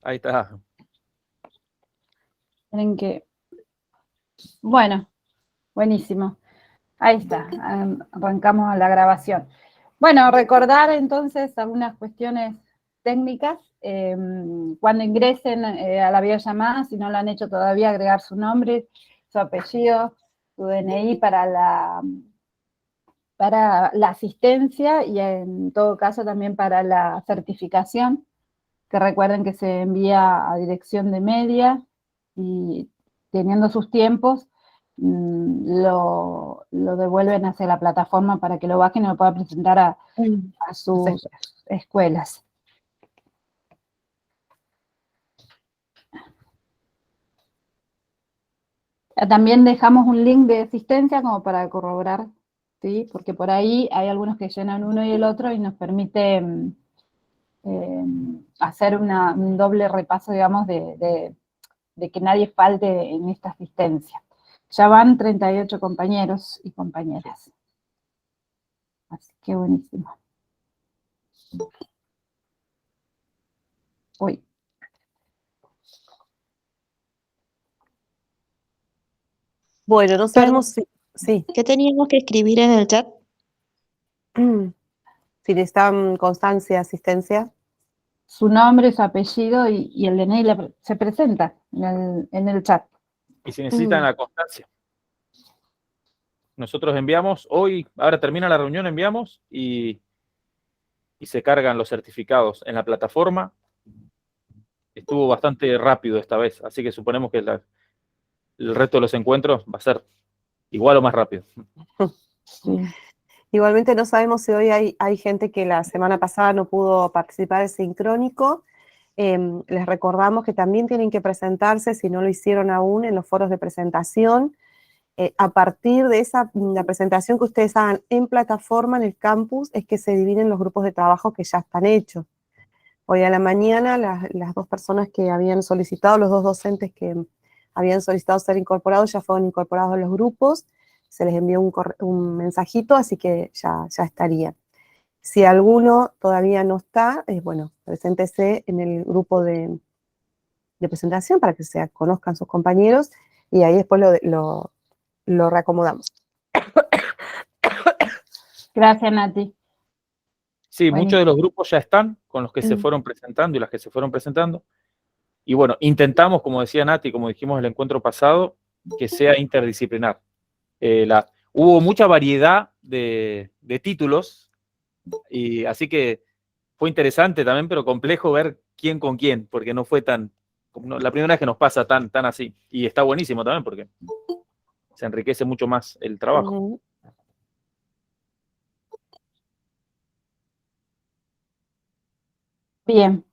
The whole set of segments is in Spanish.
Ahí está. Miren que... Bueno, buenísimo. Ahí está, arrancamos la grabación. Bueno, recordar entonces algunas cuestiones técnicas. Cuando ingresen a la videollamada, si no lo han hecho todavía, agregar su nombre, su apellido, su DNI para la asistencia y en todo caso también para la certificación, que recuerden que se envía a dirección de media y teniendo sus tiempos, lo devuelven hacia la plataforma para que lo bajen y lo puedan presentar a sus escuelas. También dejamos un link de asistencia como para corroborar, ¿sí? Porque por ahí hay algunos que llenan uno y el otro y nos permite hacer un doble repaso, digamos, de que nadie falte en esta asistencia. Ya van 38 compañeros y compañeras. Así que buenísimo. Uy. Bueno, no sabemos si... Sí. ¿Qué teníamos que escribir en el chat? Si necesitan constancia, asistencia. Su nombre, su apellido y el DNI se presenta en el chat. Y si necesitan la constancia. Nosotros enviamos, hoy, ahora termina la reunión, enviamos y se cargan los certificados en la plataforma. Estuvo bastante rápido esta vez, así que suponemos que el resto de los encuentros va a ser igual o más rápido. Sí. Igualmente no sabemos si hoy hay gente que la semana pasada no pudo participar del sincrónico. Les recordamos que también tienen que presentarse, si no lo hicieron aún, en los foros de presentación. A partir de la presentación que ustedes hagan en plataforma, en el campus, es que se dividen los grupos de trabajo que ya están hechos. Hoy a la mañana las dos personas que habían solicitado, los dos docentes que habían solicitado ser incorporados, ya fueron incorporados a los grupos, se les envió un mensajito, así que ya estarían. Si alguno todavía no está, bueno, preséntese en el grupo de presentación para que se conozcan sus compañeros y ahí después lo reacomodamos. Gracias, Nati. Sí, Buenísimo. Muchos de los grupos ya están con los que se fueron presentando y las que se fueron presentando. Y bueno, intentamos, como decía Nati, como dijimos en el encuentro pasado, que sea interdisciplinar. Hubo mucha variedad de títulos, y así que fue interesante también, pero complejo ver quién con quién, porque no fue la primera vez que nos pasa tan así. Y está buenísimo también, porque se enriquece mucho más el trabajo. Bien.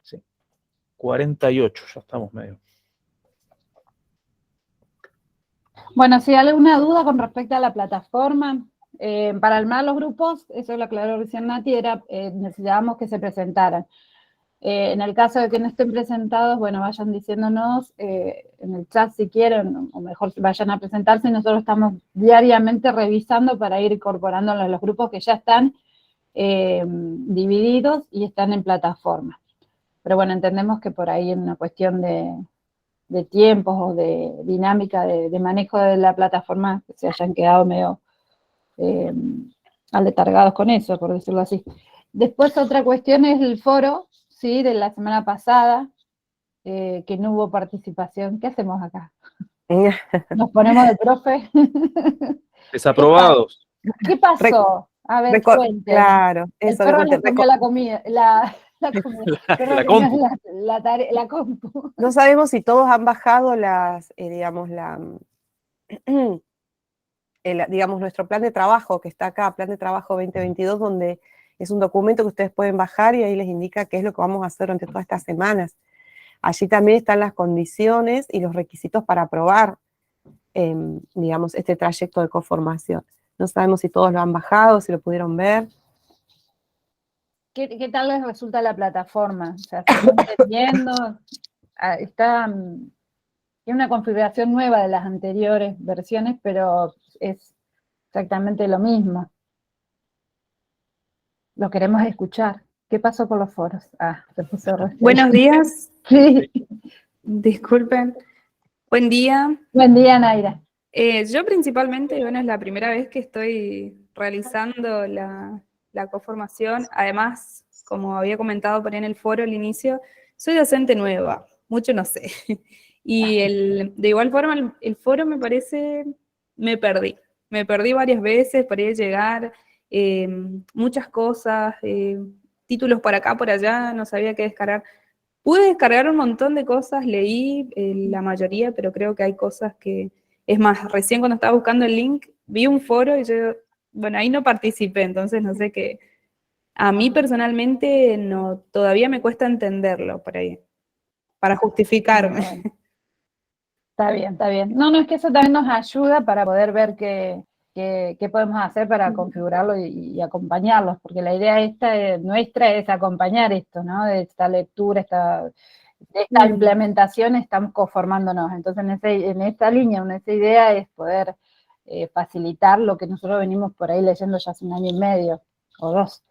Sí. 48, ya estamos medio. Bueno, si hay alguna duda con respecto a la plataforma, para armar los grupos, eso lo aclaró recién Nati, necesitábamos que se presentaran. En el caso de que no estén presentados, bueno, vayan diciéndonos en el chat si quieren, o mejor vayan a presentarse, y nosotros estamos diariamente revisando para ir incorporándolos a los grupos que ya están divididos y están en plataforma. Pero bueno, entendemos que por ahí es una cuestión de tiempos o de dinámica de manejo de la plataforma que se hayan quedado medio aletargados con eso, por decirlo así. Después otra cuestión es el foro, ¿sí? De la semana pasada, que no hubo participación. ¿Qué hacemos acá? ¿Nos ponemos de profe? Desaprobados. ¿Qué pasó? A ver, cuenten. Claro, eso el perro le comió la comida, la compu. La compu. No sabemos si todos han bajado digamos, nuestro plan de trabajo, que está acá, Plan de Trabajo 2022, donde es un documento que ustedes pueden bajar y ahí les indica qué es lo que vamos a hacer durante todas estas semanas. Allí también están las condiciones y los requisitos para aprobar, digamos, este trayecto de coformación. No sabemos si todos lo han bajado, si lo pudieron ver. ¿Qué tal les resulta la plataforma? O sea, ¿se está entendiendo? Tiene una configuración nueva de las anteriores versiones, pero es exactamente lo mismo. Lo queremos escuchar. ¿Qué pasó con los foros? Se puso re... Buenos días. Sí. Disculpen. Buen día. Buen día, Naira. Yo principalmente, bueno, es la primera vez que estoy realizando la coformación. Además, como había comentado por ahí en el foro al inicio, soy docente nueva, mucho no sé. Y de igual forma, el foro me parece, me perdí varias veces, paré de llegar, muchas cosas, títulos por acá, por allá, no sabía qué descargar. Pude descargar un montón de cosas, leí la mayoría, pero creo que hay cosas que... Es más, recién cuando estaba buscando el link, vi un foro y yo, bueno, ahí no participé, entonces no sé qué. A mí personalmente no, todavía me cuesta entenderlo por ahí, para justificarme. Bueno, está bien, está bien. No, es que eso también nos ayuda para poder ver qué podemos hacer para configurarlo y acompañarlos, porque la idea nuestra es acompañar esto, ¿no? De esta lectura, de esta implementación estamos conformándonos. Entonces, en esta línea, en esta idea es poder facilitar lo que nosotros venimos por ahí leyendo ya hace 1 año y medio o 2.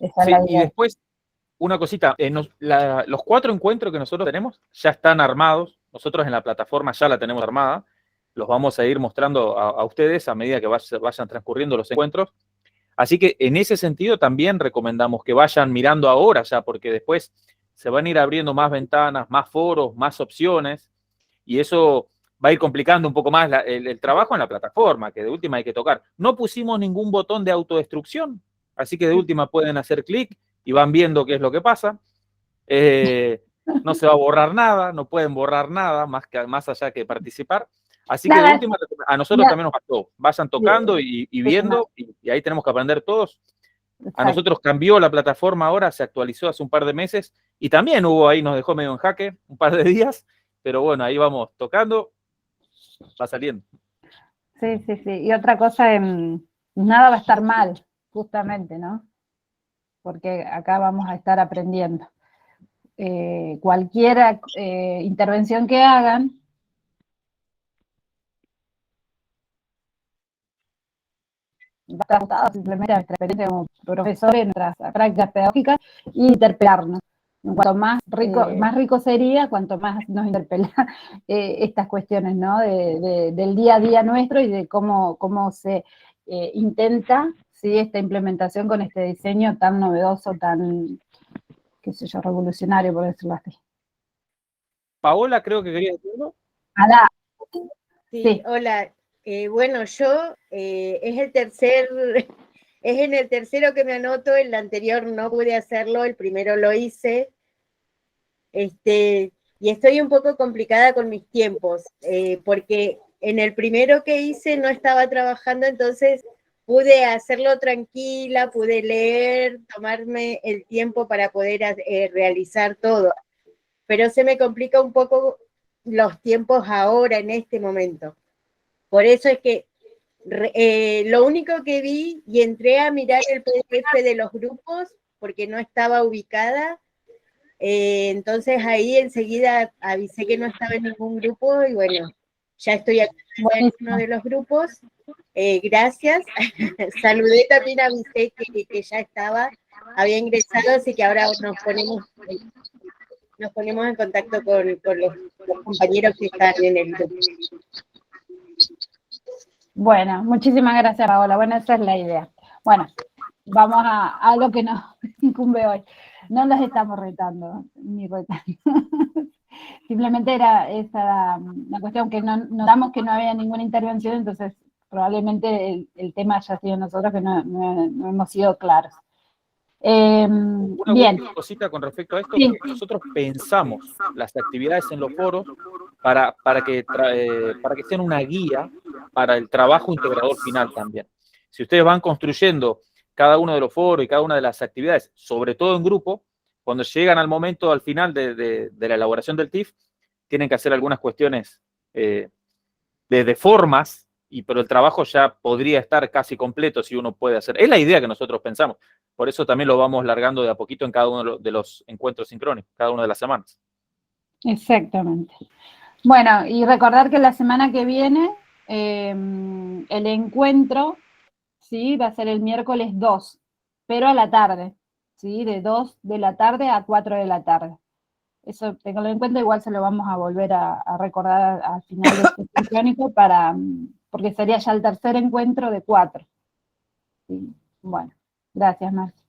Esa es la idea. Y después, una cosita, los 4 encuentros que nosotros tenemos ya están armados, nosotros en la plataforma ya la tenemos armada, los vamos a ir mostrando a ustedes a medida que vayan transcurriendo los encuentros. Así que en ese sentido también recomendamos que vayan mirando ahora ya, porque después se van a ir abriendo más ventanas, más foros, más opciones, y eso va a ir complicando un poco más el trabajo en la plataforma, que de última hay que tocar. No pusimos ningún botón de autodestrucción, así que de última pueden hacer clic y van viendo qué es lo que pasa. No se va a borrar nada, no pueden borrar nada más allá que participar. Así que de última, a nosotros también nos pasó. Vayan tocando y viendo, y ahí tenemos que aprender todos. A nosotros cambió la plataforma ahora, se actualizó hace un par de meses, y también nos dejó medio en jaque un par de días, pero bueno, ahí vamos tocando, va saliendo. Sí. Y otra cosa, nada va a estar mal, justamente, ¿no? Porque acá vamos a estar aprendiendo. Cualquier intervención que hagan, va a estar ajustado simplemente a nuestra experiencia como profesores, en nuestras prácticas pedagógicas, y interpelarnos. Cuanto más rico sería, cuanto más nos interpela estas cuestiones, ¿no? Del día a día nuestro y de cómo se intenta, ¿sí? Esta implementación con este diseño tan novedoso, tan, qué sé yo, revolucionario, por decirlo así. Paola, creo que quería decirlo. Sí, hola. Bueno, yo es en el tercero que me anoto, el anterior no pude hacerlo, el primero lo hice, y estoy un poco complicada con mis tiempos, porque en el primero que hice no estaba trabajando, entonces pude hacerlo tranquila, pude leer, tomarme el tiempo para poder realizar todo, pero se me complica un poco los tiempos ahora, en este momento. Por eso es que lo único que vi, y entré a mirar el PDF de los grupos, porque no estaba ubicada, entonces ahí enseguida avisé que no estaba en ningún grupo, y bueno, ya estoy aquí en uno de los grupos. Gracias. Saludé también, avisé que ya había ingresado, así que ahora nos ponemos en contacto con los compañeros que están en el grupo. Bueno, muchísimas gracias, Paola. Bueno, esa es la idea. Bueno, vamos a lo que nos incumbe hoy. No los estamos retando, ni retando. Simplemente era esa la cuestión, que notamos que no había ninguna intervención, entonces probablemente el tema haya sido nosotros que no hemos sido claros. Una cosita con respecto a esto, sí. Nosotros pensamos las actividades en los foros para que sean una guía para el trabajo integrador final también. Si ustedes van construyendo cada uno de los foros y cada una de las actividades, sobre todo en grupo, cuando llegan al momento, al final de la elaboración del TIF, tienen que hacer algunas cuestiones de formas, pero el trabajo ya podría estar casi completo si uno puede hacer. Es la idea que nosotros pensamos. Por eso también lo vamos largando de a poquito en cada uno de los encuentros sincrónicos, cada una de las semanas. Exactamente. Bueno, y recordar que la semana que viene el encuentro, ¿sí? Va a ser el miércoles 2, pero a la tarde. ¿sí? De 2 de la tarde a 4 de la tarde. Eso tenganlo en cuenta, igual se lo vamos a volver a recordar al final de este sincrónico porque sería ya el tercer encuentro de 4. ¿Sí? Bueno, gracias, Marci.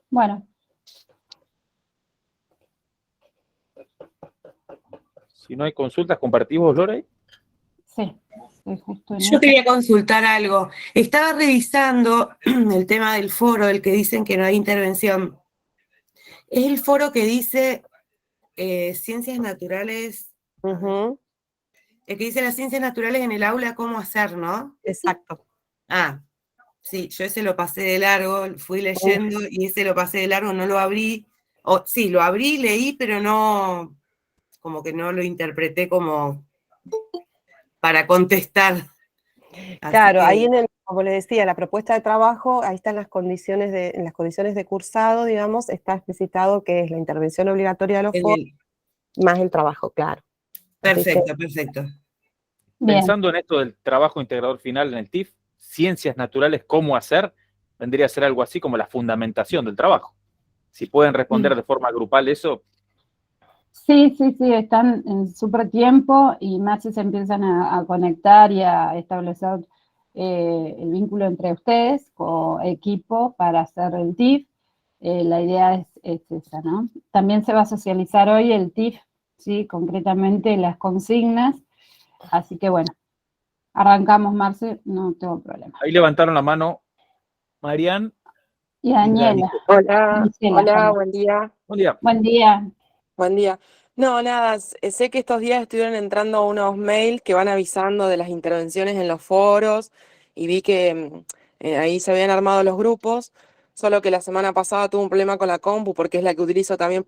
Bueno. Si no hay consultas, ¿compartimos, Lore? Sí. Justo en Yo eso. quería consultar algo. Estaba revisando el tema del foro, del que dicen que no hay intervención. Es el foro que dice ciencias naturales, Ujú, el que dice las ciencias naturales en el aula, cómo hacer, ¿no? exacto. Ah, sí, yo ese lo pasé de largo, fui leyendo y ese lo pasé de largo, no lo abrí. Sí, lo abrí, leí, pero no, como que no lo interpreté como para contestar. Así Claro, que, ahí como le decía, la propuesta de trabajo, ahí están en las condiciones de cursado, digamos, está explicitado que es la intervención obligatoria de los en foros el- más el trabajo, claro. Así que, perfecto, perfecto. Bien. Pensando en esto del trabajo integrador final en el TIF, ciencias naturales, cómo hacer, vendría a ser algo así como la fundamentación del trabajo. Si pueden responder de forma grupal eso. Sí, están en súper tiempo y más si se empiezan a conectar y a establecer el vínculo entre ustedes o equipo para hacer el TIF. La idea es esa, ¿no? También se va a socializar hoy el TIF, ¿sí? Concretamente las consignas. Así que bueno, arrancamos, Marce, no tengo problema. Ahí levantaron la mano Marian Y y Daniela. Hola, Gisela, hola, perdón. buen día. Buen día. Buen día. Buen día. No, nada, sé que estos días estuvieron entrando unos mails que van avisando de las intervenciones en los foros y vi que ahí se habían armado los grupos, solo que la semana pasada tuve un problema con la compu porque es la que utilizo también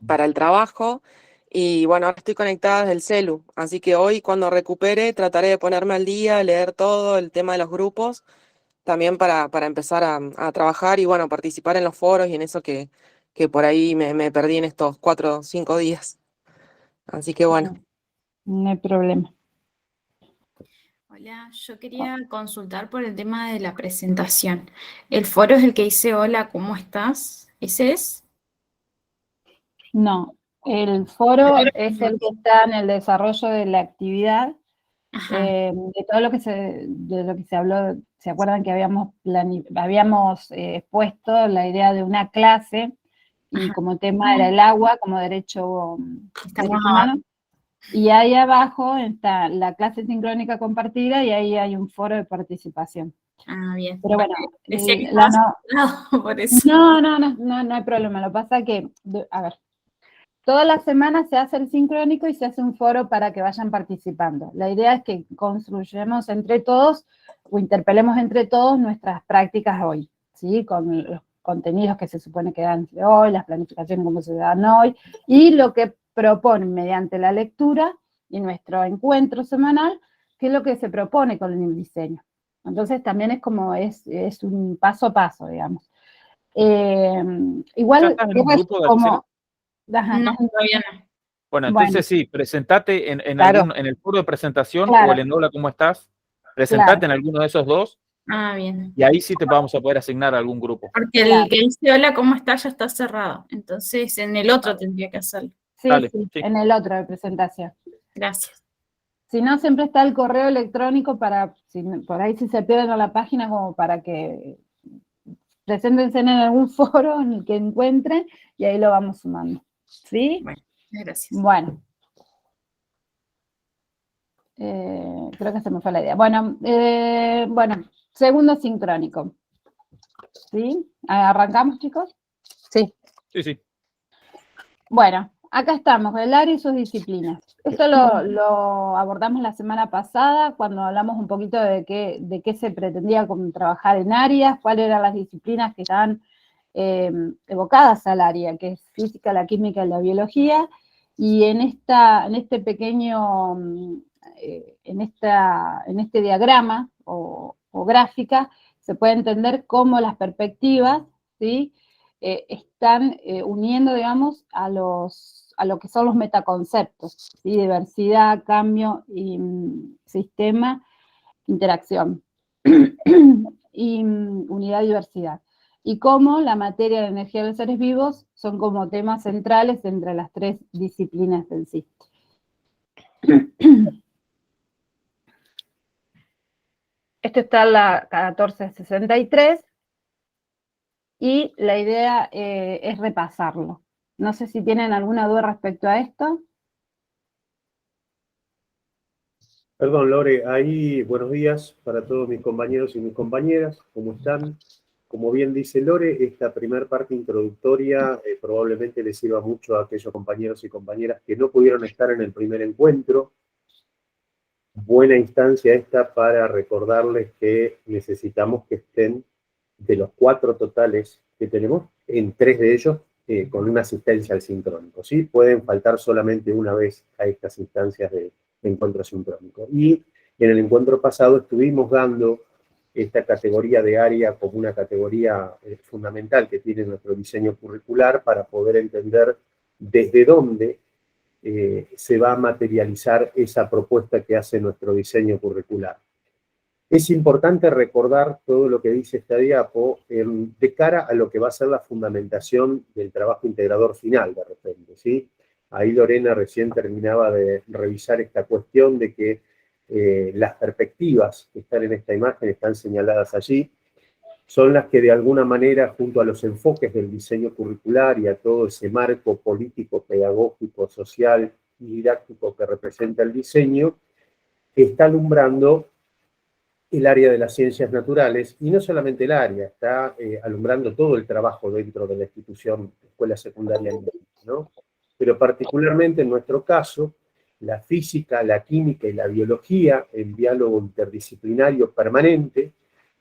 para el trabajo y bueno, ahora estoy conectada desde el celu, así que hoy cuando recupere trataré de ponerme al día, leer todo el tema de los grupos, también para empezar a trabajar y bueno, participar en los foros y en eso que por ahí me perdí en estos 4 o 5 días. Así que bueno. No hay problema. Hola, yo quería consultar por el tema de la presentación. ¿El foro es el que dice hola, ¿cómo estás? ¿Ese es? No, el foro es el que está en el desarrollo de la actividad, Ajá, de todo lo que se habló. ¿Se acuerdan que habíamos puesto la idea de una clase y ajá. como tema era el agua como derecho Estamos humano? Y ahí abajo está la clase sincrónica compartida y ahí hay un foro de participación. bien. Pero bueno, Decía que la estabas separado, por eso. no hay problema. Lo que pasa que, a ver, todas las semanas se hace el sincrónico y se hace un foro para que vayan participando. La idea es que construyamos entre todos o interpelemos entre todos nuestras prácticas hoy, ¿sí? Con los contenidos que se supone que dan hoy, las planificaciones como se dan hoy, y lo que proponen mediante la lectura y nuestro encuentro semanal, que es lo que se propone con el diseño. Entonces también es como, es un paso a paso, digamos. ¿Ya Igual, estás en un grupo de como... Axel? No, todavía no. Bueno, Bueno, entonces sí, presentate en claro. el foro de presentación o claro, el en Hola, ¿cómo estás? Presentate claro. en alguno de esos dos Bien. y ahí sí te vamos a poder asignar a algún grupo. Porque Claro. el que dice hola, ¿cómo estás? Ya está cerrado. Entonces en el otro tendría que hacerlo. Sí, Dale, sí, sí. en el otro de presentación. Gracias. Si no, siempre está el correo electrónico para, por ahí si se pierden a la página, como para que preséntense en algún foro en el que encuentren y ahí lo vamos sumando. ¿Sí? Bueno, gracias. Bueno. Creo que se me fue la idea. Bueno, segundo sincrónico. ¿Sí? ¿Arrancamos, chicos? Sí. Sí, sí. Bueno, acá estamos, el área y sus disciplinas. Esto lo abordamos la semana pasada cuando hablamos un poquito de qué se pretendía trabajar en áreas, cuáles eran las disciplinas que estaban evocadas al área, que es física, la química y la biología, y en este pequeño, en este diagrama o gráfica, se puede entender cómo las perspectivas, ¿sí? Están uniendo, digamos, a lo que son los metaconceptos, ¿sí? Diversidad, cambio, y sistema, interacción. y unidad y diversidad. Y cómo la materia y la energía de los seres vivos son como temas centrales entre las tres disciplinas en sí. Esto está en la 1463 y la idea es repasarlo. No sé si tienen alguna duda respecto a esto. Perdón, Lore, ahí buenos días para todos mis compañeros y mis compañeras, ¿cómo están? Como bien dice Lore, esta primera parte introductoria probablemente les sirva mucho a aquellos compañeros y compañeras que no pudieron estar en el primer encuentro. Buena instancia esta para recordarles que necesitamos que estén de los 4 totales que tenemos, en 3 de ellos con una asistencia al sincrónico, ¿sí? Pueden faltar solamente una vez a estas instancias de encuentro sincrónico. Y en el encuentro pasado estuvimos dando esta categoría de área como una categoría fundamental que tiene nuestro diseño curricular para poder entender desde dónde se va a materializar esa propuesta que hace nuestro diseño curricular. Es importante recordar todo lo que dice esta diapo de cara a lo que va a ser la fundamentación del trabajo integrador final, de repente, ¿sí? Ahí Lorena recién terminaba de revisar esta cuestión de que las perspectivas que están en esta imagen están señaladas allí, son las que de alguna manera, junto a los enfoques del diseño curricular y a todo ese marco político, pedagógico, social y didáctico que representa el diseño, está alumbrando el área de las ciencias naturales, y no solamente el área, está alumbrando todo el trabajo dentro de la institución escuela secundaria, ¿no? Pero particularmente en nuestro caso, la física, la química y la biología en diálogo interdisciplinario permanente,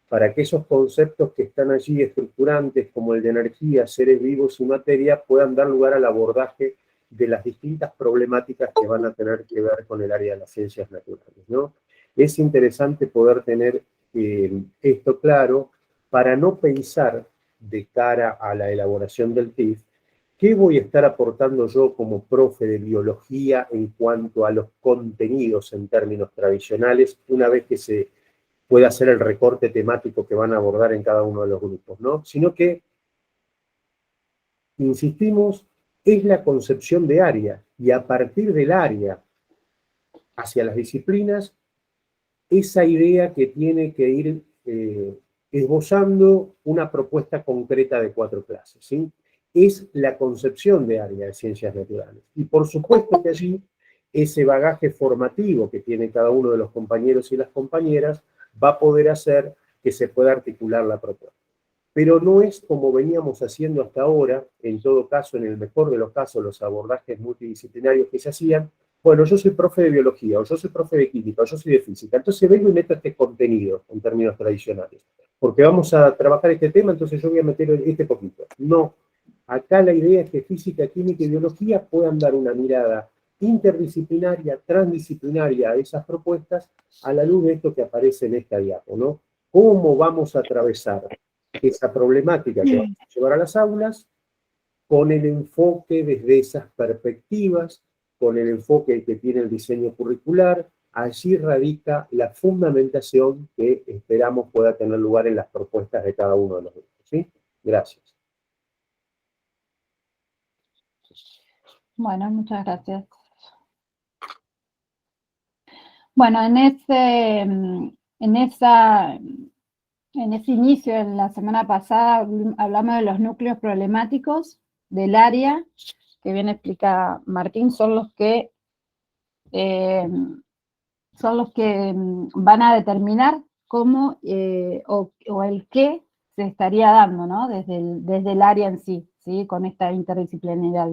para que esos conceptos que están allí estructurantes, como el de energía, seres vivos y materia, puedan dar lugar al abordaje de las distintas problemáticas que van a tener que ver con el área de las ciencias naturales, ¿no? Es interesante poder tener esto claro para no pensar de cara a la elaboración del TIF, ¿qué voy a estar aportando yo como profe de biología en cuanto a los contenidos en términos tradicionales, una vez que se pueda hacer el recorte temático que van a abordar en cada uno de los grupos, ¿no? Sino que, insistimos, es la concepción de área, y a partir del área hacia las disciplinas, esa idea que tiene que ir esbozando una propuesta concreta de 4 clases, ¿sí? Es la concepción de área de ciencias naturales. Y por supuesto que allí ese bagaje formativo que tiene cada uno de los compañeros y las compañeras va a poder hacer que se pueda articular la propuesta. Pero no es como veníamos haciendo hasta ahora, en todo caso, en el mejor de los casos, los abordajes multidisciplinarios que se hacían. Bueno, yo soy profe de biología, o yo soy profe de química, o yo soy de física, entonces vengo y meto este contenido en términos tradicionales, porque vamos a trabajar este tema, entonces yo voy a meter este poquito. No, acá la idea es que física, química y biología puedan dar una mirada interdisciplinaria, transdisciplinaria a esas propuestas, a la luz de esto que aparece en esta diapo, ¿no? ¿Cómo vamos a atravesar esa problemática que vamos a llevar a las aulas con el enfoque desde esas perspectivas, con el enfoque que tiene el diseño curricular? Allí radica la fundamentación que esperamos pueda tener lugar en las propuestas de cada uno de los grupos, ¿sí? Gracias. Bueno, muchas gracias. Bueno, en ese inicio, en la semana pasada, hablamos de los núcleos problemáticos del área, que bien explica Martín, son los que van a determinar cómo o el qué se estaría dando, ¿no? Desde el área en sí, ¿sí? Con esta interdisciplinaridad.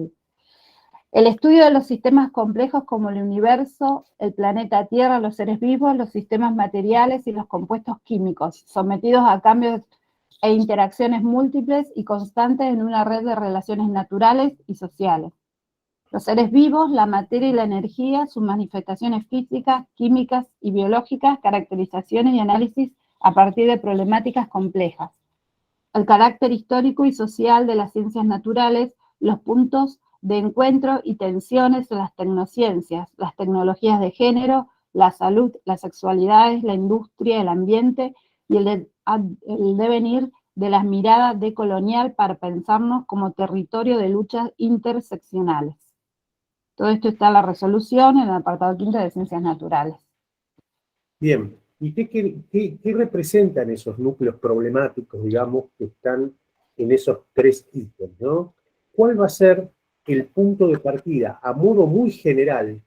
El estudio de los sistemas complejos como el universo, el planeta Tierra, los seres vivos, los sistemas materiales y los compuestos químicos, sometidos a cambios e interacciones múltiples y constantes en una red de relaciones naturales y sociales. Los seres vivos, la materia y la energía, sus manifestaciones físicas, químicas y biológicas, caracterizaciones y análisis a partir de problemáticas complejas. El carácter histórico y social de las ciencias naturales, los puntos de encuentro y tensiones en las tecnociencias, las tecnologías de género, la salud, las sexualidades, la industria, el ambiente, y el devenir de las miradas decolonial para pensarnos como territorio de luchas interseccionales. Todo esto está en la resolución en el apartado 5 de Ciencias Naturales. Bien, ¿y qué representan esos núcleos problemáticos, digamos, que están en esos 3 ítems, ¿no? ¿Cuál va a ser el punto de partida, a modo muy general,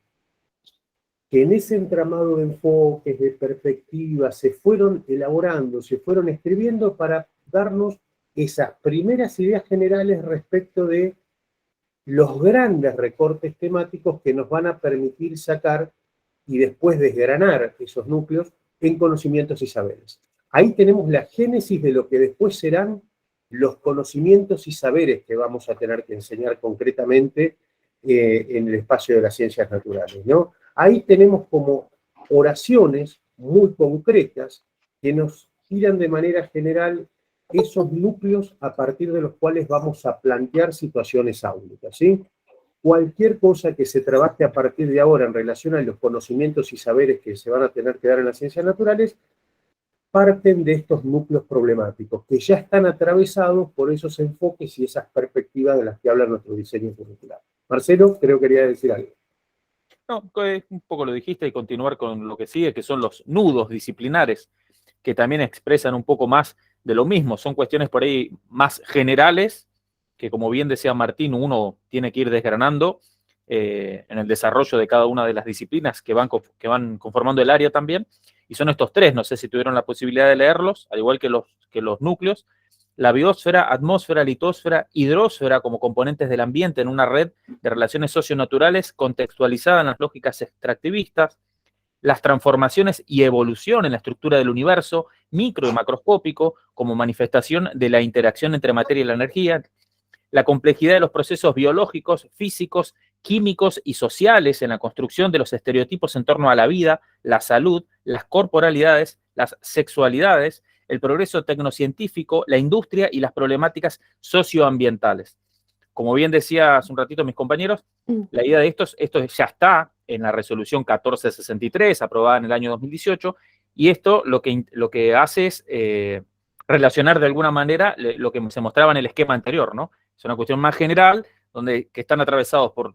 que en ese entramado de enfoques, de perspectivas, se fueron elaborando, se fueron escribiendo para darnos esas primeras ideas generales respecto de los grandes recortes temáticos que nos van a permitir sacar y después desgranar esos núcleos en conocimientos y saberes? Ahí tenemos la génesis de lo que después serán los conocimientos y saberes que vamos a tener que enseñar concretamente en el espacio de las ciencias naturales, ¿no? Ahí tenemos como oraciones muy concretas que nos tiran de manera general esos núcleos a partir de los cuales vamos a plantear situaciones áulicas, ¿sí? Cualquier cosa que se trabaje a partir de ahora en relación a los conocimientos y saberes que se van a tener que dar en las ciencias naturales, parten de estos núcleos problemáticos, que ya están atravesados por esos enfoques y esas perspectivas de las que habla nuestro diseño curricular. Marcelo, creo que quería decir algo. No, un poco lo dijiste y continuar con lo que sigue, que son los nudos disciplinares, que también expresan un poco más de lo mismo. Son cuestiones por ahí más generales, que como bien decía Martín, uno tiene que ir desgranando en el desarrollo de cada una de las disciplinas que van conformando el área también. Y son estos 3, no sé si tuvieron la posibilidad de leerlos, al igual que los núcleos: la biosfera, atmósfera, litosfera, hidrosfera como componentes del ambiente en una red de relaciones socionaturales contextualizada en las lógicas extractivistas, las transformaciones y evolución en la estructura del universo, micro y macroscópico, como manifestación de la interacción entre materia y la energía, la complejidad de los procesos biológicos, físicos, químicos y sociales en la construcción de los estereotipos en torno a la vida, la salud, las corporalidades, las sexualidades, el progreso tecnocientífico, la industria y las problemáticas socioambientales. Como bien decía hace un ratito mis compañeros, la idea de esto ya está en la resolución 1463, aprobada en el año 2018, y esto lo que hace es relacionar de alguna manera lo que se mostraba en el esquema anterior, ¿no? Es una cuestión más general, que están atravesados por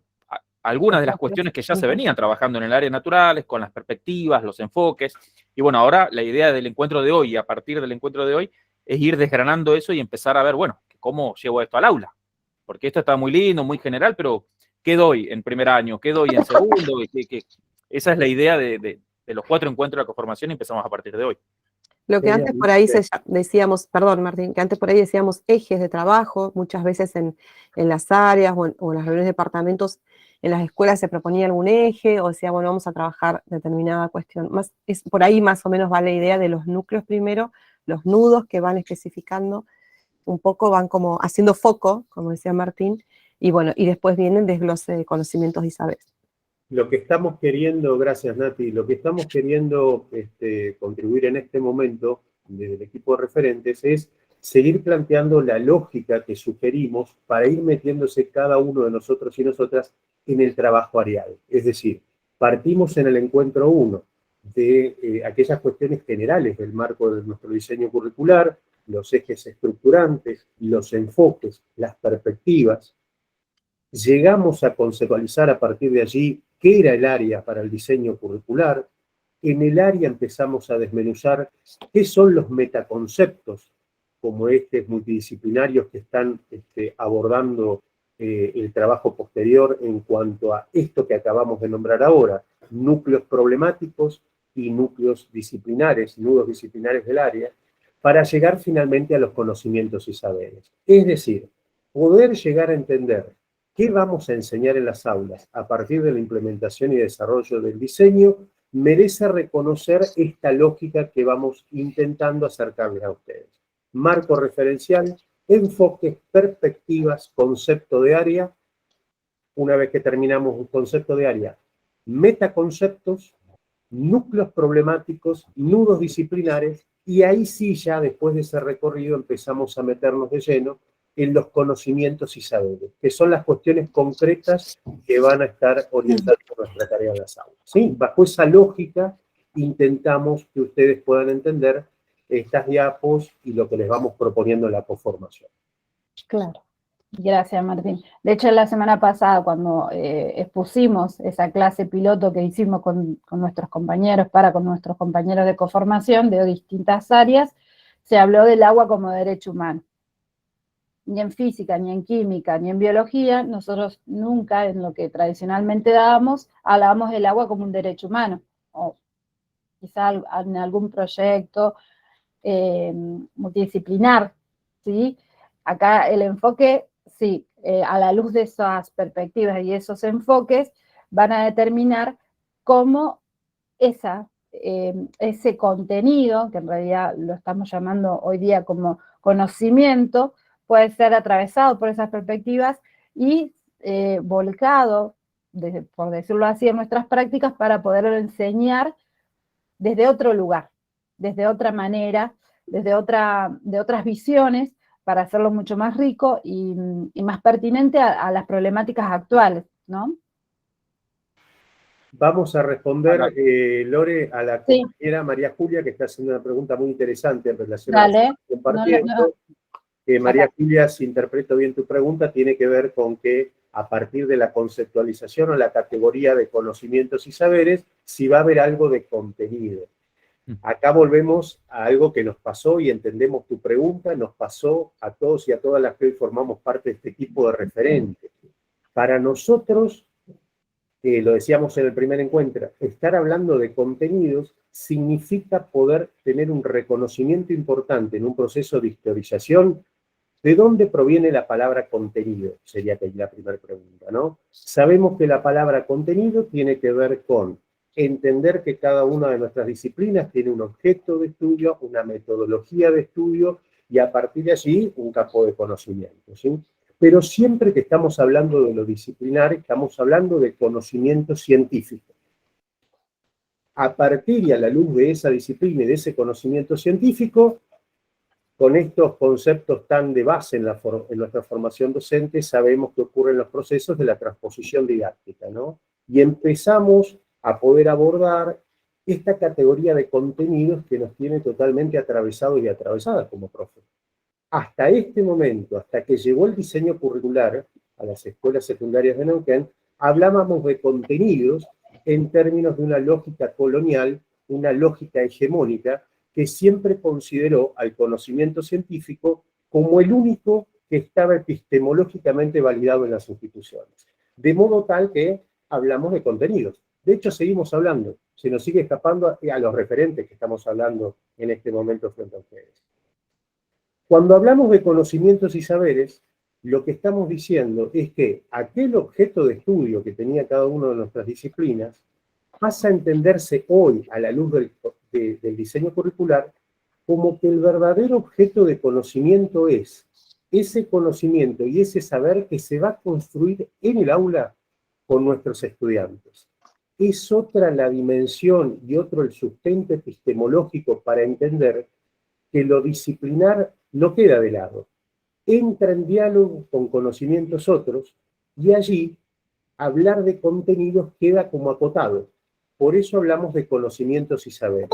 algunas de las cuestiones que ya se venían trabajando en el área naturales, con las perspectivas, los enfoques. Y bueno, ahora la idea del encuentro de hoy, a partir del encuentro de hoy, es ir desgranando eso y empezar a ver, bueno, cómo llevo esto al aula. Porque esto está muy lindo, muy general, pero ¿qué doy en primer año? ¿Qué doy en segundo? Esa es la idea de los 4 encuentros de la conformación y empezamos a partir de hoy. Lo que antes por ahí decíamos, perdón Martín, que antes por ahí decíamos ejes de trabajo, muchas veces en las áreas o en las reuniones de departamentos, en las escuelas se proponía algún eje o decía, bueno, vamos a trabajar determinada cuestión. Por ahí más o menos va la idea de los núcleos primero, los nudos que van especificando, un poco van como haciendo foco, como decía Martín, y bueno, y después viene el desglose de conocimientos y saberes. Lo que estamos queriendo, gracias Nati, lo que estamos queriendo contribuir en este momento desde el equipo de referentes es seguir planteando la lógica que sugerimos para ir metiéndose cada uno de nosotros y nosotras en el trabajo areal. Es decir, partimos en el encuentro 1 de aquellas cuestiones generales del marco de nuestro diseño curricular, los ejes estructurantes, los enfoques, las perspectivas. Llegamos a conceptualizar a partir de allí qué era el área para el diseño curricular. En el área empezamos a desmenuzar qué son los metaconceptos, como multidisciplinarios que están abordando el trabajo posterior en cuanto a esto que acabamos de nombrar ahora, núcleos problemáticos y núcleos disciplinares, nudos disciplinares del área, para llegar finalmente a los conocimientos y saberes. Es decir, poder llegar a entender qué vamos a enseñar en las aulas a partir de la implementación y desarrollo del diseño merece reconocer esta lógica que vamos intentando acercarles a ustedes. Marco referencial, enfoques, perspectivas, concepto de área. Una vez que terminamos un concepto de área, metaconceptos, núcleos problemáticos, nudos disciplinares, y ahí sí ya después de ese recorrido empezamos a meternos de lleno en los conocimientos y saberes, que son las cuestiones concretas que van a estar orientando nuestra tarea en las aulas. ¿Sí? Bajo esa lógica intentamos que ustedes puedan entender estas diapos y lo que les vamos proponiendo en la coformación. Claro. Gracias, Martín. De hecho, la semana pasada, cuando expusimos esa clase piloto que hicimos con nuestros compañeros, con nuestros compañeros de coformación de distintas áreas, se habló del agua como derecho humano. Ni en física, ni en química, ni en biología, nosotros nunca, en lo que tradicionalmente dábamos, hablábamos del agua como un derecho humano. O quizá en algún proyecto multidisciplinar, ¿sí? Acá el enfoque, sí, a la luz de esas perspectivas y esos enfoques, van a determinar cómo ese contenido, que en realidad lo estamos llamando hoy día como conocimiento, puede ser atravesado por esas perspectivas y volcado, por decirlo así, en nuestras prácticas para poderlo enseñar desde otro lugar, desde otra manera, de otras visiones, para hacerlo mucho más rico y más pertinente a las problemáticas actuales, ¿no? Vamos a responder, Lore, a la compañera María Julia, que está haciendo una pregunta muy interesante en relación a lo que compartiendo. María Julia, si interpreto bien tu pregunta, tiene que ver con que a partir de la conceptualización o la categoría de conocimientos y saberes, si va a haber algo de contenido. Acá volvemos a algo que nos pasó y entendemos tu pregunta, nos pasó a todos y a todas las que hoy formamos parte de este equipo de referentes. Para nosotros, lo decíamos en el primer encuentro, estar hablando de contenidos significa poder tener un reconocimiento importante en un proceso de historización. ¿De dónde proviene la palabra contenido? Sería la primera pregunta, ¿no? Sabemos que la palabra contenido tiene que ver con entender que cada una de nuestras disciplinas tiene un objeto de estudio, una metodología de estudio y a partir de allí un campo de conocimiento, ¿sí? Pero siempre que estamos hablando de lo disciplinar, estamos hablando de conocimiento científico. A partir y a la luz de esa disciplina y de ese conocimiento científico, con estos conceptos tan de base en nuestra formación docente, sabemos que ocurren los procesos de la transposición didáctica, ¿no? Y empezamos a poder abordar esta categoría de contenidos que nos tiene totalmente atravesados y atravesadas como profe. Hasta este momento, hasta que llegó el diseño curricular a las escuelas secundarias de Neuquén, hablábamos de contenidos en términos de una lógica colonial, una lógica hegemónica, que siempre consideró al conocimiento científico como el único que estaba epistemológicamente validado en las instituciones. De modo tal que hablamos de contenidos. De hecho, seguimos hablando. Se nos sigue escapando a los referentes que estamos hablando en este momento frente a ustedes. Cuando hablamos de conocimientos y saberes, lo que estamos diciendo es que aquel objeto de estudio que tenía cada una de nuestras disciplinas pasa a entenderse hoy, a la luz del diseño curricular, como que el verdadero objeto de conocimiento es ese conocimiento y ese saber que se va a construir en el aula con nuestros estudiantes. Es otra la dimensión y otro el sustento epistemológico para entender que lo disciplinar no queda de lado. Entra en diálogo con conocimientos otros y allí hablar de contenidos queda como acotado. Por eso hablamos de conocimientos y saberes.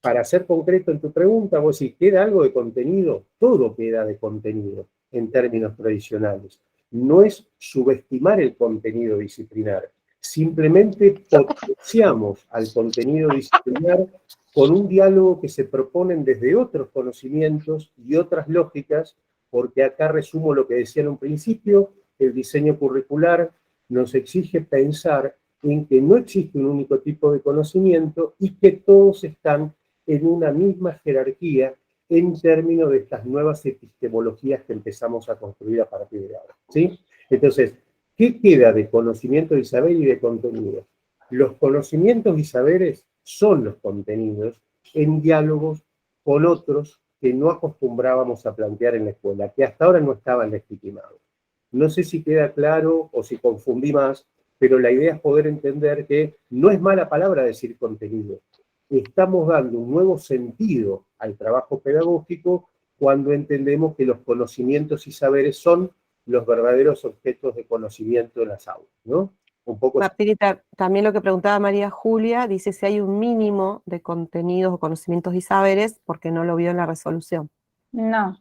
Para ser concreto en tu pregunta, vos decís, ¿queda algo de contenido? Todo queda de contenido en términos tradicionales. No es subestimar el contenido disciplinar, simplemente potenciamos al contenido disciplinar con un diálogo que se proponen desde otros conocimientos y otras lógicas, porque acá resumo lo que decía en un principio, el diseño curricular nos exige pensar en que no existe un único tipo de conocimiento y que todos están en una misma jerarquía en términos de estas nuevas epistemologías que empezamos a construir a partir de ahora, ¿sí? Entonces, ¿qué queda de conocimiento y saber y de contenido? Los conocimientos y saberes son los contenidos en diálogos con otros que no acostumbrábamos a plantear en la escuela, que hasta ahora no estaban legitimados. No sé si queda claro o si confundí más, pero la idea es poder entender que no es mala palabra decir contenido. Estamos dando un nuevo sentido al trabajo pedagógico cuando entendemos que los conocimientos y saberes son los verdaderos objetos de conocimiento en las aulas, ¿no? un poco... Martirita, también lo que preguntaba María Julia, dice si hay un mínimo de contenidos o conocimientos y saberes, porque no lo vio en la resolución. No.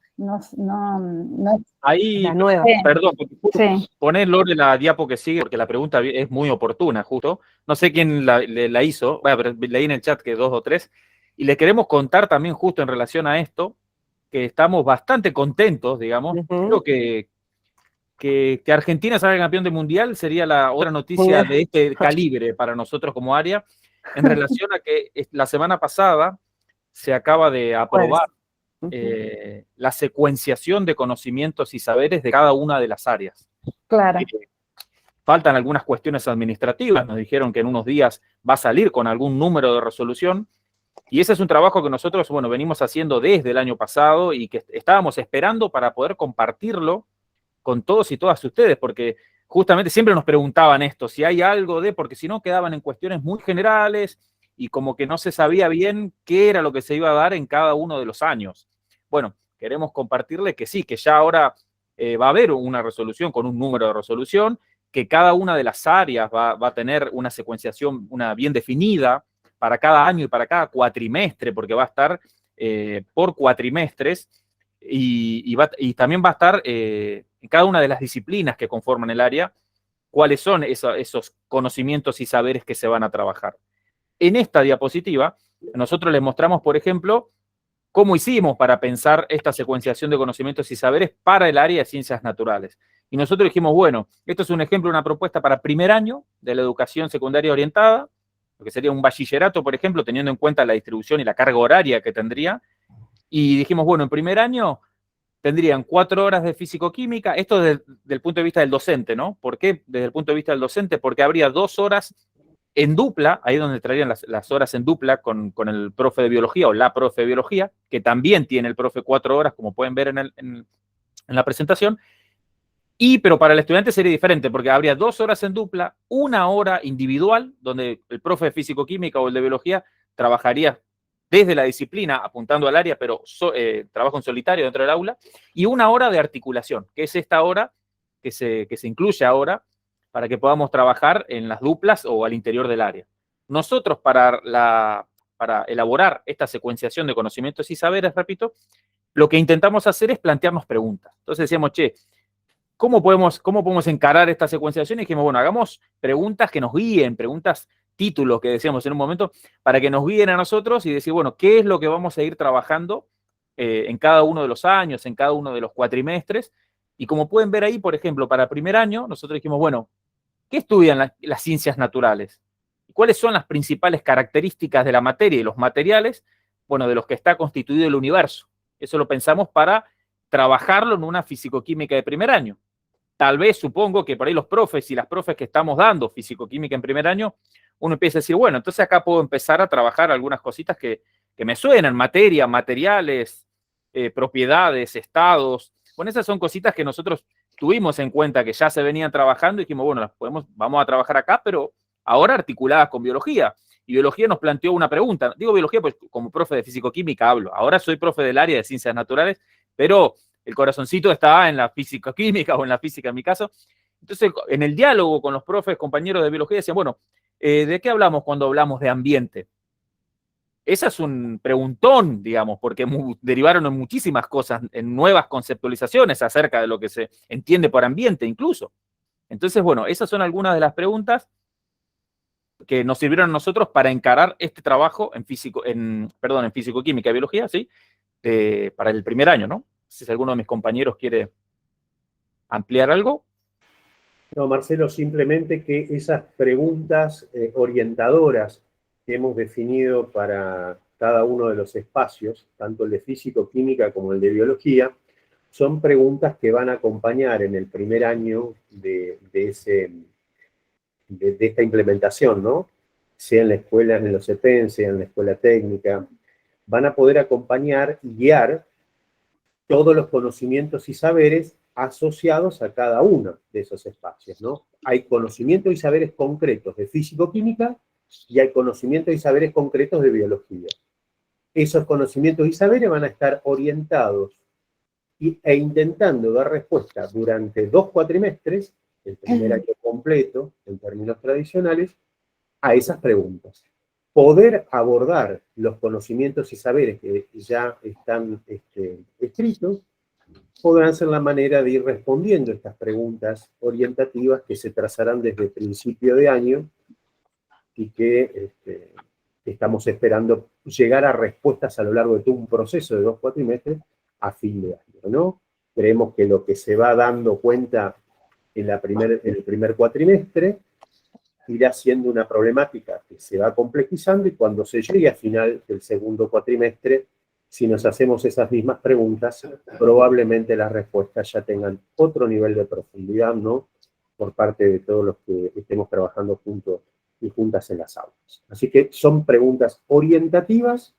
Ahí, La nueva. perdón, Sí. poné, Lore, la diapo que sigue, porque la pregunta es muy oportuna, justo. No sé quién la hizo, bueno, pero leí en el chat que 2 o 3, y le queremos contar también justo en relación a esto, que estamos bastante contentos, digamos. Creo que Argentina salga campeón del Mundial sería la otra noticia de este calibre para nosotros como área, en relación a que la semana pasada se acaba de aprobar la secuenciación de conocimientos y saberes de cada una de las áreas. Claro. Faltan algunas cuestiones administrativas, nos dijeron que en unos días va a salir con algún número de resolución, y ese es un trabajo que nosotros, bueno, venimos haciendo desde el año pasado y que estábamos esperando para poder compartirlo con todos y todas ustedes, porque justamente siempre nos preguntaban esto, si hay algo porque si no quedaban en cuestiones muy generales y como que no se sabía bien qué era lo que se iba a dar en cada uno de los años. Bueno, queremos compartirle que sí, que ya ahora va a haber una resolución con un número de resolución, que cada una de las áreas va a tener una secuenciación bien definida para cada año y para cada cuatrimestre, porque va a estar por cuatrimestres, y también va a estar en cada una de las disciplinas que conforman el área, cuáles son esos conocimientos y saberes que se van a trabajar. En esta diapositiva, nosotros les mostramos, por ejemplo, cómo hicimos para pensar esta secuenciación de conocimientos y saberes para el área de ciencias naturales. Y nosotros dijimos, bueno, esto es un ejemplo, una propuesta para primer año de la educación secundaria orientada, lo que sería un bachillerato, por ejemplo, teniendo en cuenta la distribución y la carga horaria que tendría. Y dijimos, bueno, en primer año tendrían 4 horas de físico-química, esto desde el punto de vista del docente, ¿no? ¿Por qué desde el punto de vista del docente? Porque habría 2 horas en dupla, ahí donde traerían las horas en dupla con el profe de biología o la profe de biología, que también tiene el profe 4 horas, como pueden ver en la presentación, pero para el estudiante sería diferente, porque habría 2 horas en dupla, 1 hora individual, donde el profe de físico-química o el de biología trabajaría desde la disciplina, apuntando al área, pero trabajo en solitario dentro del aula, y 1 hora de articulación, que es esta hora que se incluye ahora, para que podamos trabajar en las duplas o al interior del área. Nosotros, para elaborar esta secuenciación de conocimientos y saberes, repito, lo que intentamos hacer es plantearnos preguntas. Entonces decíamos, ¿cómo podemos encarar esta secuenciación? Y dijimos, bueno, hagamos preguntas que nos guíen, títulos que decíamos en un momento, para que nos guíen a nosotros y decir, bueno, ¿qué es lo que vamos a ir trabajando en cada uno de los años, en cada uno de los cuatrimestres? Y como pueden ver ahí, por ejemplo, para primer año, nosotros dijimos, bueno, ¿qué estudian las ciencias naturales? ¿Cuáles son las principales características de la materia y los materiales, bueno, de los que está constituido el universo? Eso lo pensamos para trabajarlo en una fisicoquímica de primer año. Tal vez, supongo que por ahí los profes y las profes que estamos dando fisicoquímica en primer año, uno empieza a decir, bueno, entonces acá puedo empezar a trabajar algunas cositas que me suenan, materia, materiales, propiedades, estados. Bueno, esas son cositas que nosotros tuvimos en cuenta que ya se venían trabajando y dijimos, bueno, vamos a trabajar acá, pero ahora articuladas con biología. Y biología nos planteó una pregunta. Digo biología, pues como profe de fisicoquímica hablo. Ahora soy profe del área de ciencias naturales, pero el corazoncito está en la fisicoquímica o en la física en mi caso. Entonces, en el diálogo con los profes, compañeros de biología, decían, bueno, ¿de qué hablamos cuando hablamos de ambiente? Ese es un preguntón, digamos, porque derivaron en muchísimas cosas, en nuevas conceptualizaciones acerca de lo que se entiende por ambiente incluso. Entonces, bueno, esas son algunas de las preguntas que nos sirvieron a nosotros para encarar este trabajo en fisicoquímica y biología, ¿sí? Para el primer año, ¿no? Si alguno de mis compañeros quiere ampliar algo. No, Marcelo, simplemente que esas preguntas orientadoras que hemos definido para cada uno de los espacios, tanto el de físico-química como el de biología, son preguntas que van a acompañar en el primer año de esta implementación, ¿no? Sea en la escuela, en los CEPEN, sea en la escuela técnica, van a poder acompañar y guiar todos los conocimientos y saberes asociados a cada uno de esos espacios, ¿no? Hay conocimientos y saberes concretos de físico-química y hay conocimientos y saberes concretos de biología. Esos conocimientos y saberes van a estar orientados e intentando dar respuesta durante 2 cuatrimestres el primer año completo, en términos tradicionales, a esas preguntas. Poder abordar los conocimientos y saberes que ya están escritos, podrán ser la manera de ir respondiendo estas preguntas orientativas que se trazarán desde el principio de año y que estamos esperando llegar a respuestas a lo largo de todo un proceso de 2 cuatrimestres a fin de año, ¿no? Creemos que lo que se va dando cuenta en el primer cuatrimestre irá siendo una problemática que se va complejizando y cuando se llegue a final del segundo cuatrimestre, si nos hacemos esas mismas preguntas, probablemente las respuestas ya tengan otro nivel de profundidad, ¿no? Por parte de todos los que estemos trabajando juntos y juntas en las aulas. Así que son preguntas orientativas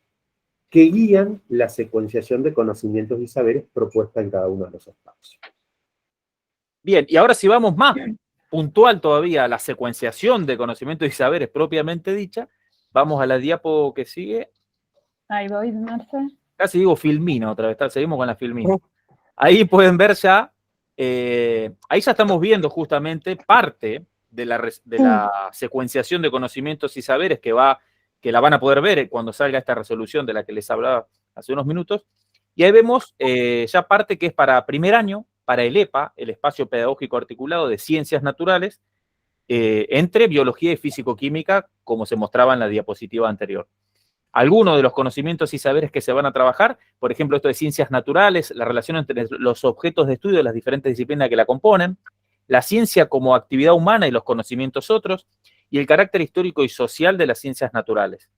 que guían la secuenciación de conocimientos y saberes propuesta en cada uno de los espacios. Bien, y ahora si vamos más puntual todavía a la secuenciación de conocimientos y saberes propiamente dicha, vamos a la diapo que sigue. Ahí voy, Marce. Casi digo filmina otra vez, seguimos con la filmina. Ahí pueden ver ya, ahí ya estamos viendo justamente parte de la secuenciación de conocimientos y saberes que la van a poder ver cuando salga esta resolución de la que les hablaba hace unos minutos. Y ahí vemos ya parte que es para primer año, para el EPA, el Espacio Pedagógico Articulado de Ciencias Naturales, entre biología y físico-química, como se mostraba en la diapositiva anterior. Algunos de los conocimientos y saberes que se van a trabajar, por ejemplo, esto de ciencias naturales, la relación entre los objetos de estudio de las diferentes disciplinas que la componen, la ciencia como actividad humana y los conocimientos otros, y el carácter histórico y social de las ciencias naturales.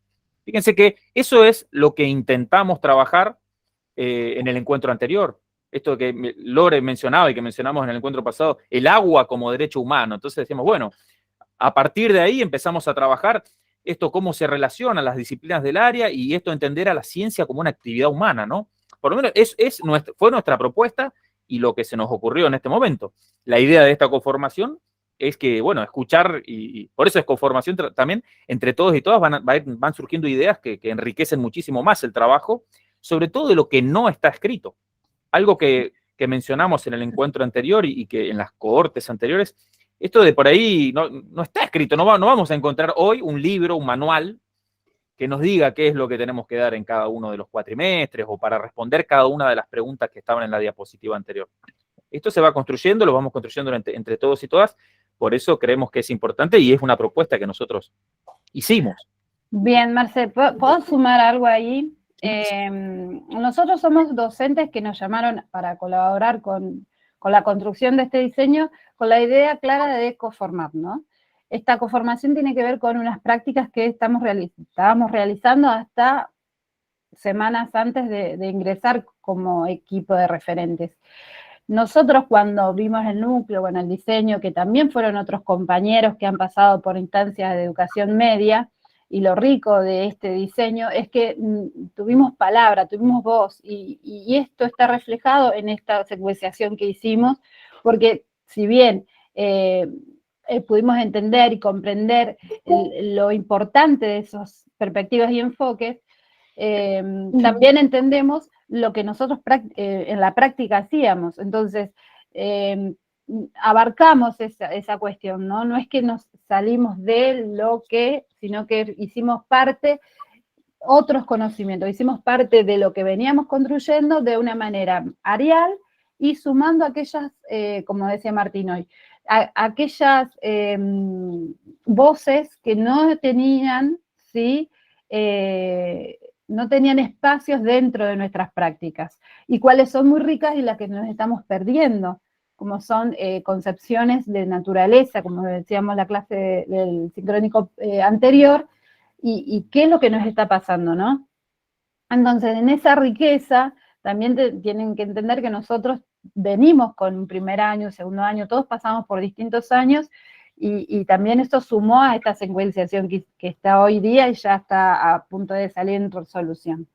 Fíjense que eso es lo que intentamos trabajar en el encuentro anterior. Esto que Lore mencionaba y que mencionamos en el encuentro pasado, el agua como derecho humano. Entonces decimos, bueno, a partir de ahí empezamos a trabajar esto, cómo se relacionan las disciplinas del área y esto entender a la ciencia como una actividad humana, ¿no? Por lo menos fue nuestra propuesta y lo que se nos ocurrió en este momento. La idea de esta conformación es que, bueno, escuchar, y por eso es conformación también, entre todos y todas van surgiendo ideas que enriquecen muchísimo más el trabajo, sobre todo de lo que no está escrito. Algo que mencionamos en el encuentro anterior y que en las cohortes anteriores, esto de por ahí no está escrito, no vamos a encontrar hoy un libro, un manual, que nos diga qué es lo que tenemos que dar en cada uno de los cuatrimestres o para responder cada una de las preguntas que estaban en la diapositiva anterior. Esto se va construyendo, lo vamos construyendo entre todos y todas, por eso creemos que es importante y es una propuesta que nosotros hicimos. Bien, Marce, ¿puedo sumar algo ahí? Nosotros somos docentes que nos llamaron para colaborar con la construcción de este diseño, con la idea clara de coformar, ¿no? Esta coformación tiene que ver con unas prácticas que estábamos realizando hasta semanas antes de ingresar como equipo de referentes. Nosotros cuando vimos el núcleo, bueno, el diseño, que también fueron otros compañeros que han pasado por instancias de educación media, y lo rico de este diseño es que tuvimos palabra, tuvimos voz, y esto está reflejado en esta secuenciación que hicimos, porque si bien pudimos entender y comprender lo importante de esas perspectivas y enfoques, también entendemos lo que nosotros en la práctica hacíamos. Entonces, abarcamos esa cuestión, ¿no? No es que nos salimos de lo que, sino que hicimos parte, otros conocimientos, hicimos parte de lo que veníamos construyendo de una manera arial y sumando aquellas, como decía Martín hoy, aquellas voces que no tenían, ¿sí? No tenían espacios dentro de nuestras prácticas, y cuáles son muy ricas y las que nos estamos perdiendo, como son concepciones de naturaleza, como decíamos en la clase del sincrónico anterior, y qué es lo que nos está pasando, ¿no? Entonces, en esa riqueza, también tienen que entender que nosotros venimos con un primer año, segundo año, todos pasamos por distintos años, y también esto sumó a esta secuenciación que está hoy día y ya está a punto de salir en resolución.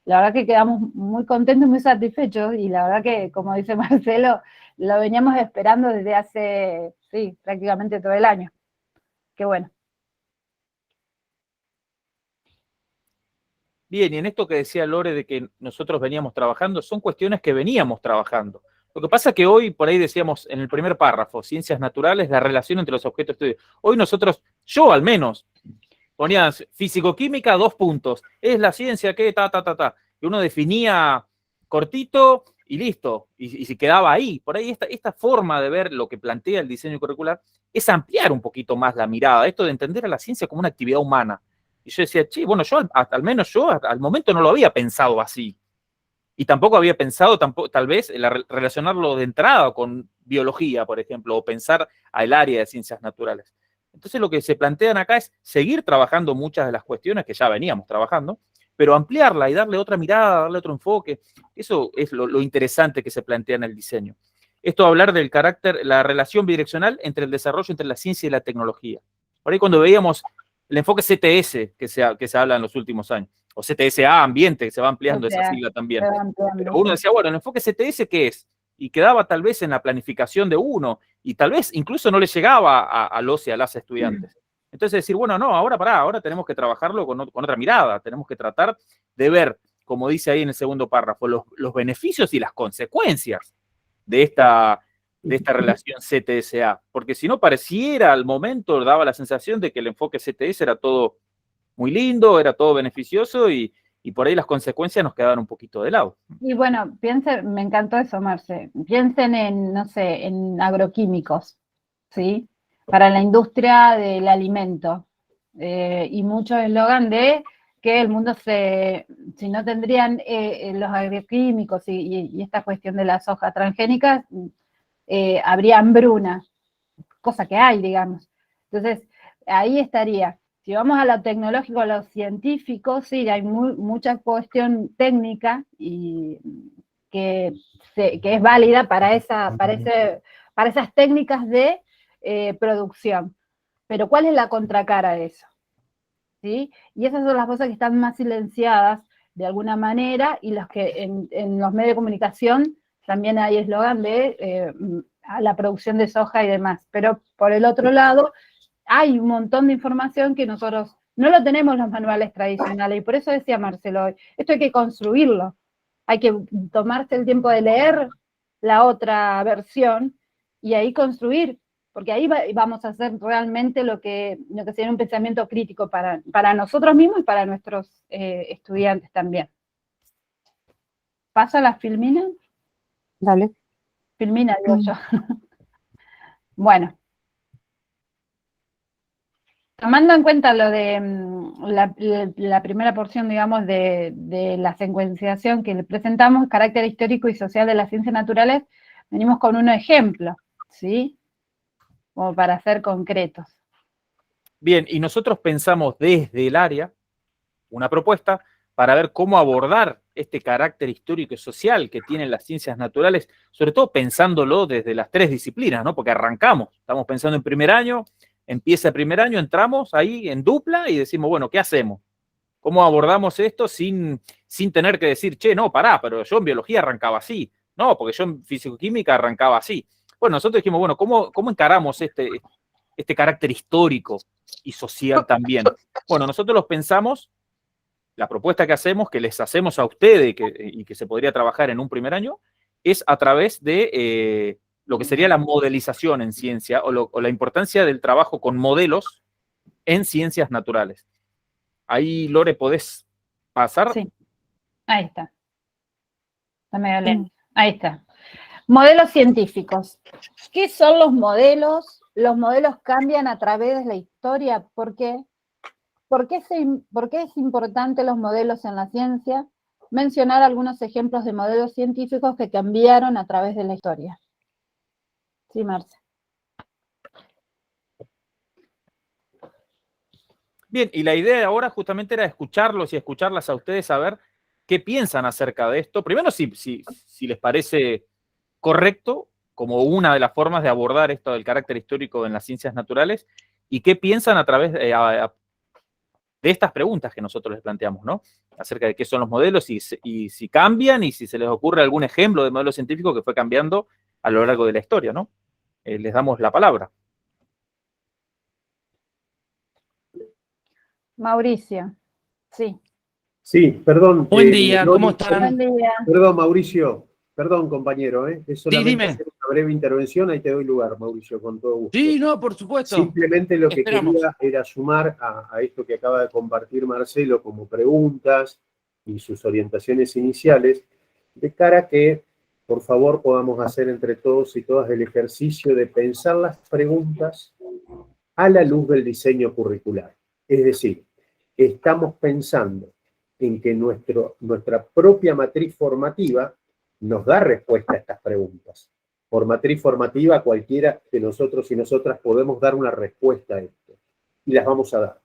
La verdad que quedamos muy contentos, muy satisfechos, y la verdad que, como dice Marcelo, lo veníamos esperando desde hace, sí, prácticamente todo el año. Qué bueno. Bien, y en esto que decía Lore de que nosotros veníamos trabajando, son cuestiones que veníamos trabajando. Lo que pasa es que hoy, por ahí decíamos en el primer párrafo, ciencias naturales, la relación entre los objetos de estudio. Hoy nosotros, yo al menos, ponías físico-química, 2 puntos. Es la ciencia que Y uno definía cortito y listo. Y se quedaba ahí. Por ahí esta forma de ver lo que plantea el diseño curricular es ampliar un poquito más la mirada. Esto de entender a la ciencia como una actividad humana. Y yo decía, che, bueno, yo al menos yo al momento no lo había pensado así. Y tampoco había pensado, tal vez, relacionarlo de entrada con biología, por ejemplo, o pensar al área de ciencias naturales. Entonces lo que se plantean acá es seguir trabajando muchas de las cuestiones que ya veníamos trabajando, pero ampliarla y darle otra mirada, darle otro enfoque. Eso es lo interesante que se plantea en el diseño. Esto hablar del carácter, la relación bidireccional entre el desarrollo entre la ciencia y la tecnología. Por ahí cuando veíamos el enfoque CTS que se habla en los últimos años, o CTSA, ambiente, que se va ampliando esa sigla también. Pero uno decía, bueno, el enfoque CTS, ¿qué es? Y quedaba tal vez en la planificación de uno, y tal vez incluso no le llegaba a los y a las estudiantes. Entonces decir, bueno, no, ahora tenemos que trabajarlo con otra mirada, tenemos que tratar de ver, como dice ahí en el segundo párrafo, los beneficios y las consecuencias de esta relación CTSA, porque si no pareciera al momento, daba la sensación de que el enfoque CTS era todo muy lindo, era todo beneficioso y por ahí las consecuencias nos quedaban un poquito de lado. Y bueno, piensen, me encantó eso, Marce, piensen en, no sé, en agroquímicos, ¿sí? Para la industria del alimento. Y mucho eslogan de que el mundo si no tendrían los agroquímicos y esta cuestión de las hojas transgénicas, habría hambruna, cosa que hay, digamos. Entonces, ahí estaría. Si vamos a lo tecnológico, a lo científico, sí, hay mucha cuestión técnica y que es válida para esas técnicas de producción. Pero ¿cuál es la contracara de eso? ¿Sí? Y esas son las cosas que están más silenciadas de alguna manera y las que en los medios de comunicación también hay eslogan de a la producción de soja y demás. Pero por el otro lado, hay un montón de información que nosotros no lo tenemos en los manuales tradicionales, y por eso decía Marcelo hoy, esto hay que construirlo, hay que tomarse el tiempo de leer la otra versión y ahí construir, porque ahí vamos a hacer realmente lo que sería un pensamiento crítico para nosotros mismos y para nuestros estudiantes también. ¿Pasa la Filmina? Dale. Filmina, digo yo. Bueno. Tomando en cuenta lo de la primera porción, digamos, de la secuenciación que le presentamos, carácter histórico y social de las ciencias naturales, venimos con un ejemplo, ¿sí? Como para ser concretos. Bien, y nosotros pensamos desde el área una propuesta para ver cómo abordar este carácter histórico y social que tienen las ciencias naturales, sobre todo pensándolo desde las 3 disciplinas, ¿no? Porque estamos pensando en primer año, empieza el primer año, entramos ahí en dupla y decimos, bueno, ¿qué hacemos? ¿Cómo abordamos esto sin tener que decir, che, no, pará, pero yo en biología arrancaba así? No, porque yo en físico-química arrancaba así. Bueno, nosotros dijimos, bueno, ¿cómo encaramos este carácter histórico y social también? Bueno, nosotros los pensamos, la propuesta que hacemos, que les hacemos a ustedes y que se podría trabajar en un primer año, es a través de lo que sería la modelización en ciencia o la importancia del trabajo con modelos en ciencias naturales. Ahí, Lore, ¿podés pasar? Sí, ahí está. Está medio lento. Ahí está. Modelos científicos. ¿Qué son los modelos? Los modelos cambian a través de la historia. ¿Por qué? ¿Por qué es importante los modelos en la ciencia? Mencionar algunos ejemplos de modelos científicos que cambiaron a través de la historia. Sí, Marce. Bien, y la idea ahora justamente era escucharlos y escucharlas a ustedes a ver qué piensan acerca de esto. Primero, si les parece correcto como una de las formas de abordar esto del carácter histórico en las ciencias naturales y qué piensan a través de estas preguntas que nosotros les planteamos, ¿no? Acerca de qué son los modelos y si cambian y si se les ocurre algún ejemplo de modelo científico que fue cambiando a lo largo de la historia, ¿no? Les damos la palabra. Mauricio, sí. Sí, perdón. Buen día, ¿cómo están? Buen día. Perdón, Mauricio. Perdón, compañero, es solamente hacer una breve intervención, ahí te doy lugar, Mauricio, con todo gusto. Sí, no, por supuesto. Simplemente lo que Esperamos. quería era sumar a esto que acaba de compartir Marcelo como preguntas y sus orientaciones iniciales, de cara a que, por favor, podamos hacer entre todos y todas el ejercicio de pensar las preguntas a la luz del diseño curricular. Es decir, estamos pensando en que nuestra propia matriz formativa nos da respuesta a estas preguntas. Por matriz formativa, cualquiera de nosotros y nosotras podemos dar una respuesta a esto. Y las vamos a dar.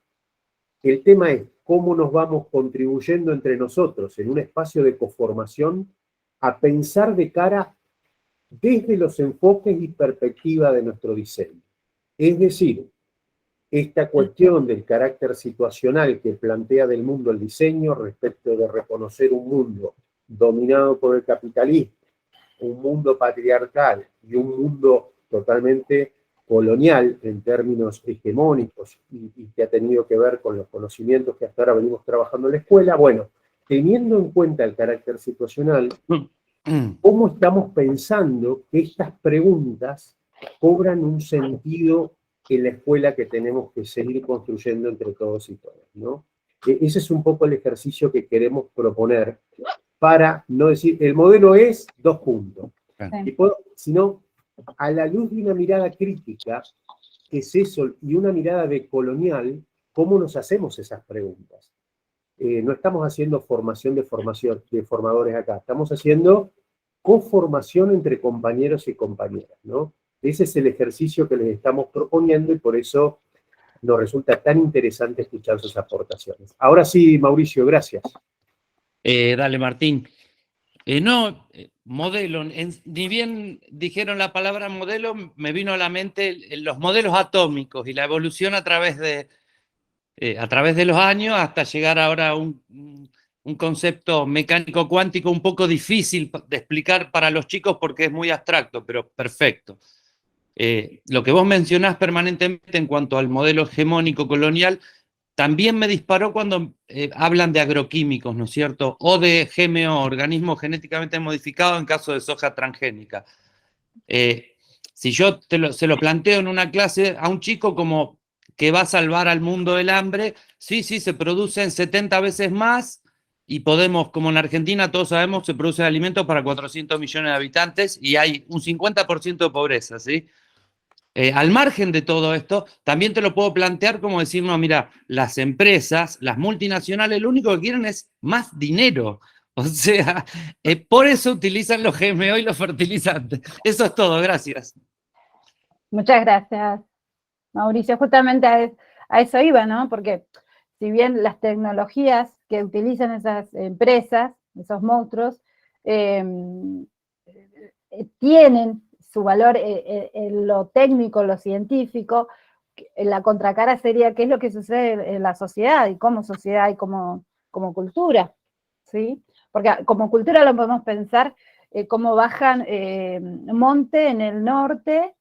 El tema es cómo nos vamos contribuyendo entre nosotros en un espacio de coformación a pensar de cara desde los enfoques y perspectiva de nuestro diseño. Es decir, esta cuestión del carácter situacional que plantea del mundo el diseño respecto de reconocer un mundo dominado por el capitalismo, un mundo patriarcal y un mundo totalmente colonial en términos hegemónicos y que ha tenido que ver con los conocimientos que hasta ahora venimos trabajando en la escuela. Bueno, teniendo en cuenta el carácter situacional, ¿cómo estamos pensando que estas preguntas cobran un sentido en la escuela que tenemos que seguir construyendo entre todos y todas, ¿no? Ese es un poco el ejercicio que queremos proponer para no decir, el modelo es 2 puntos, sino a la luz de una mirada crítica, que es eso, y una mirada decolonial, ¿cómo nos hacemos esas preguntas? No estamos haciendo formación de formadores acá, estamos haciendo coformación entre compañeros y compañeras, ¿no? Ese es el ejercicio que les estamos proponiendo y por eso nos resulta tan interesante escuchar sus aportaciones. Ahora sí, Mauricio, gracias. Dale, Martín. Modelo, ni bien dijeron la palabra modelo, me vino a la mente los modelos atómicos y la evolución a través de los años hasta llegar ahora a un concepto mecánico cuántico un poco difícil de explicar para los chicos porque es muy abstracto, pero perfecto. Lo que vos mencionás permanentemente en cuanto al modelo hegemónico colonial también me disparó cuando hablan de agroquímicos, ¿no es cierto? O de GMO, organismos genéticamente modificados en caso de soja transgénica. Si yo se lo planteo en una clase a un chico como que va a salvar al mundo del hambre, sí, se producen 70 veces más y podemos, como en Argentina todos sabemos, se producen alimentos para 400 millones de habitantes y hay un 50% de pobreza, ¿sí? Al margen de todo esto, también te lo puedo plantear como decir, no, mira, las empresas, las multinacionales, lo único que quieren es más dinero. O sea, por eso utilizan los GMO y los fertilizantes. Eso es todo, gracias. Muchas gracias, Mauricio. Justamente a eso iba, ¿no? Porque si bien las tecnologías que utilizan esas empresas, esos monstruos, tienen su valor en lo técnico, lo científico, la contracara sería qué es lo que sucede en la sociedad y como sociedad y como cultura, ¿sí? Porque como cultura lo podemos pensar cómo bajan monte en el norte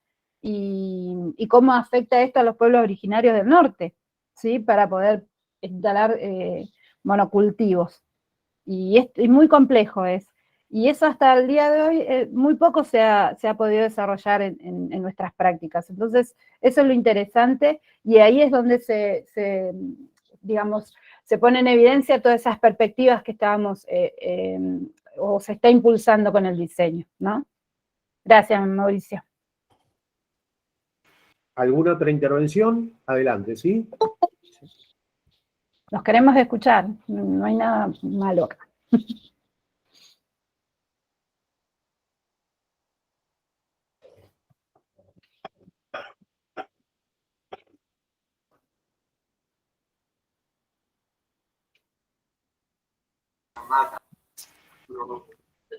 y cómo afecta esto a los pueblos originarios del norte, ¿sí? Para poder instalar monocultivos. Y muy complejo es. Y eso hasta el día de hoy muy poco se ha podido desarrollar en nuestras prácticas. Entonces, eso es lo interesante y ahí es donde digamos, se pone en evidencia todas esas perspectivas que estábamos, o se está impulsando con el diseño, ¿no? Gracias, Mauricio. ¿Alguna otra intervención? Adelante, ¿sí? Nos queremos escuchar, no hay nada malo acá.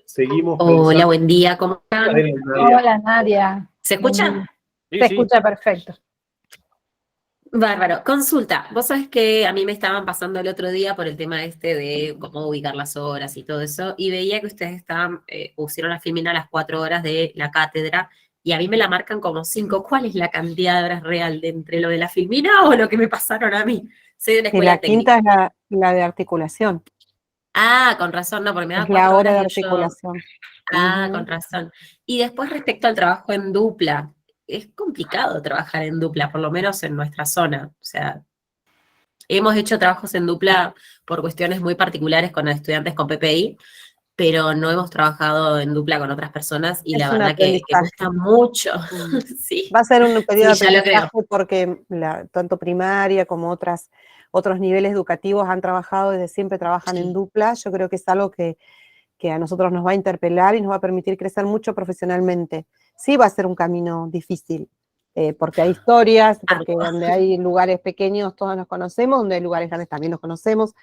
Seguimos. Hola, buen día, ¿cómo están? Hola, Nadia. ¿Se escucha? Sí, se escucha perfecto. Bárbaro. Consulta, vos sabés que a mí me estaban pasando el otro día por el tema de cómo ubicar las horas y todo eso, y veía que ustedes pusieron a filmar a las 4 horas de la cátedra, y a mí me la marcan como 5. ¿Cuál es la cantidad de horas real de entre lo de la filmina o lo que me pasaron a mí? Soy de una Y escuela la quinta es la de articulación. Ah, con razón, no, porque me da Es la 4 hora de horas y yo... articulación. Ah, Ujú. con razón. Y después respecto al trabajo en dupla, es complicado trabajar en dupla, por lo menos en nuestra zona. O sea, hemos hecho trabajos en dupla por cuestiones muy particulares con estudiantes con PPI, pero no hemos trabajado en dupla con otras personas y Es la un verdad que aprendizaje. cuesta mucho. Mm. Sí, Va a ser un periodo sí, de ya lo creo. aprendizaje porque tanto primaria como otros niveles educativos han trabajado, desde siempre trabajan en Sí. dupla. Yo creo que es algo que a nosotros nos va a interpelar y nos va a permitir crecer mucho profesionalmente. Sí va a ser un camino difícil, porque hay historias, porque donde hay lugares pequeños todos nos conocemos, donde hay lugares grandes también nos conocemos,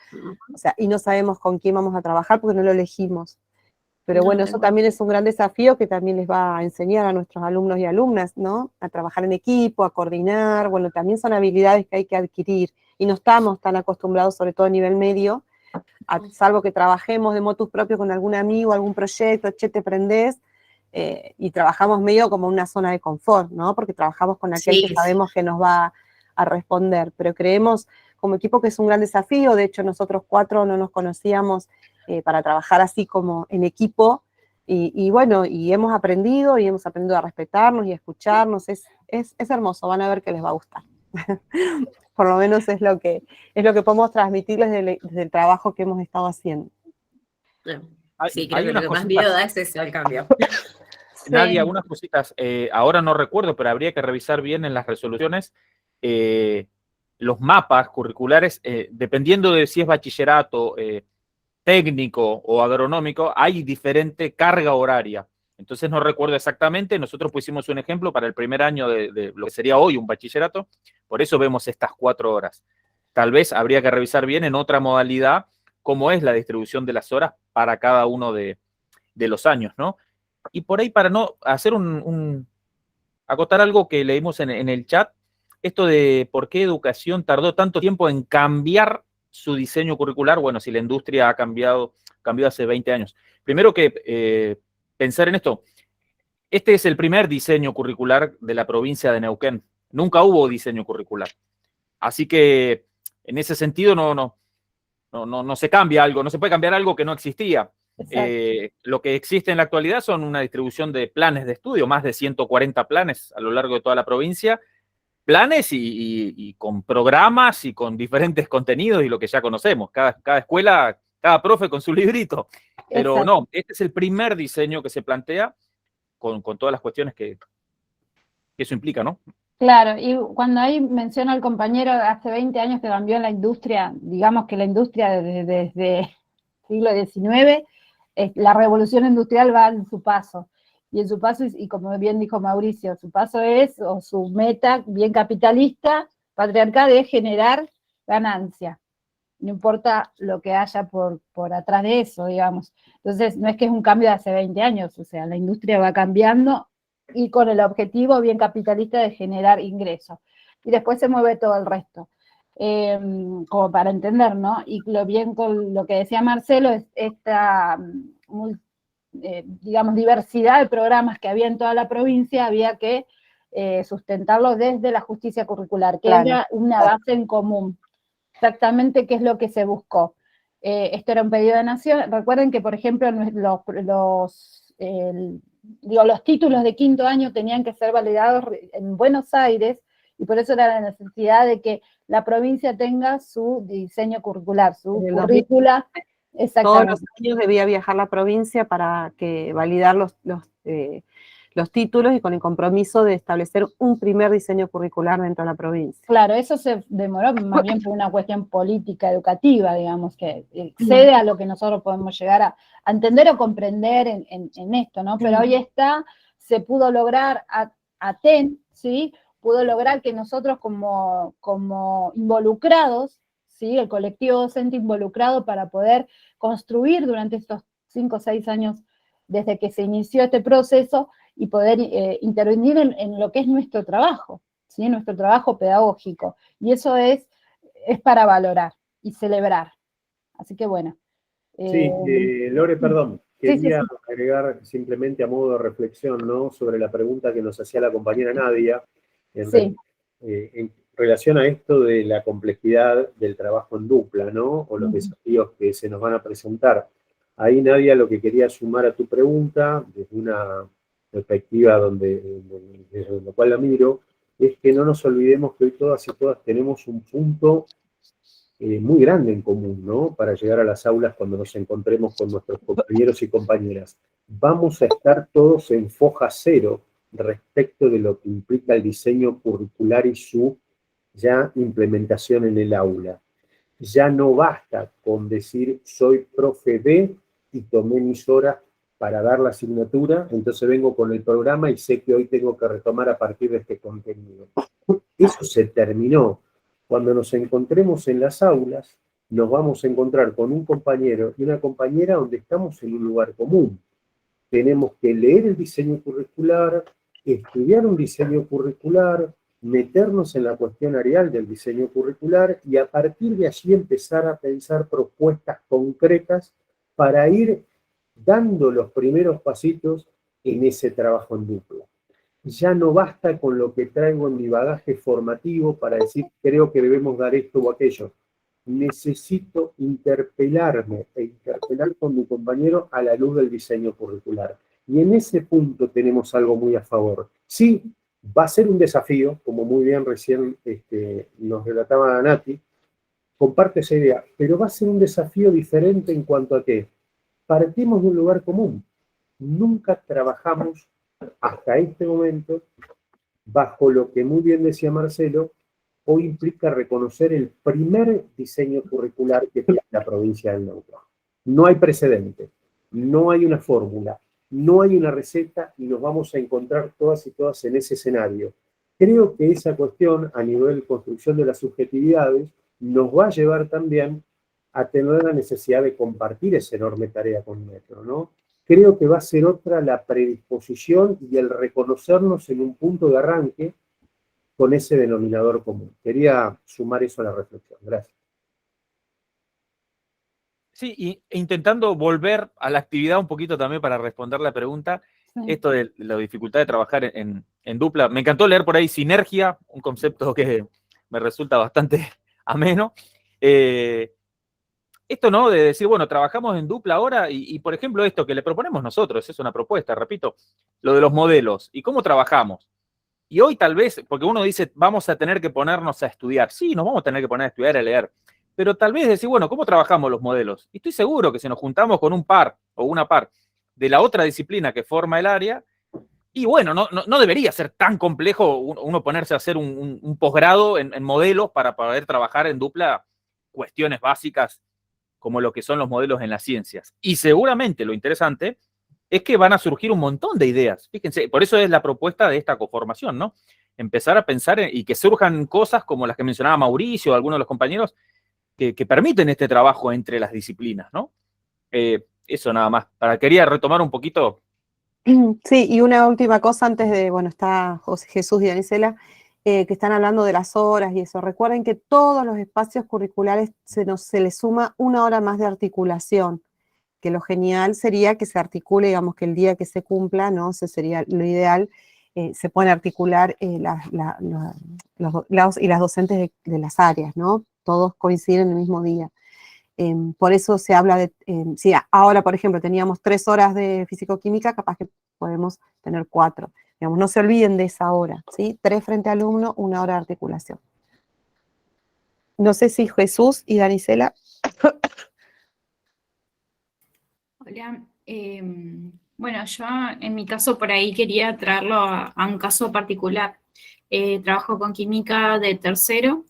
o sea, y no sabemos con quién vamos a trabajar porque no lo elegimos. Pero No, bueno, tal eso cual. también es un gran desafío que también les va a enseñar a nuestros alumnos y alumnas, ¿no? A trabajar en equipo, a coordinar, bueno, también son habilidades que hay que adquirir y no estamos tan acostumbrados, sobre todo a nivel medio, salvo que trabajemos de motus propio con algún amigo, algún proyecto, che, te prendés, y trabajamos medio como una zona de confort, ¿no? Porque trabajamos con aquel que Sí, sabemos que nos va a responder, pero creemos como equipo que es un gran desafío. De hecho, nosotros 4 no nos conocíamos para trabajar así como en equipo, y bueno, y hemos aprendido a respetarnos y a escucharnos. Es hermoso, van a ver que les va a gustar. Por lo menos es lo que podemos transmitirles desde el trabajo que hemos estado haciendo. Sí, creo Hay que lo unas que más miedo cositas, da es eso, el cambio. Nadia, algunas cositas, ahora no recuerdo, pero habría que revisar bien en las resoluciones los mapas curriculares, dependiendo de si es bachillerato, técnico o agronómico, hay diferente carga horaria. Entonces no recuerdo exactamente, nosotros pusimos un ejemplo para el primer año de lo que sería hoy un bachillerato, por eso vemos estas 4 horas. Tal vez habría que revisar bien en otra modalidad cómo es la distribución de las horas para cada uno de los años, ¿no? Y por ahí, para no hacer acotar algo que leímos en el chat, esto de por qué educación tardó tanto tiempo en cambiar su diseño curricular. Bueno, si la industria ha cambió hace 20 años. Primero que pensar en esto, este es el primer diseño curricular de la provincia de Neuquén. Nunca hubo diseño curricular. Así que en ese sentido no se cambia algo, no se puede cambiar algo que no existía. Lo que existe en la actualidad son una distribución de planes de estudio, más de 140 planes a lo largo de toda la provincia, planes y con programas y con diferentes contenidos y lo que ya conocemos, cada escuela, cada profe con su librito, pero Exacto. no, este es el primer diseño que se plantea con todas las cuestiones que eso implica, ¿no? Claro, y cuando ahí menciono al compañero, hace 20 años que cambió la industria, digamos que la industria desde el siglo XIX, la revolución industrial va en su paso. Y en su paso, y como bien dijo Mauricio, su paso es, o su meta bien capitalista, patriarcal, es generar ganancia. No importa lo que haya por atrás de eso, digamos. Entonces, no es que es un cambio de hace 20 años, o sea, la industria va cambiando y con el objetivo bien capitalista de generar ingresos. Y después se mueve todo el resto, como para entender, ¿no? Y lo bien con lo que decía Marcelo, es esta, digamos, diversidad de programas que había en toda la provincia, había que sustentarlos desde la justicia curricular, que Claro, era una base en común. Exactamente qué es lo que se buscó. Esto era un pedido de nación. Recuerden que, por ejemplo, los títulos de 5º año tenían que ser validados en Buenos Aires, y por eso era la necesidad de que la provincia tenga su diseño curricular, su en el currícula. 2000, todos Exactamente. los años debía viajar la provincia para validar los títulos y con el compromiso de establecer un primer diseño curricular dentro de la provincia. Claro, eso se demoró más bien por una cuestión política, educativa, digamos, que excede a lo que nosotros podemos llegar a entender o comprender en esto, ¿no? Pero hoy se pudo lograr, ATEN, ¿sí? Pudo lograr que nosotros como involucrados, ¿sí? El colectivo docente involucrado para poder construir durante estos 5 o 6 años desde que se inició este proceso y poder intervenir en lo que es nuestro trabajo, ¿sí? Nuestro trabajo pedagógico. Y eso es para valorar y celebrar. Así que bueno. Sí, Lore, perdón, quería sí. agregar simplemente a modo de reflexión, ¿no? Sobre la pregunta que nos hacía la compañera Nadia, relación a esto de la complejidad del trabajo en dupla, ¿no? O los desafíos que se nos van a presentar. Ahí, Nadia, lo que quería sumar a tu pregunta, desde una perspectiva desde lo cual la miro, es que no nos olvidemos que hoy todas y todas tenemos un punto muy grande en común, ¿no? Para llegar a las aulas cuando nos encontremos con nuestros compañeros y compañeras. Vamos a estar todos en foja cero respecto de lo que implica el diseño curricular y su ya implementación en el aula. Ya no basta con decir soy profe de y tomé mis horas para dar la asignatura, entonces vengo con el programa y sé que hoy tengo que retomar a partir de este contenido. Eso se terminó. Cuando nos encontremos en las aulas, nos vamos a encontrar con un compañero y una compañera donde estamos en un lugar común. Tenemos que leer el diseño curricular, estudiar un diseño curricular, meternos en la cuestión areal del diseño curricular y a partir de allí empezar a pensar propuestas concretas para ir dando los primeros pasitos en ese trabajo en dupla. Ya no basta con lo que traigo en mi bagaje formativo para decir creo que debemos dar esto o aquello. Necesito interpelarme e interpelar con mi compañero a la luz del diseño curricular. Y en ese punto tenemos algo muy a favor. Sí, va a ser un desafío, como muy bien recién nos relataba Nati, comparto esa idea, pero va a ser un desafío diferente en cuanto a que partimos de un lugar común. Nunca trabajamos hasta este momento bajo lo que muy bien decía Marcelo, hoy implica reconocer el primer diseño curricular que tiene la provincia del Neuquén. No hay precedente, no hay una fórmula, no hay una receta y nos vamos a encontrar todas y todas en ese escenario. Creo que esa cuestión, a nivel de construcción de las subjetividades, nos va a llevar también a tener la necesidad de compartir esa enorme tarea con Metro, ¿no? Creo que va a ser otra la predisposición y el reconocernos en un punto de arranque con ese denominador común. Quería sumar eso a la reflexión. Gracias. Sí, y intentando volver a la actividad un poquito también para responder la pregunta, esto de la dificultad de trabajar en dupla. Me encantó leer por ahí sinergia, un concepto que me resulta bastante ameno. Esto, ¿no? De decir, bueno, trabajamos en dupla ahora y, por ejemplo, esto que le proponemos nosotros, es una propuesta, repito, lo de los modelos y cómo trabajamos. Y hoy tal vez, porque uno dice, vamos a tener que ponernos a estudiar. Sí, nos vamos a tener que poner a estudiar, a leer. Pero tal vez decir, bueno, ¿cómo trabajamos los modelos? Y estoy seguro que si nos juntamos con un par o una par de la otra disciplina que forma el área, y bueno, no debería ser tan complejo uno ponerse a hacer un posgrado en modelos para poder trabajar en dupla cuestiones básicas como lo que son los modelos en las ciencias. Y seguramente lo interesante es que van a surgir un montón de ideas. Fíjense, por eso es la propuesta de esta coformación, ¿no? Empezar a pensar y que surjan cosas como las que mencionaba Mauricio o algunos de los compañeros que permiten este trabajo entre las disciplinas, ¿no? Eso nada más. Quería retomar un poquito. Sí, y una última cosa antes de, bueno, está José Jesús y Danisela, que están hablando de las horas y eso. Recuerden que todos los espacios curriculares se les suma una hora más de articulación, que lo genial sería que se articule, digamos, que el día que se cumpla, ¿no? Ese sería lo ideal, se pueden articular los y las docentes de las áreas, ¿no? Todos coinciden el mismo día. Por eso se habla de, si ahora, por ejemplo, teníamos 3 horas de físico-química, capaz que podemos tener 4. Digamos, no se olviden de esa hora, ¿sí? 3 frente a alumno, 1 hora de articulación. No sé si Jesús y Danisela. Hola. Bueno, yo en mi caso por ahí quería traerlo a un caso particular. Trabajo con química de tercero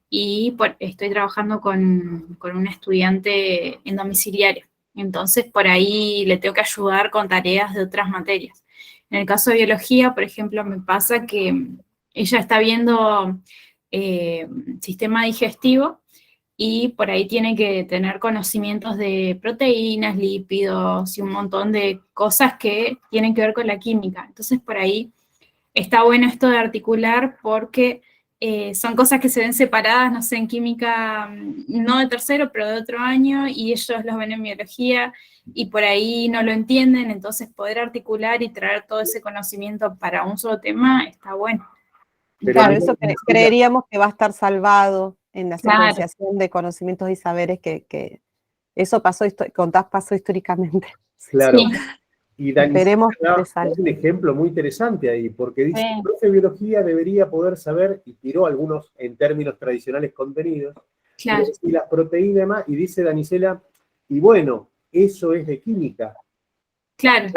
y estoy trabajando con un estudiante en domiciliario. Entonces, por ahí le tengo que ayudar con tareas de otras materias. En el caso de biología, por ejemplo, me pasa que ella está viendo sistema digestivo y por ahí tiene que tener conocimientos de proteínas, lípidos y un montón de cosas que tienen que ver con la química. Entonces, por ahí está bueno esto de articular porque son cosas que se ven separadas, no sé, en química, no de tercero, pero de otro año, y ellos los ven en biología, y por ahí no lo entienden, entonces poder articular y traer todo ese conocimiento para un solo tema está bueno. Pero Claro, no- eso creeríamos que va a estar salvado en la Claro. secuenciación de conocimientos y saberes que eso pasó, pasó históricamente. Claro. Sí. Y Dani Esperemos que da te salga. un ejemplo muy interesante ahí, porque dice, Sí. el profe de biología debería poder saber, y tiró algunos en términos tradicionales contenidos, Claro. y las proteínas y demás, y dice Danicela, y bueno, eso es de química. Claro.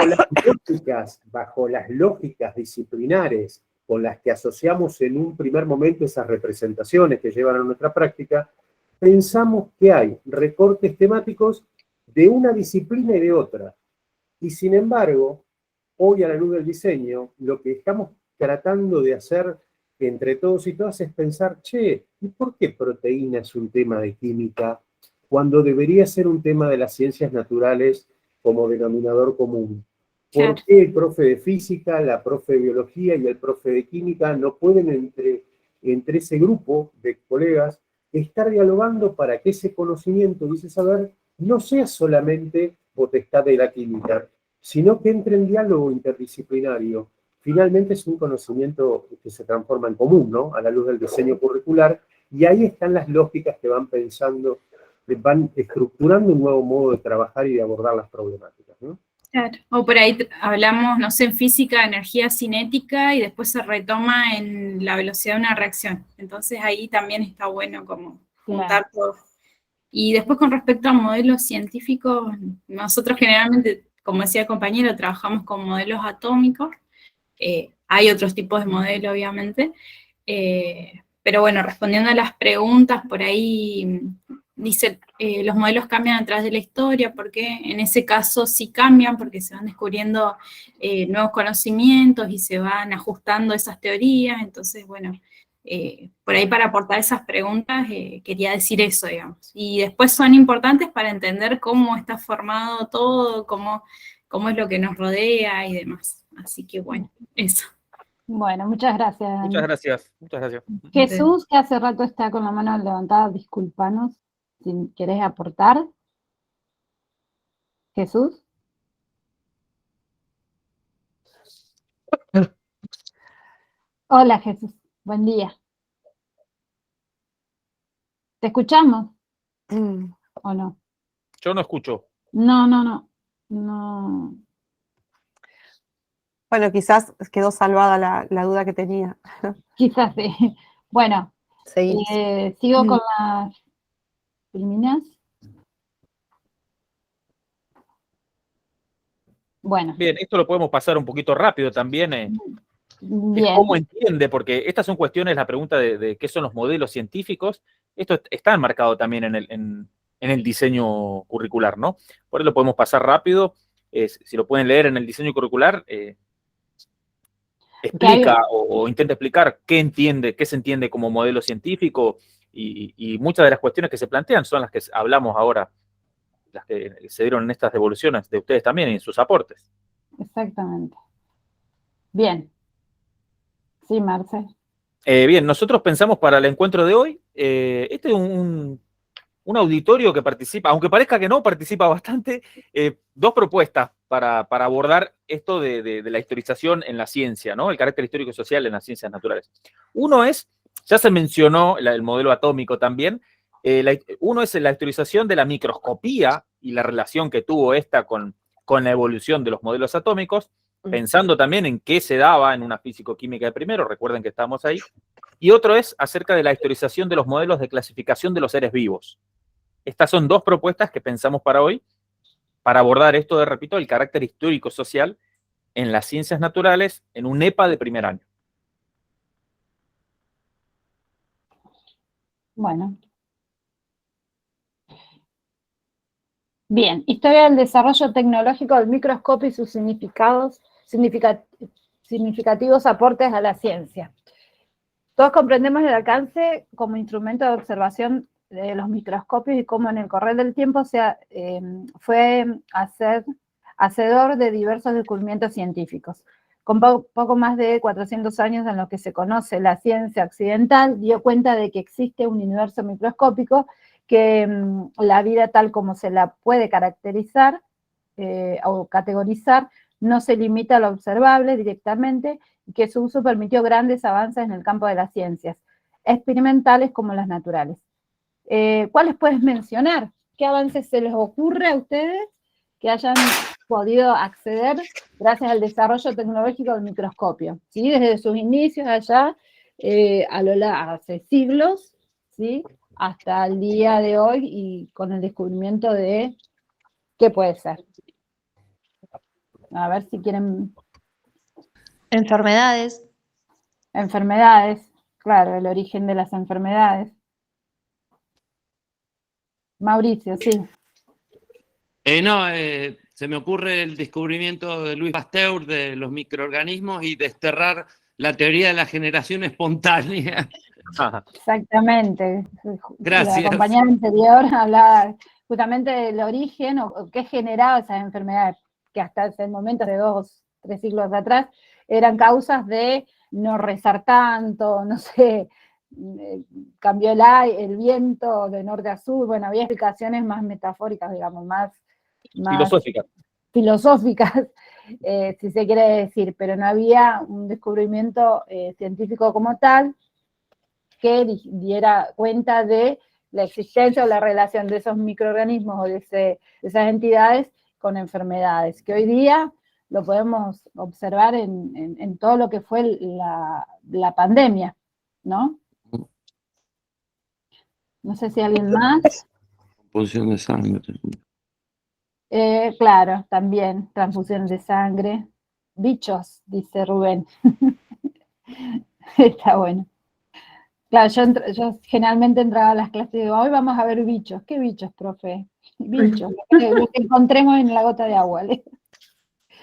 Bajo las lógicas disciplinares con las que asociamos en un primer momento esas representaciones que llevan a nuestra práctica, pensamos que hay recortes temáticos de una disciplina y de otra. Y sin embargo, hoy a la luz del diseño, lo que estamos tratando de hacer entre todos y todas es pensar, che, ¿y por qué proteína es un tema de química cuando debería ser un tema de las ciencias naturales como denominador común? Claro. ¿Por qué el profe de física, la profe de biología y el profe de química no pueden entre ese grupo de colegas estar dialogando para que ese conocimiento y ese saber no sea solamente potestad de la química, sino que entre en diálogo interdisciplinario? Finalmente es un conocimiento que se transforma en común, ¿no? A la luz del diseño curricular, y ahí están las lógicas que van pensando, van estructurando un nuevo modo de trabajar y de abordar las problemáticas, ¿no? Claro. O por ahí hablamos, no sé, en física, energía cinética, y después se retoma en la velocidad de una reacción. Entonces ahí también está bueno como juntar todo. Y después con respecto a modelos científicos, nosotros generalmente, como decía el compañero, trabajamos con modelos atómicos. Hay otros tipos de modelos, obviamente. Pero bueno, respondiendo a las preguntas, por ahí dice, los modelos cambian a través de la historia, porque en ese caso sí cambian, porque se van descubriendo nuevos conocimientos y se van ajustando esas teorías. Entonces, bueno, por ahí para aportar esas preguntas quería decir eso, digamos. Y después son importantes para entender cómo está formado todo, cómo es lo que nos rodea y demás. Así que bueno, eso. Bueno, muchas gracias, Dani. Muchas gracias, muchas gracias. Jesús, que hace rato está con la mano levantada, discúlpanos si querés aportar. Jesús. Hola, Jesús. Buen día. ¿Te escuchamos? ¿O no? Yo no escucho. No. Bueno, quizás quedó salvada la duda que tenía. Quizás sí. Bueno, sigo con las líneas. Bueno. Bien, esto lo podemos pasar un poquito rápido también. Bien. Es cómo entiende, porque estas son cuestiones, la pregunta de qué son los modelos científicos, esto está enmarcado también en el diseño curricular, ¿no? Por eso lo podemos pasar rápido. Si lo pueden leer en el diseño curricular, explica o intenta explicar qué se entiende como modelo científico, y muchas de las cuestiones que se plantean son las que hablamos ahora, las que se dieron en estas devoluciones de ustedes también y en sus aportes. Exactamente. Bien. Sí, Marce. Bien, nosotros pensamos para el encuentro de hoy, este es un auditorio que participa, aunque parezca que no, participa bastante, dos propuestas para abordar esto de la historización en la ciencia, ¿no? El carácter histórico y social en las ciencias naturales. Uno es, ya se mencionó el modelo atómico también, uno es la historización de la microscopía y la relación que tuvo esta con la evolución de los modelos atómicos, pensando también en qué se daba en una físico-química de primero, recuerden que estábamos ahí. Y otro es acerca de la historización de los modelos de clasificación de los seres vivos. Estas son dos propuestas que pensamos para hoy, para abordar esto, repito, el carácter histórico-social en las ciencias naturales en un EPA de primer año. Bueno. Bien, historia del desarrollo tecnológico del microscopio y sus significativos aportes a la ciencia. Todos comprendemos el alcance como instrumento de observación de los microscopios y cómo en el correr del tiempo fue hacedor de diversos descubrimientos científicos. Con poco más de 400 años en los que se conoce la ciencia occidental, dio cuenta de que existe un universo microscópico que la vida tal como se la puede caracterizar o categorizar no se limita a lo observable directamente y que su uso permitió grandes avances en el campo de las ciencias, experimentales como las naturales. ¿Cuáles puedes mencionar? ¿Qué avances se les ocurre a ustedes que hayan podido acceder gracias al desarrollo tecnológico del microscopio? ¿Sí? Desde sus inicios allá, hace siglos, ¿sí? Hasta el día de hoy y con el descubrimiento de qué puede ser. A ver si quieren... Enfermedades. Enfermedades, claro, el origen de las enfermedades. Mauricio, sí. Se me ocurre el descubrimiento de Louis Pasteur de los microorganismos y desterrar la teoría de la generación espontánea. Exactamente. Gracias. La compañera anterior hablaba justamente del origen o qué generaba esas enfermedades, que hasta ese momento de 2, 3 siglos atrás eran causas de no rezar tanto, no sé, cambió el viento de norte a sur, bueno, había explicaciones más metafóricas, digamos, más filosóficas, si se quiere decir, pero no había un descubrimiento científico como tal que diera cuenta de la existencia o la relación de esos microorganismos o de esas entidades con enfermedades, que hoy día lo podemos observar en todo lo que fue la pandemia, ¿no? No sé si alguien más. Transfusión de sangre. Claro, también, transfusión de sangre. Bichos, dice Rubén. Está bueno. Claro, yo generalmente entraba a las clases y digo, hoy vamos a ver bichos. ¿Qué bichos, profe? Bichos, lo que encontremos en la gota de agua.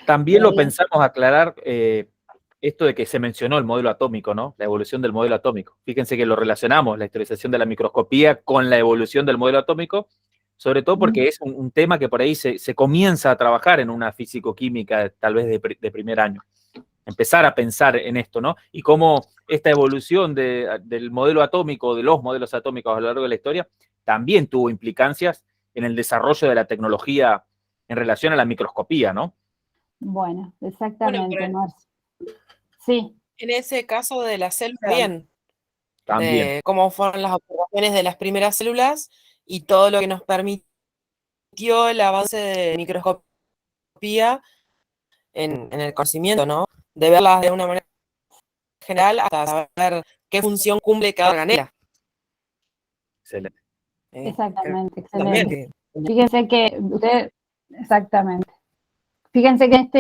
También lo pensamos aclarar, esto de que se mencionó el modelo atómico, ¿no? La evolución del modelo atómico. Fíjense que lo relacionamos, la historización de la microscopía, con la evolución del modelo atómico, sobre todo porque es un tema que por ahí se comienza a trabajar en una físico-química, tal vez de primer año. Empezar a pensar en esto, ¿no? Y cómo esta evolución del modelo atómico, de los modelos atómicos a lo largo de la historia, también tuvo implicancias en el desarrollo de la tecnología en relación a la microscopía, ¿no? Bueno, exactamente, Bueno, Marcio. Sí. En ese caso de las células, bien. También. De cómo fueron las observaciones de las primeras células y todo lo que nos permitió el avance de microscopía en el conocimiento, ¿no? De verlas de una manera general hasta saber qué función cumple cada organela. Excelente. Exactamente, También, excelente. Fíjense que usted, exactamente. Fíjense que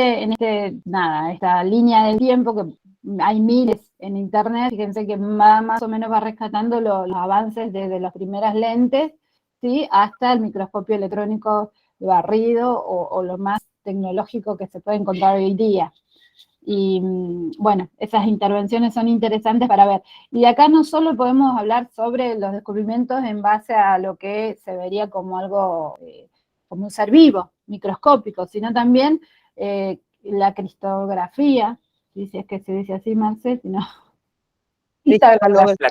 esta línea del tiempo, que hay miles en internet, fíjense que más o menos va rescatando los avances desde las primeras lentes, ¿sí? Hasta el microscopio electrónico de barrido o lo más tecnológico que se puede encontrar hoy día. Y bueno, esas intervenciones son interesantes para ver. Y de acá no solo podemos hablar sobre los descubrimientos en base a lo que se vería como algo, como un ser vivo, microscópico, sino también la cristalografía, si es que se dice así, Marce, si no... La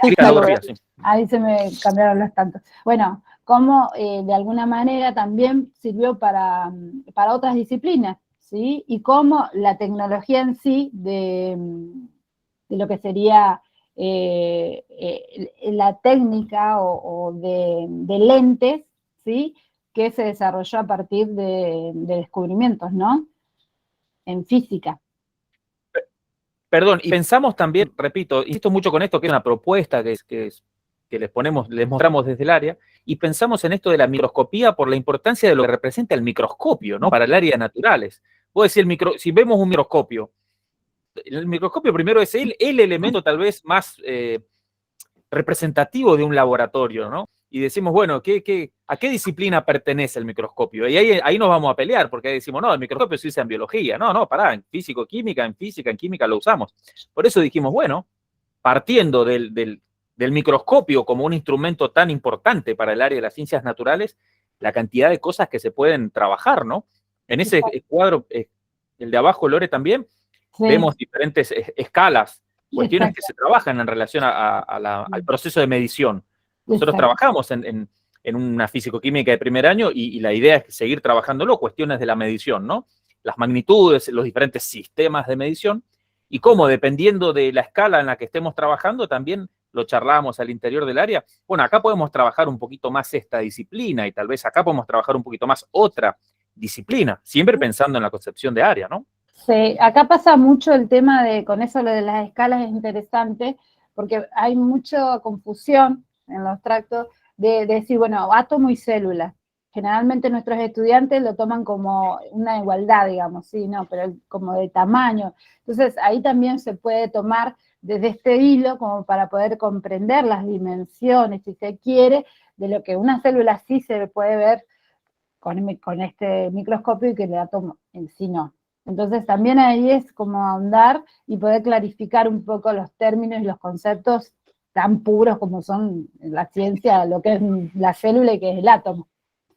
cristalografía, sí. Ahí se me cambiaron los tantos. Bueno, cómo de alguna manera también sirvió para otras disciplinas, ¿sí? Y cómo la tecnología en sí de lo que sería la técnica o de lentes, ¿sí? Que se desarrolló a partir de descubrimientos, ¿no? En física. Perdón, y pensamos también, repito, insisto mucho con esto, que es una propuesta que les mostramos desde el área, y pensamos en esto de la microscopía por la importancia de lo que representa el microscopio, ¿no? Para el área de naturales. Puedo decir, si vemos un microscopio, el microscopio primero es el elemento tal vez más representativo de un laboratorio, ¿no? Y decimos, bueno, ¿a qué disciplina pertenece el microscopio? Y ahí nos vamos a pelear, porque ahí decimos, no, el microscopio se usa en biología. No, pará, en física, en química lo usamos. Por eso dijimos, bueno, partiendo del microscopio como un instrumento tan importante para el área de las ciencias naturales, la cantidad de cosas que se pueden trabajar, ¿no? En ese cuadro, el de abajo, Lore, también, sí, vemos diferentes escalas, cuestiones que se trabajan en relación al proceso de medición. Nosotros trabajamos en una físico-química de primer año y la idea es seguir trabajándolo, cuestiones de la medición, ¿no? las magnitudes, los diferentes sistemas de medición, y cómo, dependiendo de la escala en la que estemos trabajando, también lo charlábamos al interior del área. Bueno, acá podemos trabajar un poquito más esta disciplina y tal vez acá podemos trabajar un poquito más otra disciplina, siempre pensando en la concepción de área, ¿no? Sí, acá pasa mucho el tema con eso lo de las escalas es interesante, porque hay mucha confusión en los tractos de decir, bueno, átomo y célula. Generalmente nuestros estudiantes lo toman como una igualdad, digamos, sí, no, pero como de tamaño. Entonces ahí también se puede tomar desde este hilo como para poder comprender las dimensiones, si se quiere, de lo que una célula sí se puede ver con este microscopio y que el átomo en sí no. Entonces también ahí es como ahondar y poder clarificar un poco los términos y los conceptos tan puros como son la ciencia, lo que es la célula y que es el átomo.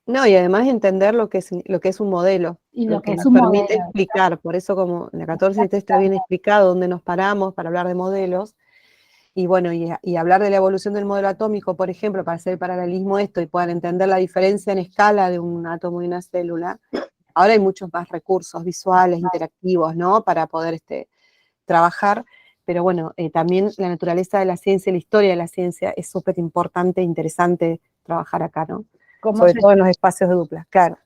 No, y además entender lo que es un modelo. Y lo que nos es un permite modelo. explicar, por eso como en la 14 está bien explicado dónde nos paramos para hablar de modelos, y bueno, y hablar de la evolución del modelo atómico, por ejemplo, para hacer el paralelismo esto y puedan entender la diferencia en escala de un átomo y una célula. Ahora hay muchos más recursos visuales, interactivos, ¿no? Para poder trabajar, pero bueno, también la naturaleza de la ciencia y la historia de la ciencia es súper importante e interesante trabajar acá, ¿no? Sobre todo en los espacios de dupla, claro.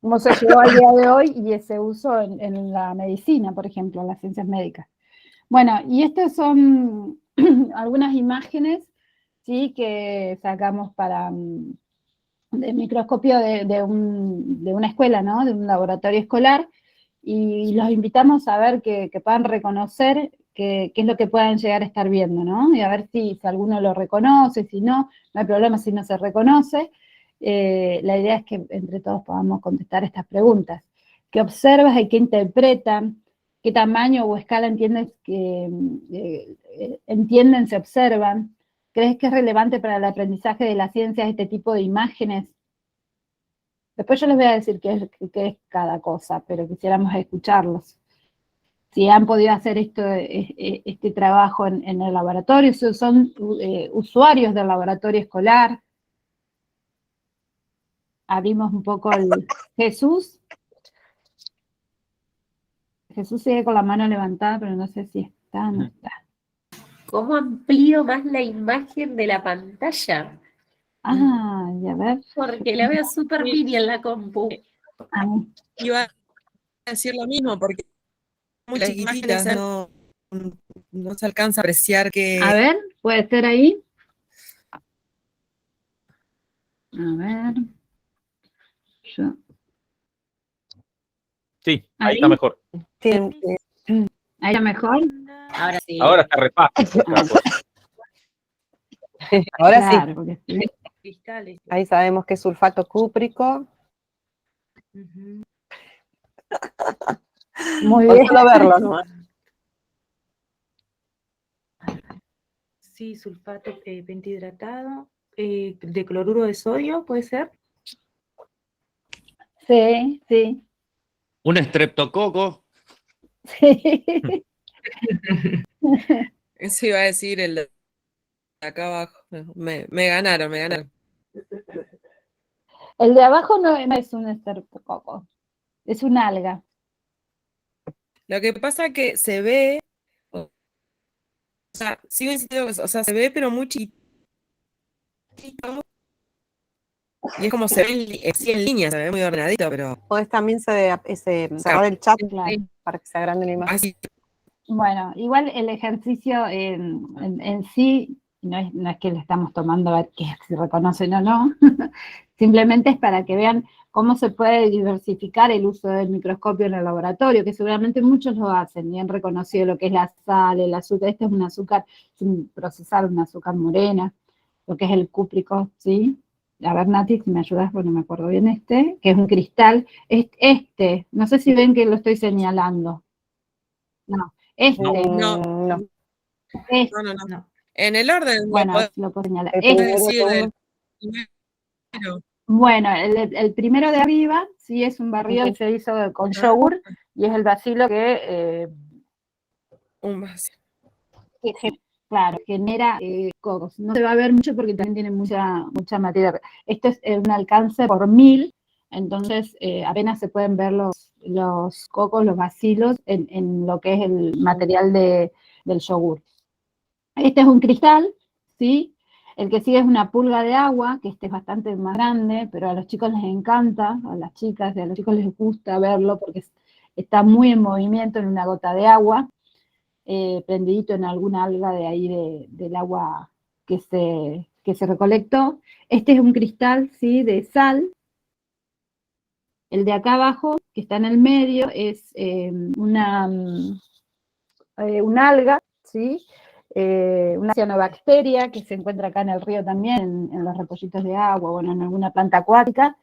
Cómo se llegó al día de hoy y ese uso en la medicina, por ejemplo, en las ciencias médicas. Bueno, y estas son algunas imágenes, ¿sí? Que sacamos del microscopio de una escuela, ¿no? De un laboratorio escolar, y los invitamos a ver que puedan reconocer qué es lo que puedan llegar a estar viendo, ¿no? Y a ver si alguno lo reconoce, si no hay problema si no se reconoce. La idea es que entre todos podamos contestar estas preguntas. ¿Qué observas y qué interpretan? ¿Qué tamaño o escala entienden, se observan? ¿Crees que es relevante para el aprendizaje de la ciencia este tipo de imágenes? Después yo les voy a decir qué es cada cosa, pero quisiéramos escucharlos. Si han podido hacer este trabajo en el laboratorio, si son usuarios del laboratorio escolar. Abrimos un poco el Jesús. Jesús sigue con la mano levantada, pero no sé si está o no está. ¿Cómo amplío más la imagen de la pantalla? Ah, y a ver. Porque la veo súper mini en la compu. Iba a decir lo mismo, porque muchas imágenes no se alcanza a apreciar que... A ver, ¿puede ser ahí? A ver. Sí, ahí está mejor. ¿Ahí está mejor? Ahora sí. Ahora está re fácil. Ahora claro, sí. Ahí sabemos que es sulfato cúprico. Muy bien. Solo verlo, ¿no? Sí, sulfato pentihidratado, de cloruro de sodio, ¿puede ser? Sí, sí. Un estreptococo. Sí. Eso iba a decir el de acá abajo. Me ganaron. El de abajo no es un estreptococo, es un alga. Lo que pasa es que se ve, o sea, sigo insistiendo, o sea, se ve pero muy chiquito. Y es como se ve en línea, se ve muy ordenadito, pero... Podés también cerrar el chat para que se agrande la imagen. Bueno, igual el ejercicio en sí, no es que le estamos tomando a ver si reconocen o no, simplemente es para que vean cómo se puede diversificar el uso del microscopio en el laboratorio, que seguramente muchos lo hacen y han reconocido lo que es la sal, el azúcar. Este es un azúcar sin procesar, un azúcar morena, lo que es el cúprico, ¿sí? A ver, Nati, si me ayudas, porque no me acuerdo bien que es un cristal. No sé si ven que lo estoy señalando. No, No. En el orden. Bueno, lo puedo señalar. Bueno, el primero de arriba, sí, es un barrido que se hizo con yogur, y es el bacilo que... un bacilo. Claro, genera cocos. No se va a ver mucho porque también tiene mucha materia. Esto es un alcance por 1000, entonces apenas se pueden ver los cocos, los bacilos en lo que es el material del yogur. Este es un cristal, ¿sí? El que sigue es una pulga de agua, que este es bastante más grande, pero a los chicos les encanta, a las chicas y a los chicos les gusta verlo porque está muy en movimiento en una gota de agua, prendidito en alguna alga de ahí del agua que se recolectó. Este es un cristal, ¿sí? De sal. El de acá abajo, que está en el medio, es una alga, ¿sí? Una cianobacteria que se encuentra acá en el río también, en los repollitos de agua, bueno, en alguna planta acuática.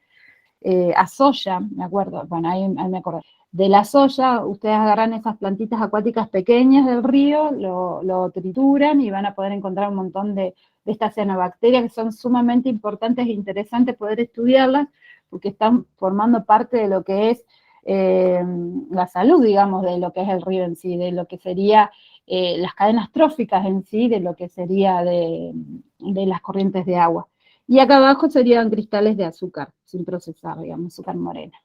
Azoya, me acuerdo, bueno, ahí me acuerdo. De la soya, ustedes agarran esas plantitas acuáticas pequeñas del río, lo trituran y van a poder encontrar un montón de estas cianobacterias que son sumamente importantes e interesantes poder estudiarlas, porque están formando parte de lo que es la salud, digamos, de lo que es el río en sí, de lo que sería las cadenas tróficas en sí, de lo que sería de las corrientes de agua. Y acá abajo serían cristales de azúcar, sin procesar, digamos, azúcar morena.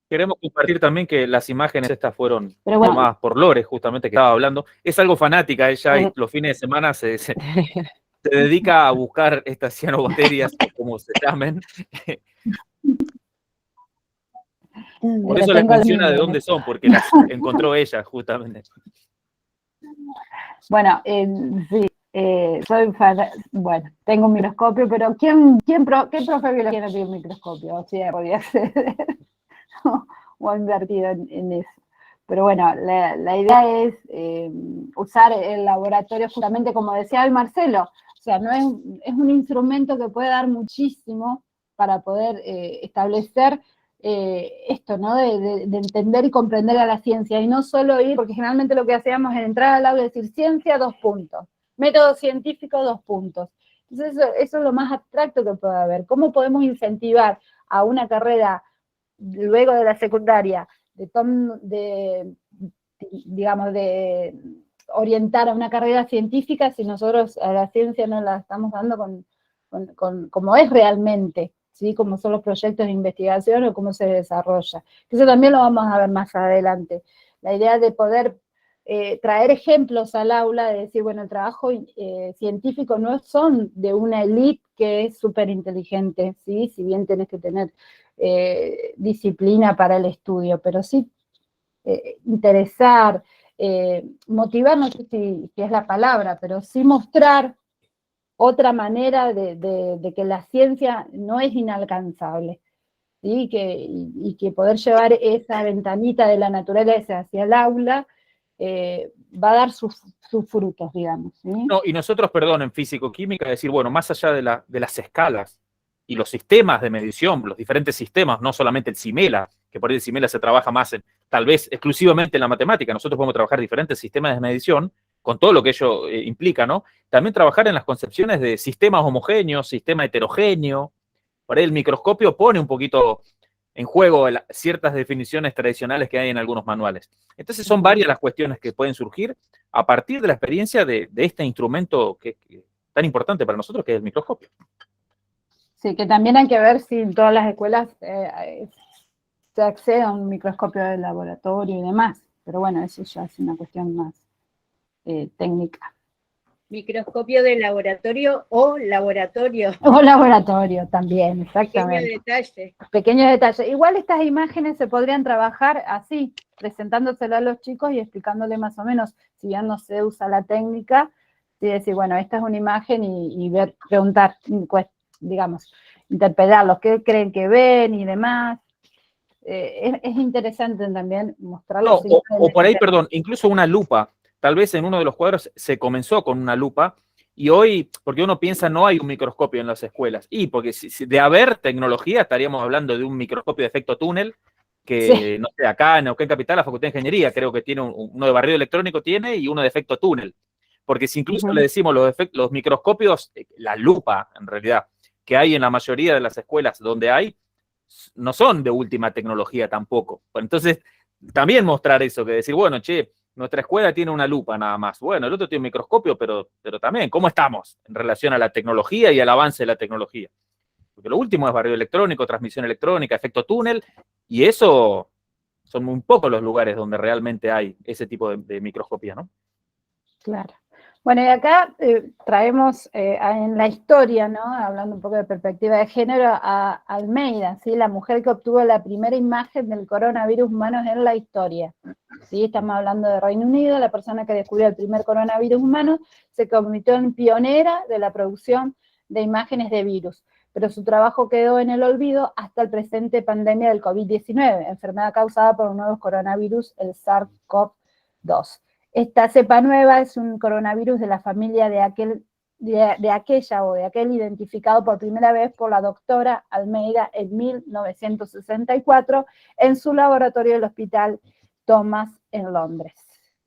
Queremos compartir también que las imágenes estas fueron bueno, tomadas por Lore, justamente, que estaba hablando. Es algo fanática ella, y los fines de semana se dedica a buscar estas cianobacterias, o como se llamen. Por eso les menciona de dónde son, porque las encontró ella, justamente. Bueno, sí, soy bueno, tengo un microscopio, pero ¿qué profe de biología no tiene un microscopio? O sea, podía acceder o ha invertido en eso. Pero bueno, la idea es usar el laboratorio justamente como decía el Marcelo, o sea, no es un instrumento que puede dar muchísimo para poder establecer esto, ¿no? De entender y comprender a la ciencia, y no solo ir, porque generalmente lo que hacíamos es entrar al aula y decir ciencia, 2 puntos, método científico, 2 puntos. Entonces eso es lo más abstracto que puede haber. ¿Cómo podemos incentivar a una carrera luego de la secundaria, digamos, de orientar a una carrera científica si nosotros a la ciencia no la estamos dando como es realmente, ¿sí? Como son los proyectos de investigación o cómo se desarrolla? Eso también lo vamos a ver más adelante. La idea de poder traer ejemplos al aula, de decir, bueno, el trabajo científico no son de una élite que es súper inteligente, ¿sí? Si bien tenés que tener disciplina para el estudio, pero sí interesar, motivar, no sé si es la palabra, pero sí mostrar otra manera de que la ciencia no es inalcanzable, ¿sí? Y que poder llevar esa ventanita de la naturaleza hacia el aula va a dar sus frutos, digamos, ¿sí? No, y nosotros, perdón, en físico-química, decir, bueno, más allá de las escalas y los sistemas de medición, los diferentes sistemas, no solamente el CIMELA, que por ahí el CIMELA se trabaja más tal vez exclusivamente en la matemática, nosotros podemos trabajar diferentes sistemas de medición, con todo lo que ello implica, ¿no? También trabajar en las concepciones de sistemas homogéneos, sistema heterogéneo. Por ahí el microscopio pone un poquito en juego ciertas definiciones tradicionales que hay en algunos manuales. Entonces son varias las cuestiones que pueden surgir a partir de la experiencia de este instrumento que tan importante para nosotros, que es el microscopio. Sí, que también hay que ver si en todas las escuelas se accede a un microscopio de laboratorio y demás, pero bueno, eso ya es una cuestión más técnica. Microscopio de laboratorio o laboratorio. O laboratorio también, exactamente. Pequeño detalle. Pequeños detalles. Igual estas imágenes se podrían trabajar así, presentándoselo a los chicos y explicándole más o menos, si ya no se usa la técnica, y decir, bueno, esta es una imagen y preguntar, digamos, interpelarlos, qué creen que ven y demás. Es interesante también mostrarlos. No, o por ahí, perdón, incluso una lupa. Tal vez en uno de los cuadros se comenzó con una lupa y hoy, porque uno piensa no hay un microscopio en las escuelas, y porque si de haber tecnología estaríamos hablando de un microscopio de efecto túnel, que sí. No sé, acá en Neuquén Capital, la Facultad de Ingeniería creo que tiene uno de barrido electrónico tiene y uno de efecto túnel, porque si incluso le decimos los microscopios, la lupa en realidad, que hay en la mayoría de las escuelas donde hay, no son de última tecnología tampoco. Entonces, también mostrar eso, que decir, bueno, che, nuestra escuela tiene una lupa nada más. Bueno, el otro tiene un microscopio, pero también, ¿cómo estamos en relación a la tecnología y al avance de la tecnología? porque lo último es barrido electrónico, transmisión electrónica, efecto túnel, y eso son muy pocos los lugares donde realmente hay ese tipo de microscopía, ¿no? Claro. Bueno, y acá traemos en la historia, ¿no? Hablando un poco de perspectiva de género, a Almeida, ¿sí? La mujer que obtuvo la primera imagen del coronavirus humano en la historia. ¿Sí? Estamos hablando de Reino Unido, la persona que descubrió el primer coronavirus humano se convirtió en pionera de la producción de imágenes de virus, pero su trabajo quedó en el olvido hasta el presente pandemia del COVID-19, enfermedad causada por un nuevo coronavirus, el SARS-CoV-2. Esta cepa nueva es un coronavirus de la familia de aquel identificado por primera vez por la doctora Almeida en 1964 en su laboratorio del Hospital Thomas en Londres.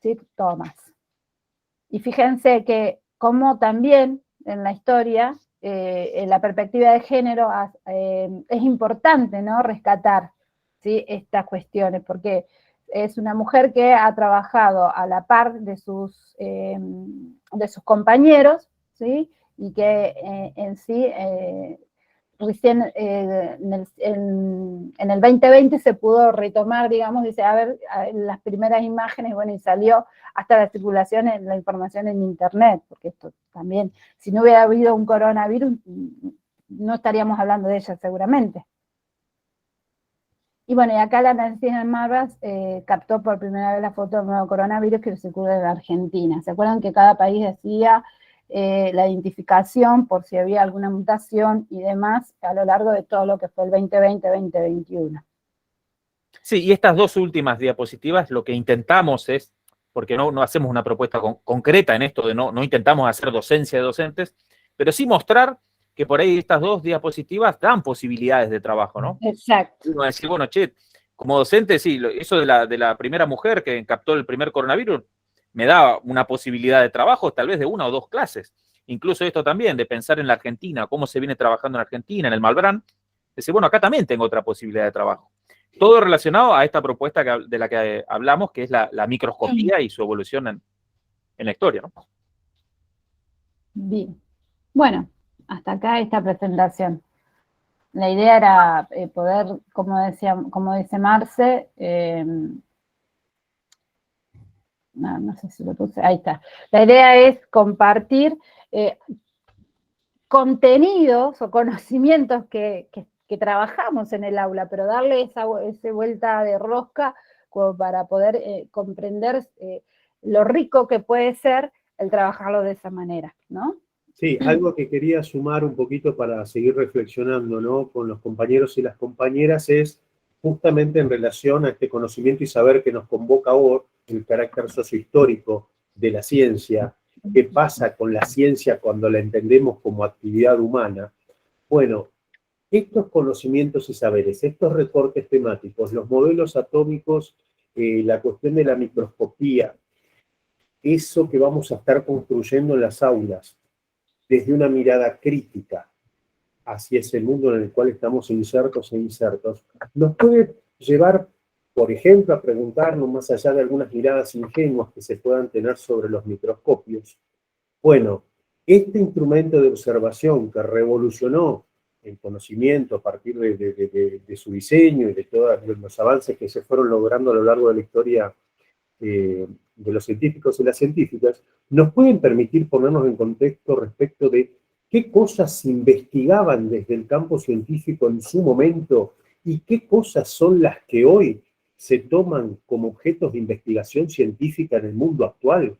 ¿Sí? Thomas. Y fíjense que como también en la historia, en la perspectiva de género, es importante, ¿no? Rescatar, ¿sí? Estas cuestiones, porque es una mujer que ha trabajado a la par de sus compañeros, ¿sí? Y que en sí, recién en el 2020 se pudo retomar, digamos, dice, a ver, las primeras imágenes, bueno, y salió hasta la circulación, la información en internet, porque esto también, si no hubiera habido un coronavirus, no estaríamos hablando de ella seguramente. Y bueno, y acá la Nancy Marvas captó por primera vez la foto del nuevo coronavirus que circula en Argentina. ¿Se acuerdan que cada país decía la identificación por si había alguna mutación y demás a lo largo de todo lo que fue el 2020-2021? Sí, y estas dos últimas diapositivas lo que intentamos es, porque no hacemos una propuesta concreta en esto de no intentamos hacer docencia de docentes, pero sí mostrar que por ahí estas dos diapositivas dan posibilidades de trabajo, ¿no? Exacto. Uno va a decir, bueno, che, como docente, sí, eso de la primera mujer que captó el primer coronavirus me da una posibilidad de trabajo, tal vez de 1 o 2 clases. Incluso esto también, de pensar en la Argentina, cómo se viene trabajando en Argentina, en el Malbrán, decir, bueno, acá también tengo otra posibilidad de trabajo. Todo relacionado a esta propuesta de la que hablamos, que es la microscopía y su evolución en la historia, ¿no? Bien. Bueno, hasta acá esta presentación. La idea era poder, como dice Marce, no sé si lo puse, ahí está. La idea es compartir contenidos o conocimientos que trabajamos en el aula, pero darle esa vuelta de rosca como para poder comprender lo rico que puede ser el trabajarlo de esa manera, ¿no? Sí, algo que quería sumar un poquito para seguir reflexionando, ¿no? Con los compañeros y las compañeras es justamente en relación a este conocimiento y saber que nos convoca hoy el carácter sociohistórico de la ciencia, qué pasa con la ciencia cuando la entendemos como actividad humana. Bueno, estos conocimientos y saberes, estos recortes temáticos, los modelos atómicos, la cuestión de la microscopía, eso que vamos a estar construyendo en las aulas, desde una mirada crítica hacia ese mundo en el cual estamos insertos e insertos, nos puede llevar, por ejemplo, a preguntarnos, más allá de algunas miradas ingenuas que se puedan tener sobre los microscopios, bueno, este instrumento de observación que revolucionó el conocimiento a partir de su diseño y de todos los avances que se fueron logrando a lo largo de la historia de los científicos y las científicas, nos pueden permitir ponernos en contexto respecto de qué cosas se investigaban desde el campo científico en su momento y qué cosas son las que hoy se toman como objetos de investigación científica en el mundo actual.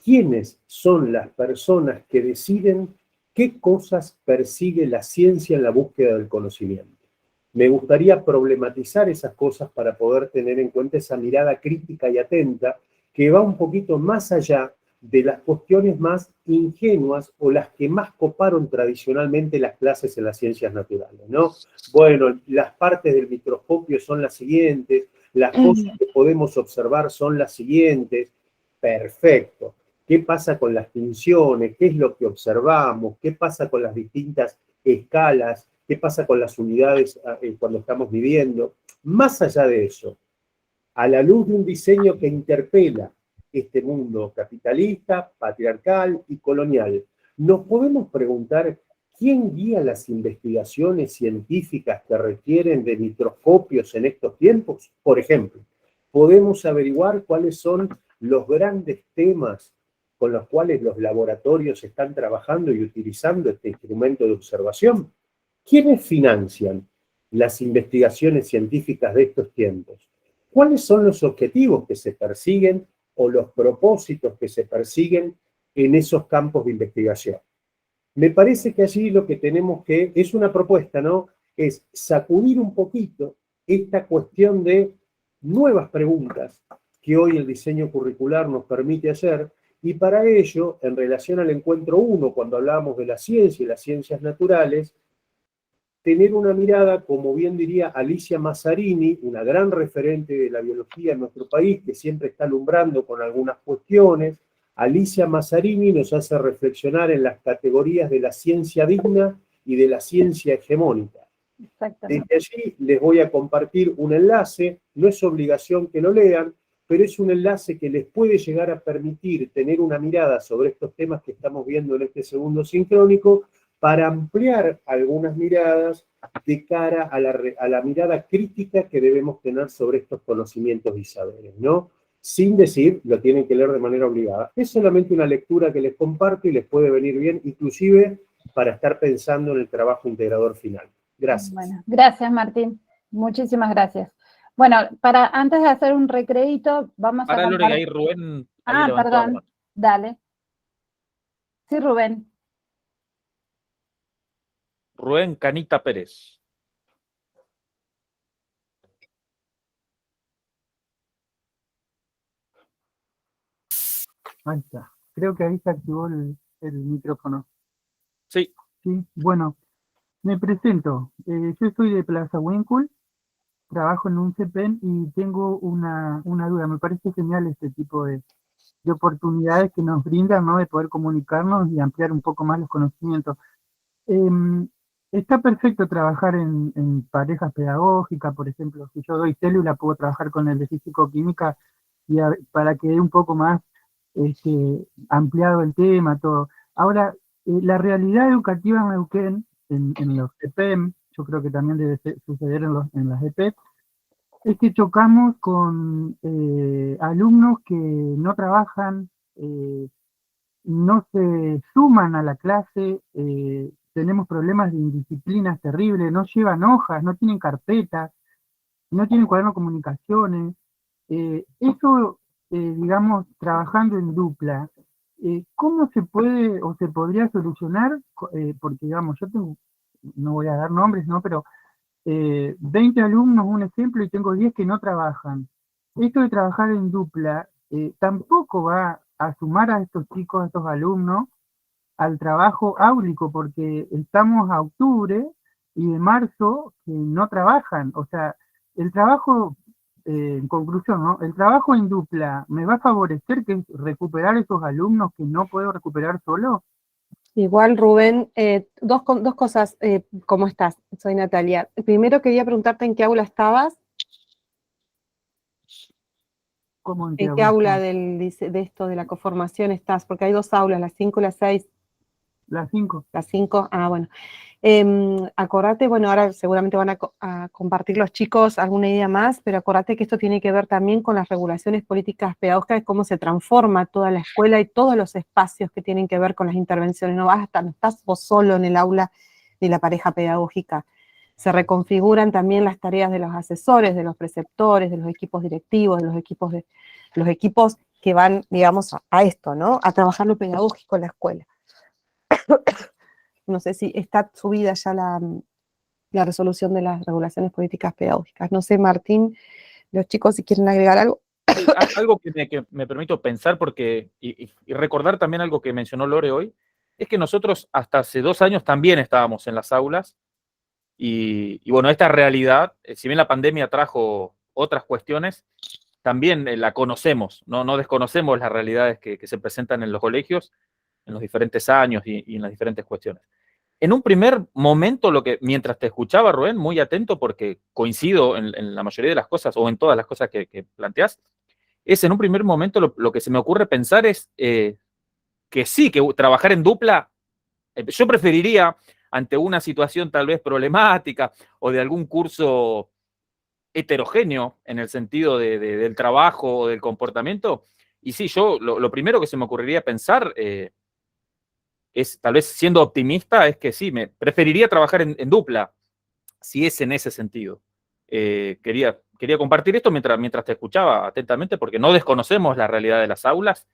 ¿Quiénes son las personas que deciden qué cosas persigue la ciencia en la búsqueda del conocimiento? Me gustaría problematizar esas cosas para poder tener en cuenta esa mirada crítica y atenta que va un poquito más allá de las cuestiones más ingenuas o las que más coparon tradicionalmente las clases en las ciencias naturales, ¿no? Bueno, las partes del microscopio son las siguientes, las cosas que podemos observar son las siguientes. Perfecto. ¿Qué pasa con las tinciones? ¿Qué es lo que observamos? ¿Qué pasa con las distintas escalas? ¿Qué pasa con las unidades cuando estamos viviendo? Más allá de eso, a la luz de un diseño que interpela este mundo capitalista, patriarcal y colonial, nos podemos preguntar ¿Quién guía las investigaciones científicas que requieren de microscopios en estos tiempos? Por ejemplo, podemos averiguar cuáles son los grandes temas con los cuales los laboratorios están trabajando y utilizando este instrumento de observación. ¿Quiénes financian las investigaciones científicas de estos tiempos? ¿Cuáles son los objetivos que se persiguen o los propósitos que se persiguen en esos campos de investigación? Me parece que allí lo que tenemos que, es una propuesta, ¿no? Es sacudir un poquito esta cuestión de nuevas preguntas que hoy el diseño curricular nos permite hacer, y para ello, en relación al encuentro 1, cuando hablábamos de la ciencia y las ciencias naturales, tener una mirada, como bien diría Alicia Mazzarini, una gran referente de la biología en nuestro país, que siempre está alumbrando con algunas cuestiones. Alicia Mazzarini nos hace reflexionar en las categorías de la ciencia digna y de la ciencia hegemónica. Desde allí les voy a compartir un enlace, no es obligación que lo lean, pero es un enlace que les puede llegar a permitir tener una mirada sobre estos temas que estamos viendo en este segundo sincrónico, para ampliar algunas miradas de cara a la mirada crítica que debemos tener sobre estos conocimientos y saberes, ¿no? Sin decir, lo tienen que leer de manera obligada. Es solamente una lectura que les comparto y les puede venir bien, inclusive para estar pensando en el trabajo integrador final. Gracias. Bueno, gracias, Martín. Muchísimas gracias. Bueno, antes de hacer un recreito, vamos a... Lore, ahí Rubén... Ahí perdón. Dale. Sí, Rubén. Rubén Canita Pérez. Ahí está. Creo que ahí se activó el micrófono. Sí. Sí, bueno, me presento. Yo soy de Plaza Winkle, trabajo en un CEPEN y tengo una duda. Me parece genial este tipo de oportunidades que nos brindan, ¿no? De poder comunicarnos y ampliar un poco más los conocimientos. Está perfecto trabajar en parejas pedagógicas, por ejemplo, si yo doy célula, puedo trabajar con el de físico-química para que dé un poco más ampliado el tema, todo. Ahora, la realidad educativa en Neuquén, en los EPEM, yo creo que también debe suceder en las EP, es que chocamos con alumnos que no trabajan, no se suman a la clase, tenemos problemas de indisciplinas terribles, no llevan hojas, no tienen carpetas, no tienen cuaderno de comunicaciones. Eso, digamos, trabajando en dupla, ¿cómo se puede o se podría solucionar? Porque, digamos, yo tengo, no voy a dar nombres, ¿no? Pero 20 alumnos, un ejemplo, y tengo 10 que no trabajan. Esto de trabajar en dupla tampoco va a sumar a estos chicos, a estos alumnos, al trabajo áulico, porque estamos a octubre y de marzo que no trabajan. O sea, el trabajo, en conclusión, ¿no? El trabajo en dupla, ¿me va a favorecer que recuperar esos alumnos que no puedo recuperar solo? Igual, Rubén, dos cosas. ¿Cómo estás? Soy Natalia. Primero quería preguntarte en qué aula estabas. ¿Cómo ¿En qué aula de esto de la coformación estás? Porque hay dos aulas, las 5 y las 6. Las 5. Las 5, bueno. Acordate, bueno, ahora seguramente van a compartir los chicos alguna idea más, pero acordate que esto tiene que ver también con las regulaciones políticas pedagógicas, cómo se transforma toda la escuela y todos los espacios que tienen que ver con las intervenciones. No estás vos solo en el aula ni la pareja pedagógica. Se reconfiguran también las tareas de los asesores, de los preceptores, de los equipos directivos, de los equipos que van, digamos, a esto, ¿no? A trabajar lo pedagógico en la escuela. No sé si está subida ya la resolución de las regulaciones políticas pedagógicas. No sé, Martín, los chicos, si quieren agregar algo. Algo que me permito pensar porque y recordar también algo que mencionó Lore hoy, es que nosotros hasta hace 2 años también estábamos en las aulas y bueno, esta realidad, si bien la pandemia trajo otras cuestiones, también la conocemos, no desconocemos las realidades que se presentan en los colegios en los diferentes años y en las diferentes cuestiones. En un primer momento, mientras te escuchaba, Rubén, muy atento porque coincido en la mayoría de las cosas o en todas las cosas que planteás, es en un primer momento lo que se me ocurre pensar es que sí, que trabajar en dupla, yo preferiría, ante una situación tal vez problemática o de algún curso heterogéneo en el sentido del trabajo o del comportamiento. Y sí, yo lo primero que se me ocurriría pensar es, tal vez siendo optimista, es que sí, me preferiría trabajar en dupla, si es en ese sentido. Quería compartir esto mientras te escuchaba atentamente, porque no desconocemos la realidad de las aulas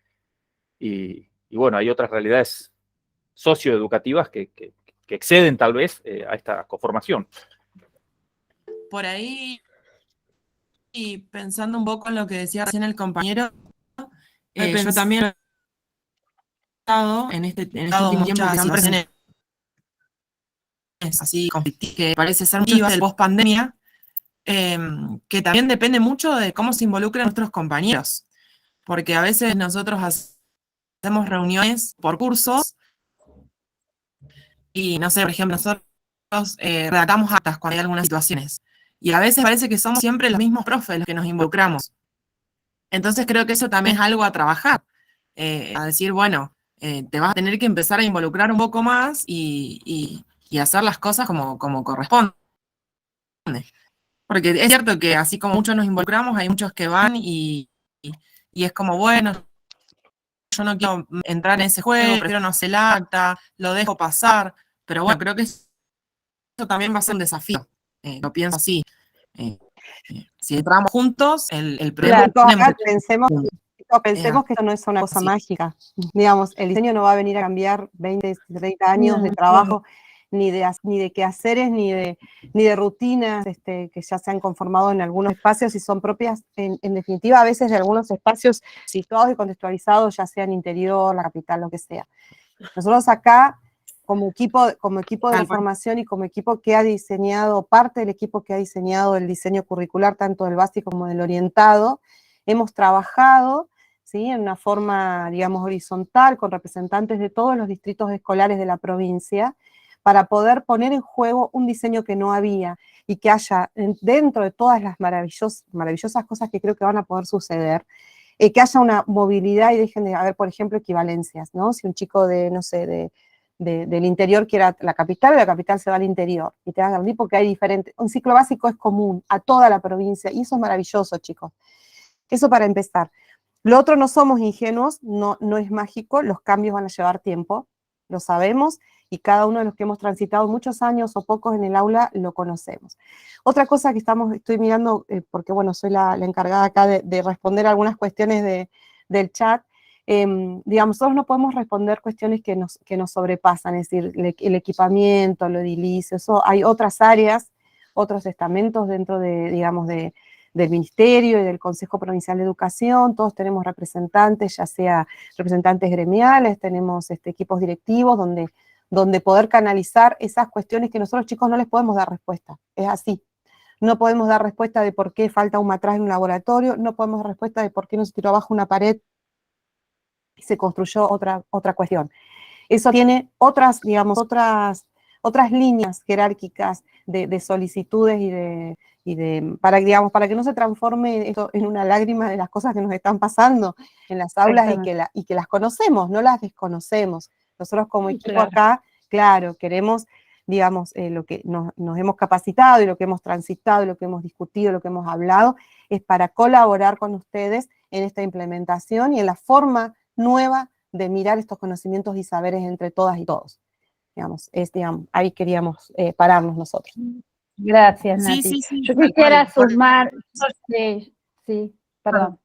y bueno, hay otras realidades socioeducativas que exceden tal vez a esta conformación. Por ahí, y pensando un poco en lo que decía recién el compañero, yo también he estado en este último tiempo que situaciones así conflictivas, que parece ser mucho del post-pandemia, que también depende mucho de cómo se involucran nuestros compañeros, porque a veces nosotros hacemos reuniones por cursos y, no sé, por ejemplo, nosotros redactamos actas cuando hay algunas situaciones, y a veces parece que somos siempre los mismos profes los que nos involucramos. Entonces creo que eso también es algo a trabajar, a decir, bueno, te vas a tener que empezar a involucrar un poco más y hacer las cosas como corresponde. Porque es cierto que así como muchos nos involucramos, hay muchos que van y es como, bueno, yo no quiero entrar en ese juego, prefiero no hacer el acta, lo dejo pasar, pero bueno, creo que eso también va a ser un desafío, lo pienso así. Si entramos juntos, el problema... Claro, pensemos que esto no es una cosa mágica. Digamos, el diseño no va a venir a cambiar 20, 30 años de trabajo, ni de quehaceres, ni de rutinas que ya se han conformado en algunos espacios y son propias, en definitiva, a veces de algunos espacios situados y contextualizados, ya sea en interior, la capital, lo que sea. Nosotros acá, como equipo de formación y como equipo que ha diseñado, parte del equipo que ha diseñado el diseño curricular, tanto del básico como del orientado, hemos trabajado, ¿sí?, en una forma, digamos, horizontal, con representantes de todos los distritos escolares de la provincia, para poder poner en juego un diseño que no había y que haya, dentro de todas las maravillosas cosas que creo que van a poder suceder, que haya una movilidad y dejen de haber, por ejemplo, equivalencias, ¿no? Si un chico del interior quiere la capital, de la capital se va al interior, y te hagan porque hay diferentes, un ciclo básico es común a toda la provincia, y eso es maravilloso, chicos. Eso para empezar. Lo otro, no somos ingenuos, no es mágico, los cambios van a llevar tiempo, lo sabemos, y cada uno de los que hemos transitado muchos años o pocos en el aula lo conocemos. Otra cosa que estoy mirando, porque bueno, soy la encargada acá de responder algunas cuestiones del chat, digamos, nosotros no podemos responder cuestiones que nos sobrepasan, es decir, el equipamiento, lo edilicio, eso hay otras áreas, otros estamentos dentro del Ministerio y del Consejo Provincial de Educación, todos tenemos representantes, ya sea representantes gremiales, tenemos equipos directivos donde poder canalizar esas cuestiones que nosotros chicos no les podemos dar respuesta, es así. No podemos dar respuesta de por qué falta un matraz en un laboratorio, no podemos dar respuesta de por qué no se tiró abajo una pared y se construyó otra cuestión. Eso tiene otras líneas jerárquicas de solicitudes para que no se transforme esto en una lágrima de las cosas que nos están pasando en las aulas y que las conocemos, no las desconocemos. Nosotros como equipo acá, claro, queremos, digamos, lo que nos hemos capacitado y lo que hemos transitado, y lo que hemos discutido, lo que hemos hablado, es para colaborar con ustedes en esta implementación y en la forma nueva de mirar estos conocimientos y saberes entre todas y todos. Digamos, ahí queríamos pararnos nosotros. Gracias, Nati. Sí, yo quisiera sumar, sí, perdón.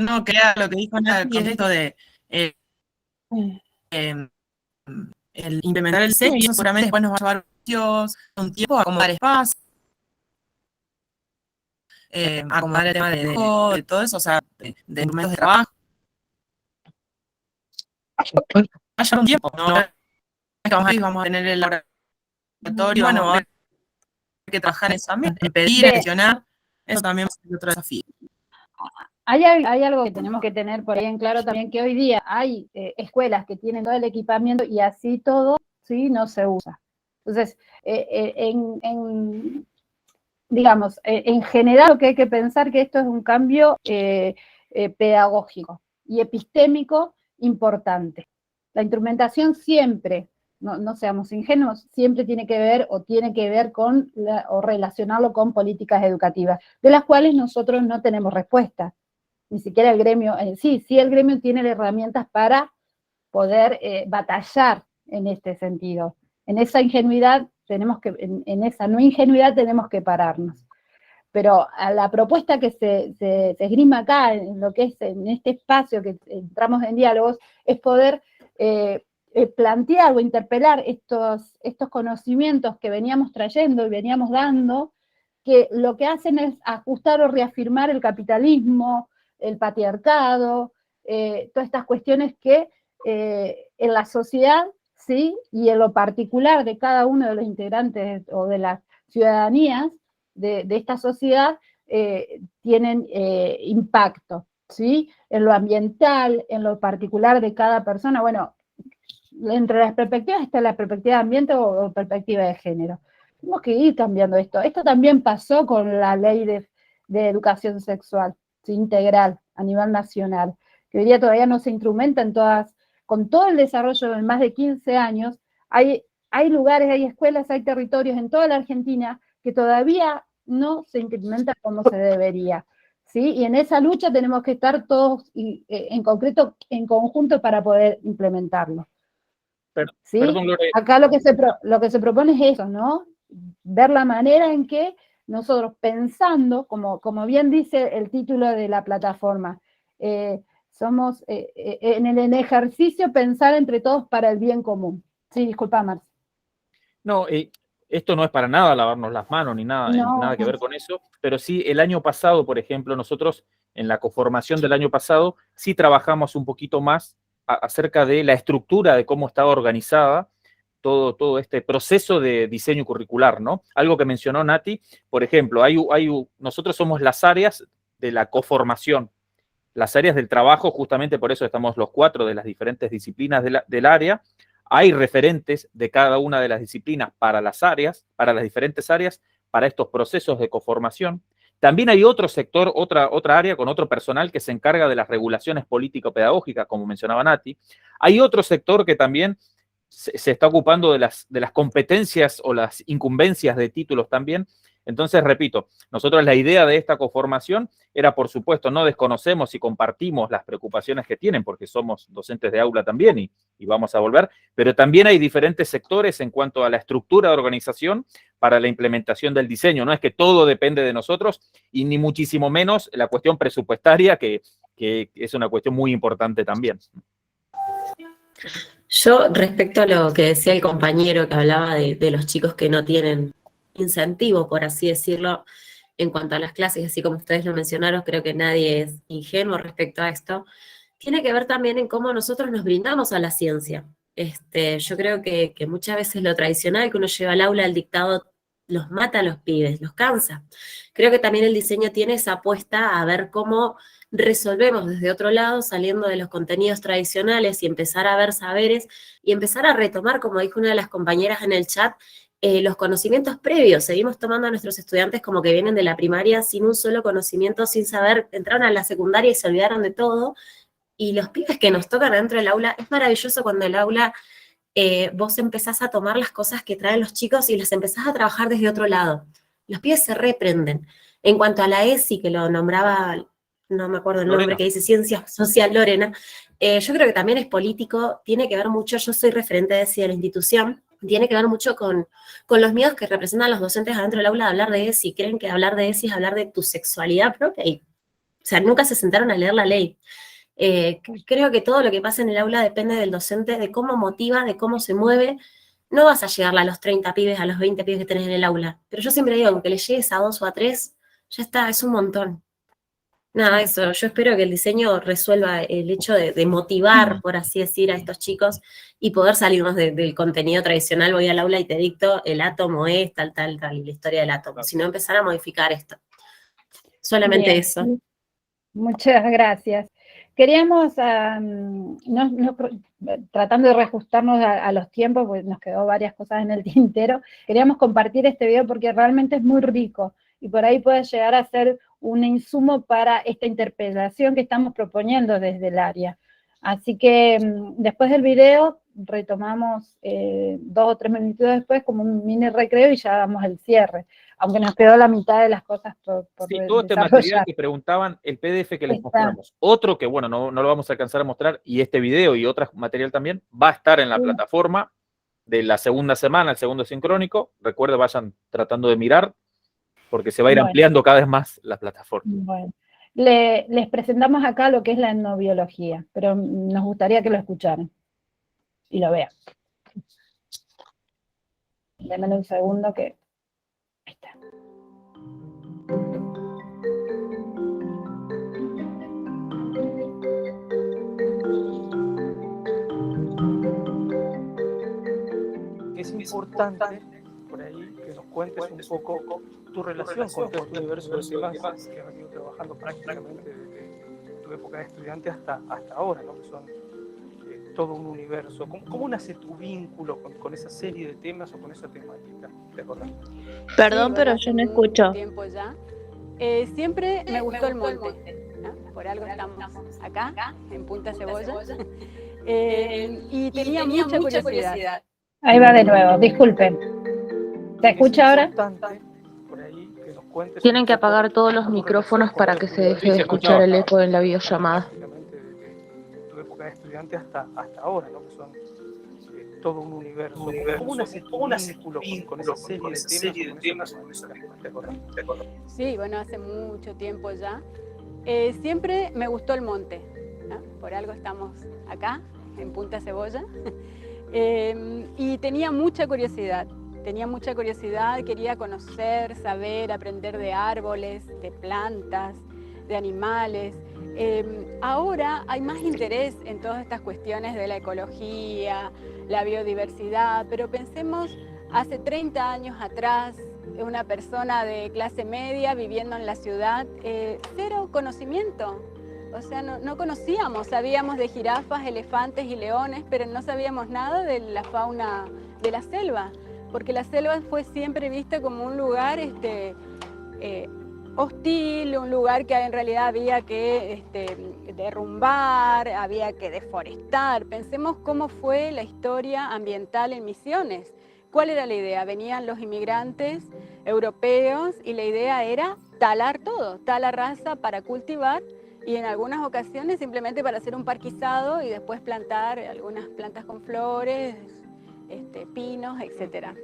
No, quería lo que dijo Nati, es esto de el implementar el diseño, y eso seguramente después nos va a llevar un tiempo a acomodar espacio, acomodar el tema de todo eso, o sea, de instrumentos de trabajo. Va a llevar un tiempo, ¿no? Vamos a tener el laboratorio, bueno, va a haber que trabajar en eso también, pedir, gestionar, eso también va a ser otro desafío. Hay algo que tenemos que tener por ahí en claro también, que hoy día hay escuelas que tienen todo el equipamiento y así todo, ¿sí?, no se usa. Entonces, digamos, en general lo que hay que pensar que esto es un cambio pedagógico y epistémico importante. La instrumentación siempre no seamos ingenuos, siempre tiene que ver con, o relacionarlo con políticas educativas, de las cuales nosotros no tenemos respuesta, ni siquiera el gremio, sí el gremio tiene herramientas para poder batallar en este sentido. En esa ingenuidad en esa no ingenuidad tenemos que pararnos. Pero a la propuesta que se esgrima acá, en lo que es en este espacio que entramos en diálogos, es poder plantear o interpelar estos conocimientos que veníamos trayendo y veníamos dando, que lo que hacen es ajustar o reafirmar el capitalismo, el patriarcado, todas estas cuestiones que en la sociedad, ¿sí? Y en lo particular de cada uno de los integrantes o de las ciudadanías de esta sociedad, tienen impacto, ¿sí? En lo ambiental, en lo particular de cada persona. Bueno, entre las perspectivas está la perspectiva de ambiente o perspectiva de género. Tenemos que ir cambiando esto. Esto también pasó con la ley de educación sexual, ¿sí? Integral a nivel nacional, que hoy día todavía no se instrumenta en todas, con todo el desarrollo de más de 15 años, hay lugares, hay escuelas, hay territorios en toda la Argentina que todavía no se implementa como se debería, ¿sí? Y en esa lucha tenemos que estar todos, en concreto, en conjunto para poder implementarlo. ¿Sí? Perdón, Lore. Acá lo que se propone es eso, ¿no? Ver la manera en que nosotros pensando, como bien dice el título de la plataforma, somos en el ejercicio pensar entre todos para el bien común. Sí, disculpa, Marce. No, esto no es para nada lavarnos las manos ni nada, nada que ver con eso, pero sí el año pasado, por ejemplo, nosotros en la coformación del año pasado sí trabajamos un poquito más acerca de la estructura de cómo estaba organizada todo este proceso de diseño curricular, ¿no? Algo que mencionó Nati, por ejemplo, nosotros somos las áreas de la coformación, las áreas del trabajo, justamente por eso estamos los 4 de las diferentes disciplinas del área. Hay referentes de cada una de las disciplinas para las áreas, para las diferentes áreas, para estos procesos de coformación. También hay otro sector, otra área con otro personal que se encarga de las regulaciones político-pedagógicas, como mencionaba Nati. Hay otro sector que también se está ocupando de las competencias o las incumbencias de títulos también. Entonces, repito, nosotros la idea de esta coformación era, por supuesto, no desconocemos y compartimos las preocupaciones que tienen, porque somos docentes de aula también y vamos a volver, pero también hay diferentes sectores en cuanto a la estructura de organización para la implementación del diseño. No es que todo depende de nosotros y ni muchísimo menos la cuestión presupuestaria, que es una cuestión muy importante también. Yo, respecto a lo que decía el compañero que hablaba de los chicos que no tienen incentivo, por así decirlo, en cuanto a las clases, así como ustedes lo mencionaron, creo que nadie es ingenuo respecto a esto, tiene que ver también en cómo nosotros nos brindamos a la ciencia. Yo creo que muchas veces lo tradicional que uno lleva al aula, el dictado, los mata a los pibes, los cansa. Creo que también el diseño tiene esa apuesta a ver cómo resolvemos desde otro lado, saliendo de los contenidos tradicionales y empezar a ver saberes y empezar a retomar, como dijo una de las compañeras en el chat, los conocimientos previos. Seguimos tomando a nuestros estudiantes como que vienen de la primaria sin un solo conocimiento, sin saber, entraron a la secundaria y se olvidaron de todo. Y los pibes que nos tocan adentro del aula, es maravilloso cuando el aula vos empezás a tomar las cosas que traen los chicos y las empezás a trabajar desde otro lado. Los pibes se reprenden. En cuanto a la ESI, que lo nombraba, no me acuerdo el nombre, que dice Ciencia Social, Lorena, yo creo que también es político, tiene que ver mucho, yo soy referente de ESI de la institución, tiene que ver mucho con los miedos que representan los docentes adentro del aula de hablar de ESI. Creen que hablar de ESI es hablar de tu sexualidad propia y, o sea, nunca se sentaron a leer la ley. Creo que todo lo que pasa en el aula depende del docente, de cómo motiva, de cómo se mueve. No vas a llegarle a los 30 pibes, a los 20 pibes que tenés en el aula, pero yo siempre digo, aunque le llegues a 2 o a 3, ya está, es un montón. Nada, eso, yo espero que el diseño resuelva el hecho de motivar, por así decir, a estos chicos y poder salirnos del contenido tradicional. Voy al aula y te dicto, el átomo es tal, la historia del átomo, sino empezar a modificar esto. Solamente Bien. eso. Muchas gracias. Queríamos, tratando de reajustarnos a los tiempos, porque nos quedó varias cosas en el tintero, queríamos compartir este video porque realmente es muy rico y por ahí puede llegar a ser un insumo para esta interpelación que estamos proponiendo desde el área. Así que después del video retomamos 2 o 3 minutitos después como un mini recreo y ya damos el cierre, aunque nos quedó la mitad de las cosas por Sí, todo este material que preguntaban, el PDF que les mostramos. Otro que, bueno, no lo vamos a alcanzar a mostrar, y este video y otro material también, va a estar en la plataforma de la segunda semana, el segundo sincrónico. Recuerden, vayan tratando de mirar, porque se va a ir ampliando cada vez más la plataforma. Bueno, les presentamos acá lo que es la etnobiología, pero nos gustaría que lo escucharan y lo vean. Denme un segundo que... Ahí está. Es importante por ahí que nos cuentes un poco tu relación con todo este universo de temas que has venido trabajando prácticamente desde tu época de estudiante hasta ahora, ¿no? Que son todo un universo. ¿Cómo nace tu vínculo con esa serie de temas o con esa temática? ¿Te acordás? Perdón, pero yo no escucho. Tiempo ya. Siempre me gustó el monte, ¿no? Por algo estamos acá, en Punta Cebolla. Y tenía mucha curiosidad. Ahí va de nuevo, disculpen. ¿Se escucha ahora? Tienen que apagar todos los micrófonos para que se deje de escuchar el eco en la videollamada. Desde tu época de estudiante hasta ahora, ¿no? Que son todo un universo. ¿Cómo nace tu vínculo con esa serie de temas? ¿Te acordás? Sí, bueno, hace mucho tiempo ya. Siempre me gustó el monte, ¿no? Por algo estamos acá, en Punta Cebolla. Y tenía mucha curiosidad, quería conocer, saber, aprender de árboles, de plantas, de animales. Ahora hay más interés en todas estas cuestiones de la ecología, la biodiversidad, pero pensemos hace 30 años atrás, una persona de clase media viviendo en la ciudad, cero conocimiento. O sea, no conocíamos, sabíamos de jirafas, elefantes y leones, pero no sabíamos nada de la fauna de la selva, porque la selva fue siempre vista como un lugar hostil, un lugar que en realidad había que derrumbar, había que deforestar. Pensemos cómo fue la historia ambiental en Misiones. ¿Cuál era la idea? Venían los inmigrantes europeos y la idea era talar todo, talar raza para cultivar, y en algunas ocasiones simplemente para hacer un parquizado y después plantar algunas plantas con flores, pinos, etc.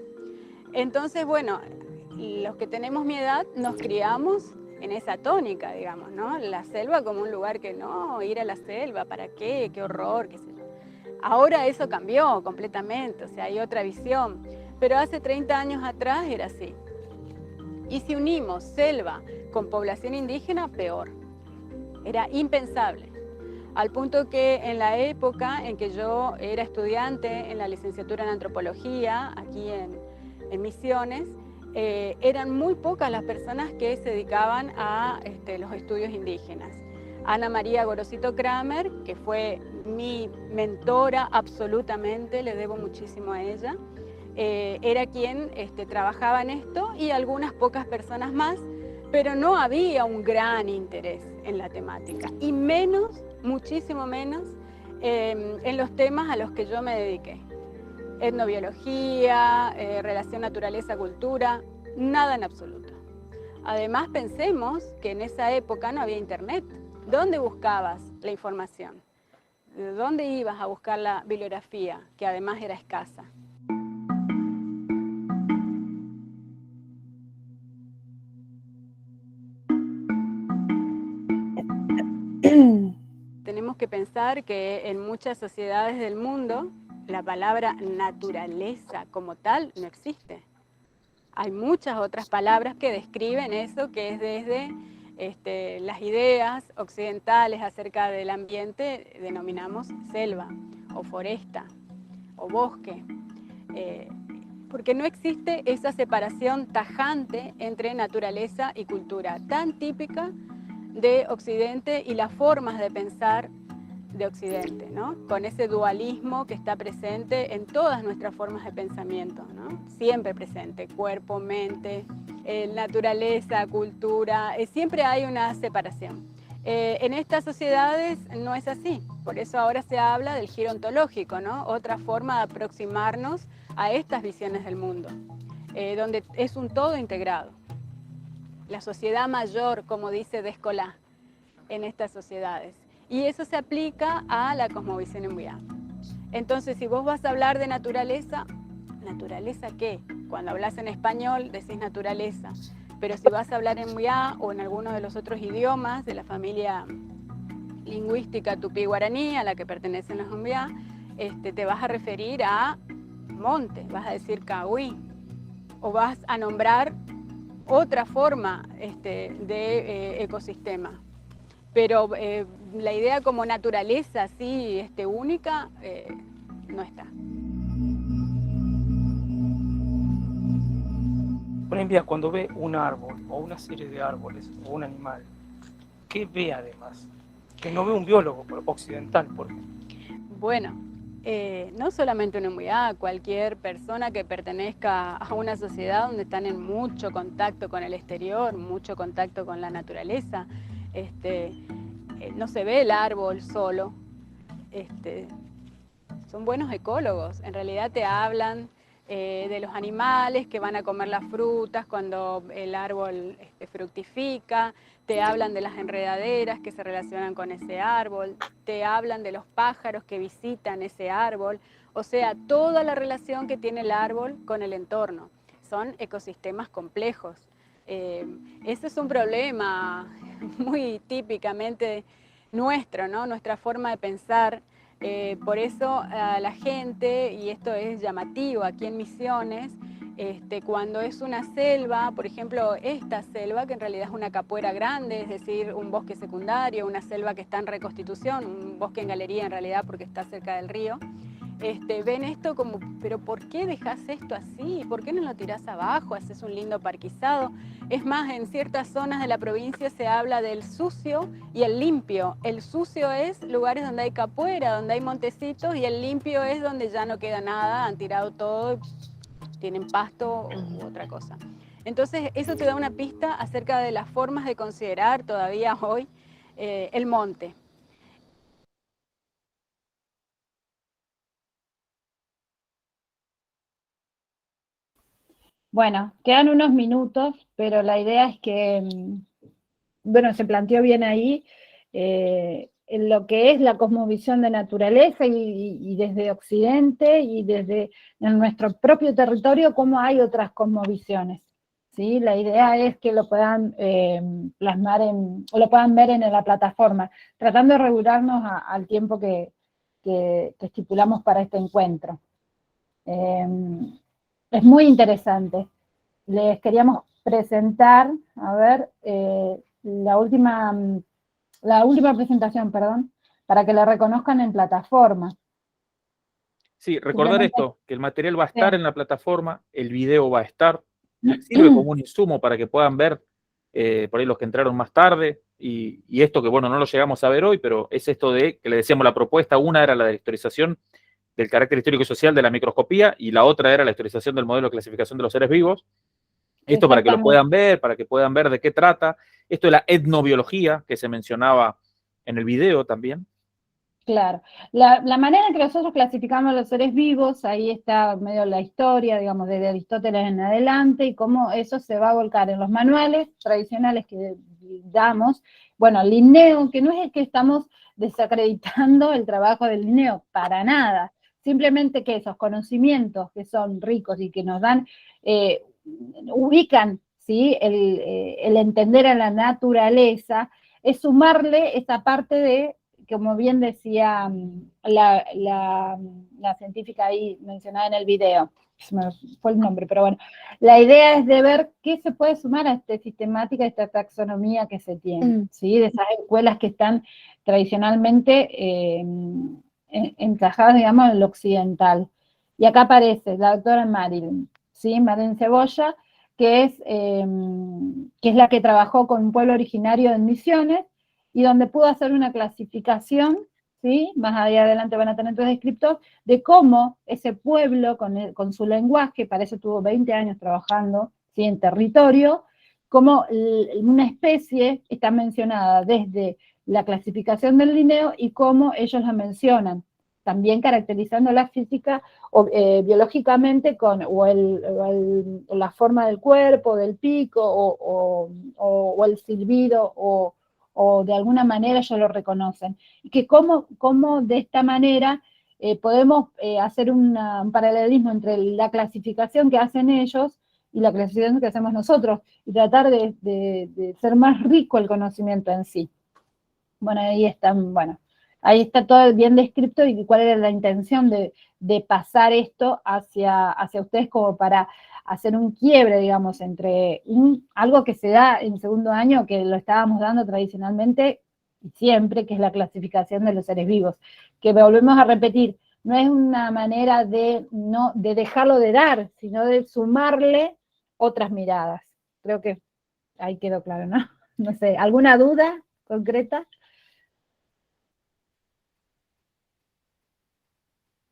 Entonces, bueno, los que tenemos mi edad nos criamos en esa tónica, digamos, ¿no? La selva como un lugar que no, ir a la selva, ¿para qué? Qué horror, qué sé yo. Ahora eso cambió completamente, o sea, hay otra visión, pero hace 30 años atrás era así. Y si unimos selva con población indígena, peor. Era impensable, al punto que en la época en que yo era estudiante en la licenciatura en antropología, aquí en Misiones, eran muy pocas las personas que se dedicaban a los estudios indígenas. Ana María Gorosito Kramer, que fue mi mentora absolutamente, le debo muchísimo a ella, era quien trabajaba en esto, y algunas pocas personas más, pero no había un gran interés en la temática, y menos, muchísimo menos, en los temas a los que yo me dediqué. Etnobiología, relación naturaleza-cultura, nada en absoluto. Además, pensemos que en esa época no había internet. ¿Dónde buscabas la información? ¿De dónde ibas a buscar la bibliografía, que además era escasa? Tenemos que pensar que en muchas sociedades del mundo la palabra naturaleza como tal no existe. Hay muchas otras palabras que describen eso, que es desde las ideas occidentales acerca del ambiente, denominamos selva o foresta o bosque, porque no existe esa separación tajante entre naturaleza y cultura, tan típica de Occidente y las formas de pensar de Occidente, ¿no? Con ese dualismo que está presente en todas nuestras formas de pensamiento, ¿no? Siempre presente, cuerpo, mente, naturaleza, cultura, siempre hay una separación. En estas sociedades no es así, por eso ahora se habla del giro ontológico, ¿no? Otra forma de aproximarnos a estas visiones del mundo, donde es un todo integrado. La sociedad mayor, como dice Descola, en estas sociedades. Y eso se aplica a la cosmovisión Mbuya. Entonces, si vos vas a hablar de naturaleza, ¿naturaleza qué? Cuando hablas en español decís naturaleza, pero si vas a hablar en Mbuya o en alguno de los otros idiomas de la familia lingüística tupí-guaraní a la que pertenecen los Mbuya, te vas a referir a monte, vas a decir cahuí, o vas a nombrar otra forma de ecosistema. Pero la idea como naturaleza así única no está. Olimpia, cuando ve un árbol o una serie de árboles o un animal, ¿qué ve además? Que no ve un biólogo occidental, por ejemplo. Bueno, no solamente un Mbuya, cualquier persona que pertenezca a una sociedad donde están en mucho contacto con el exterior, mucho contacto con la naturaleza, no se ve el árbol solo, son buenos ecólogos, en realidad te hablan de los animales que van a comer las frutas cuando el árbol fructifica, te hablan de las enredaderas que se relacionan con ese árbol, te hablan de los pájaros que visitan ese árbol, o sea, toda la relación que tiene el árbol con el entorno. Son ecosistemas complejos. Ese es un problema muy típicamente nuestro, ¿no? Nuestra forma de pensar. Por eso a la gente, y esto es llamativo aquí en Misiones, cuando es una selva, por ejemplo, esta selva, que en realidad es una capuera grande, es decir, un bosque secundario, una selva que está en reconstitución, un bosque en galería en realidad porque está cerca del río, ven esto como, pero ¿por qué dejas esto así? ¿Por qué no lo tirás abajo? Haces un lindo parquizado. Es más, en ciertas zonas de la provincia se habla del sucio y el limpio. El sucio es lugares donde hay capuera, donde hay montecitos, y el limpio es donde ya no queda nada, han tirado todo, tienen pasto u otra cosa. Entonces, eso te da una pista acerca de las formas de considerar todavía hoy el monte. Bueno, quedan unos minutos, pero la idea es que, bueno, se planteó bien ahí en lo que es la cosmovisión de naturaleza y desde Occidente y desde en nuestro propio territorio, cómo hay otras cosmovisiones, ¿sí? La idea es que lo puedan plasmar o lo puedan ver en la plataforma, tratando de regularnos al tiempo que estipulamos para este encuentro. Es muy interesante. Les queríamos presentar, a ver, la última presentación, perdón, para que la reconozcan en plataforma. Sí, recordar esto, que el material va a estar en la plataforma, el video va a estar, sirve como un insumo para que puedan ver, por ahí los que entraron más tarde, y esto que, bueno, no lo llegamos a ver hoy, pero es esto de, que le decíamos la propuesta, una era la de la historización del carácter histórico y social de la microscopía, y la otra era la historización del modelo de clasificación de los seres vivos. Esto para que lo puedan ver, para que puedan ver de qué trata. Esto de la etnobiología, que se mencionaba en el video también. Claro. La manera en que nosotros clasificamos los seres vivos, ahí está medio la historia, digamos, desde Aristóteles en adelante, y cómo eso se va a volcar en los manuales tradicionales que damos. Bueno, Linneo, que no es que estamos desacreditando el trabajo del Linneo, para nada. Simplemente que esos conocimientos que son ricos y que nos dan, ubican, ¿sí? El entender a la naturaleza, es sumarle esta parte de, como bien decía la científica ahí mencionada en el video, se me fue el nombre, pero bueno, la idea es de ver qué se puede sumar a esta sistemática, a esta taxonomía que se tiene, ¿sí? De esas escuelas que están tradicionalmente encajadas, digamos, en lo occidental. Y acá aparece la doctora Marilyn, ¿sí? Marilyn Cebolla, que es la que trabajó con un pueblo originario en Misiones, y donde pudo hacer una clasificación, ¿sí? Más adelante van a tener tres descriptos, de cómo ese pueblo, con su lenguaje, para eso tuvo 20 años trabajando, ¿sí? En territorio, como una especie está mencionada desde la clasificación del lineo y cómo ellos la mencionan, también caracterizando la física o biológicamente con la forma del cuerpo, del pico, o el silbido, o de alguna manera ellos lo reconocen. Y que cómo de esta manera podemos hacer un paralelismo entre la clasificación que hacen ellos y la clasificación que hacemos nosotros, y tratar de ser más rico el conocimiento en sí. Bueno, ahí está todo bien descrito y cuál era la intención de pasar esto hacia ustedes como para hacer un quiebre, digamos, entre algo que se da en segundo año, que lo estábamos dando tradicionalmente y siempre, que es la clasificación de los seres vivos, que volvemos a repetir, no es una manera de dejarlo de dar, sino de sumarle otras miradas. Creo que ahí quedó claro, ¿no? No sé, ¿alguna duda concreta?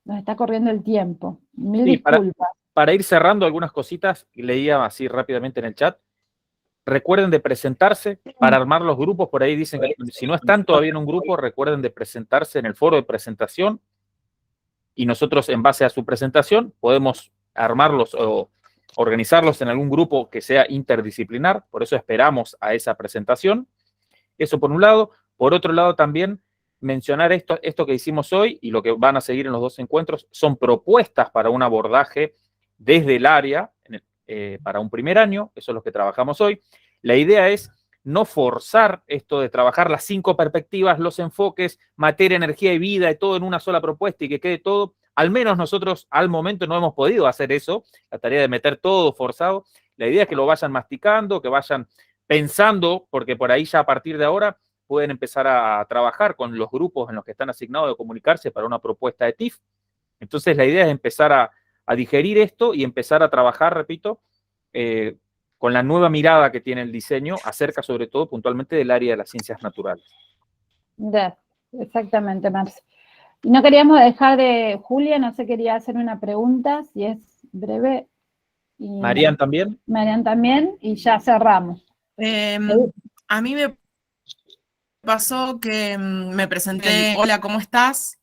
Nos está corriendo el tiempo. Mil disculpas. Para ir cerrando algunas cositas, leía así rápidamente en el chat. Recuerden de presentarse para armar los grupos. Por ahí dicen que si no están todavía en un grupo, recuerden de presentarse en el foro de presentación. Y nosotros, en base a su presentación, podemos armarlos o organizarlos en algún grupo que sea interdisciplinar. Por eso esperamos a esa presentación. Eso por un lado. Por otro lado, también mencionar esto que hicimos hoy y lo que van a seguir en los 2 encuentros son propuestas para un abordaje desde el área para un primer año. Eso es lo que trabajamos hoy. La idea es no forzar esto de trabajar las 5 perspectivas, los enfoques, materia, energía y vida, y todo en una sola propuesta y que quede todo. Al menos nosotros al momento no hemos podido hacer eso, la tarea de meter todo forzado. La idea es que lo vayan masticando, que vayan pensando, porque por ahí ya a partir de ahora pueden empezar a trabajar con los grupos en los que están asignados de comunicarse para una propuesta de TIF. Entonces la idea es empezar a digerir esto y empezar a trabajar, repito, con la nueva mirada que tiene el diseño acerca sobre todo puntualmente del área de las ciencias naturales. Exactamente, Marce. Y no queríamos dejar de, Julia, no sé, quería hacer una pregunta, si es breve. Y Marian también. Marian también, y ya cerramos. A mí me pasó que me presenté, hola, ¿cómo estás?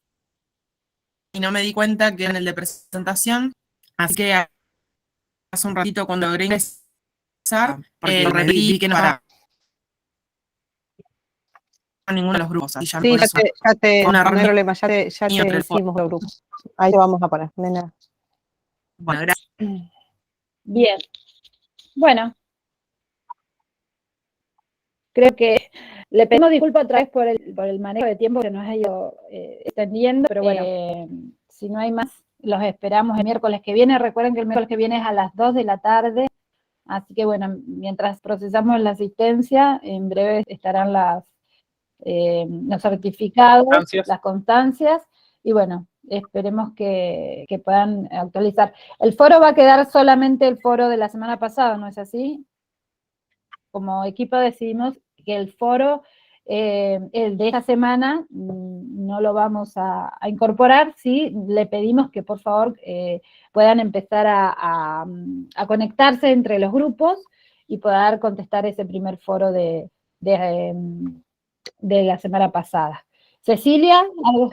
Y no me di cuenta que era en el de presentación, así que hace un ratito cuando logré ingresar, lo repetí que no para ninguno de los grupos. Así ya Sí, por ya eso, no hay reunión problema, ya te entre el foro. hicimos los grupos. Ahí lo vamos a poner, nena. Bueno, gracias. Bien. Bueno. Creo que le pedimos disculpas otra vez por el manejo de tiempo que nos ha ido extendiendo, pero bueno, si no hay más, los esperamos el miércoles que viene. Recuerden que el miércoles que viene es a las 2 de la tarde, así que bueno, mientras procesamos la asistencia, en breve estarán los certificados, las constancias, y bueno, esperemos que puedan actualizar. El foro va a quedar solamente el foro de la semana pasada, ¿no es así? Como equipo decidimos que el foro, el de esta semana, no lo vamos a incorporar, sí, le pedimos que por favor puedan empezar a conectarse entre los grupos y poder contestar ese primer foro de la semana pasada. Cecilia, ¿algo?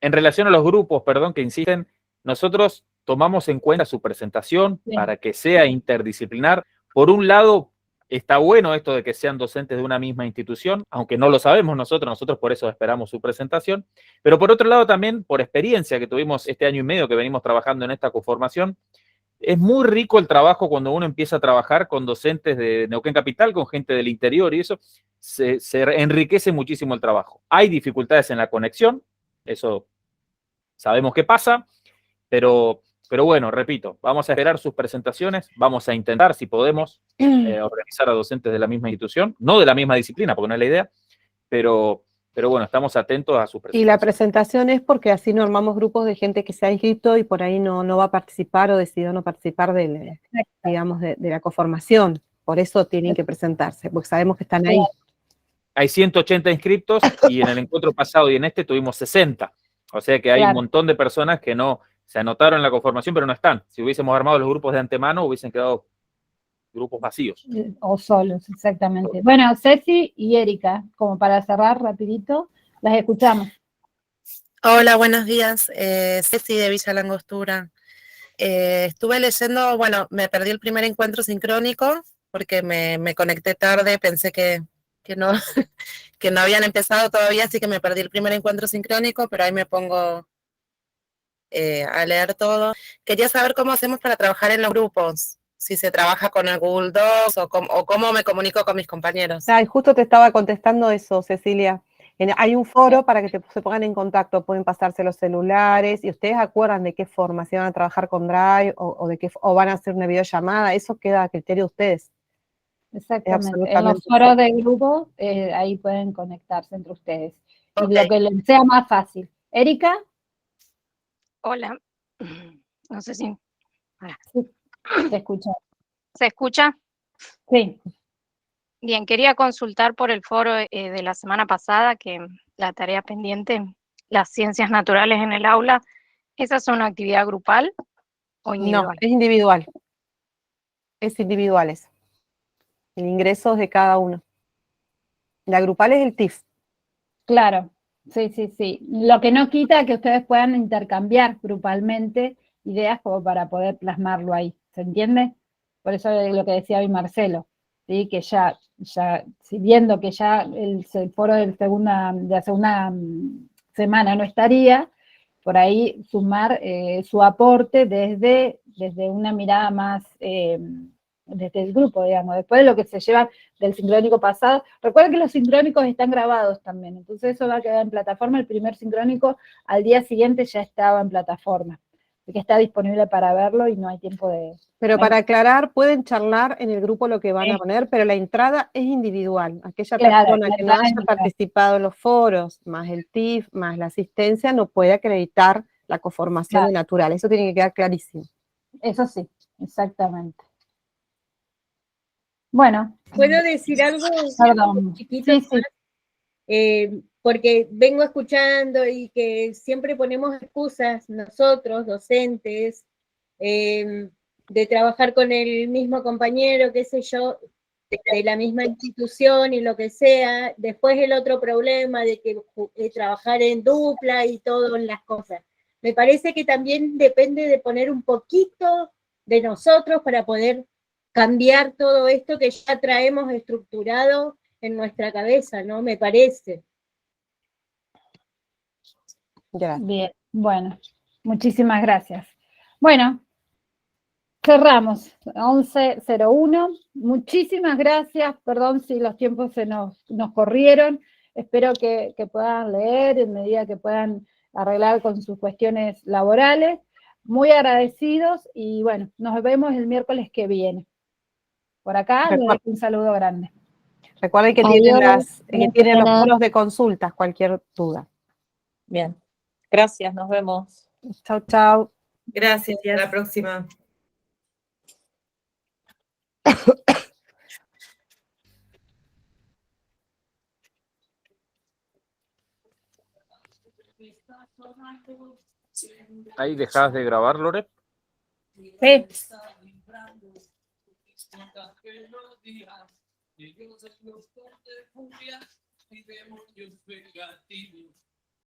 En relación a los grupos, perdón, que insisten, nosotros tomamos en cuenta su presentación para que sea interdisciplinar. Por un lado, está bueno esto de que sean docentes de una misma institución, aunque no lo sabemos nosotros por eso esperamos su presentación, pero por otro lado también, por experiencia que tuvimos este año y medio que venimos trabajando en esta coformación, es muy rico el trabajo cuando uno empieza a trabajar con docentes de Neuquén Capital, con gente del interior, y eso se enriquece muchísimo el trabajo. Hay dificultades en la conexión, eso sabemos que pasa, pero bueno, repito, vamos a esperar sus presentaciones, vamos a intentar, si podemos, organizar a docentes de la misma institución, no de la misma disciplina, porque no es la idea, pero bueno, estamos atentos a sus presentaciones. Y la presentación es porque así normamos grupos de gente que se ha inscrito y por ahí no va a participar o decidió no participar digamos, de la coformación. Por eso tienen que presentarse, porque sabemos que están ahí. Hay 180 inscriptos y en el encuentro pasado y en este tuvimos 60. O sea que hay un montón de personas que no se anotaron en la conformación, pero no están. Si hubiésemos armado los grupos de antemano, hubiesen quedado grupos vacíos. O solos, exactamente. Bueno, Ceci y Erika, como para cerrar rapidito, las escuchamos. Hola, buenos días. Ceci de Villa Langostura. Estuve leyendo, bueno, me perdí el primer encuentro sincrónico porque me conecté tarde, pensé que no, que no habían empezado todavía, así que me perdí el primer encuentro sincrónico, pero ahí me pongo a leer todo. Quería saber cómo hacemos para trabajar en los grupos, si se trabaja con el Google Docs o cómo me comunico con mis compañeros. Ay, justo te estaba contestando eso, Cecilia. Hay un foro para que se pongan en contacto, pueden pasarse los celulares y ustedes acuerdan de qué forma, si van a trabajar con Drive o van a hacer una videollamada, eso queda a criterio de ustedes. Exactamente. En los foros de grupo, ahí pueden conectarse entre ustedes. Y lo que les sea más fácil. Erika. Hola. No sé si... Sí, te escucho. ¿Se escucha? Sí. Bien, quería consultar por el foro de la semana pasada, que la tarea pendiente, las ciencias naturales en el aula, ¿esa es una actividad grupal o individual? No, es individual. Es individuales. El ingreso es de cada uno. La grupal es el TIF. Claro, sí, sí, sí. Lo que no quita que ustedes puedan intercambiar grupalmente ideas como para poder plasmarlo ahí, ¿se entiende? Por eso es lo que decía hoy Marcelo, ¿sí? Que ya si viendo que ya el foro de la segunda semana no estaría, por ahí sumar su aporte desde una mirada más desde el grupo, digamos, después de lo que se lleva del sincrónico pasado. Recuerden que los sincrónicos están grabados también, entonces eso va a quedar en plataforma. El primer sincrónico al día siguiente ya estaba en plataforma, así que está disponible para verlo y no hay tiempo de... Pero para aclarar, pueden charlar en el grupo lo que van a poner, pero la entrada es individual. Aquella persona que no haya participado en los foros, más el TIF, más la asistencia, no puede acreditar la conformación de natural. Eso tiene que quedar clarísimo. Eso sí, exactamente. Bueno. ¿Puedo decir algo? Perdón. Chiquito, porque vengo escuchando y que siempre ponemos excusas nosotros, docentes, de trabajar con el mismo compañero, qué sé yo, de la misma institución y lo que sea. Después el otro problema de que trabajar en dupla y todo en las cosas. Me parece que también depende de poner un poquito de nosotros para poder cambiar todo esto que ya traemos estructurado en nuestra cabeza, ¿no? Me parece. Bien, bueno, muchísimas gracias. Bueno, cerramos, 11:01. Muchísimas gracias, perdón si los tiempos se nos corrieron. Espero que puedan leer en medida que puedan arreglar con sus cuestiones laborales. Muy agradecidos y bueno, nos vemos el miércoles que viene. Por acá les dejo un saludo grande. Recuerden que tienen los foros de consultas, cualquier duda. Bien, gracias, nos vemos. Chau, chau. Gracias, y hasta la próxima. ¿Ahí dejás de grabar, Lore? Sí.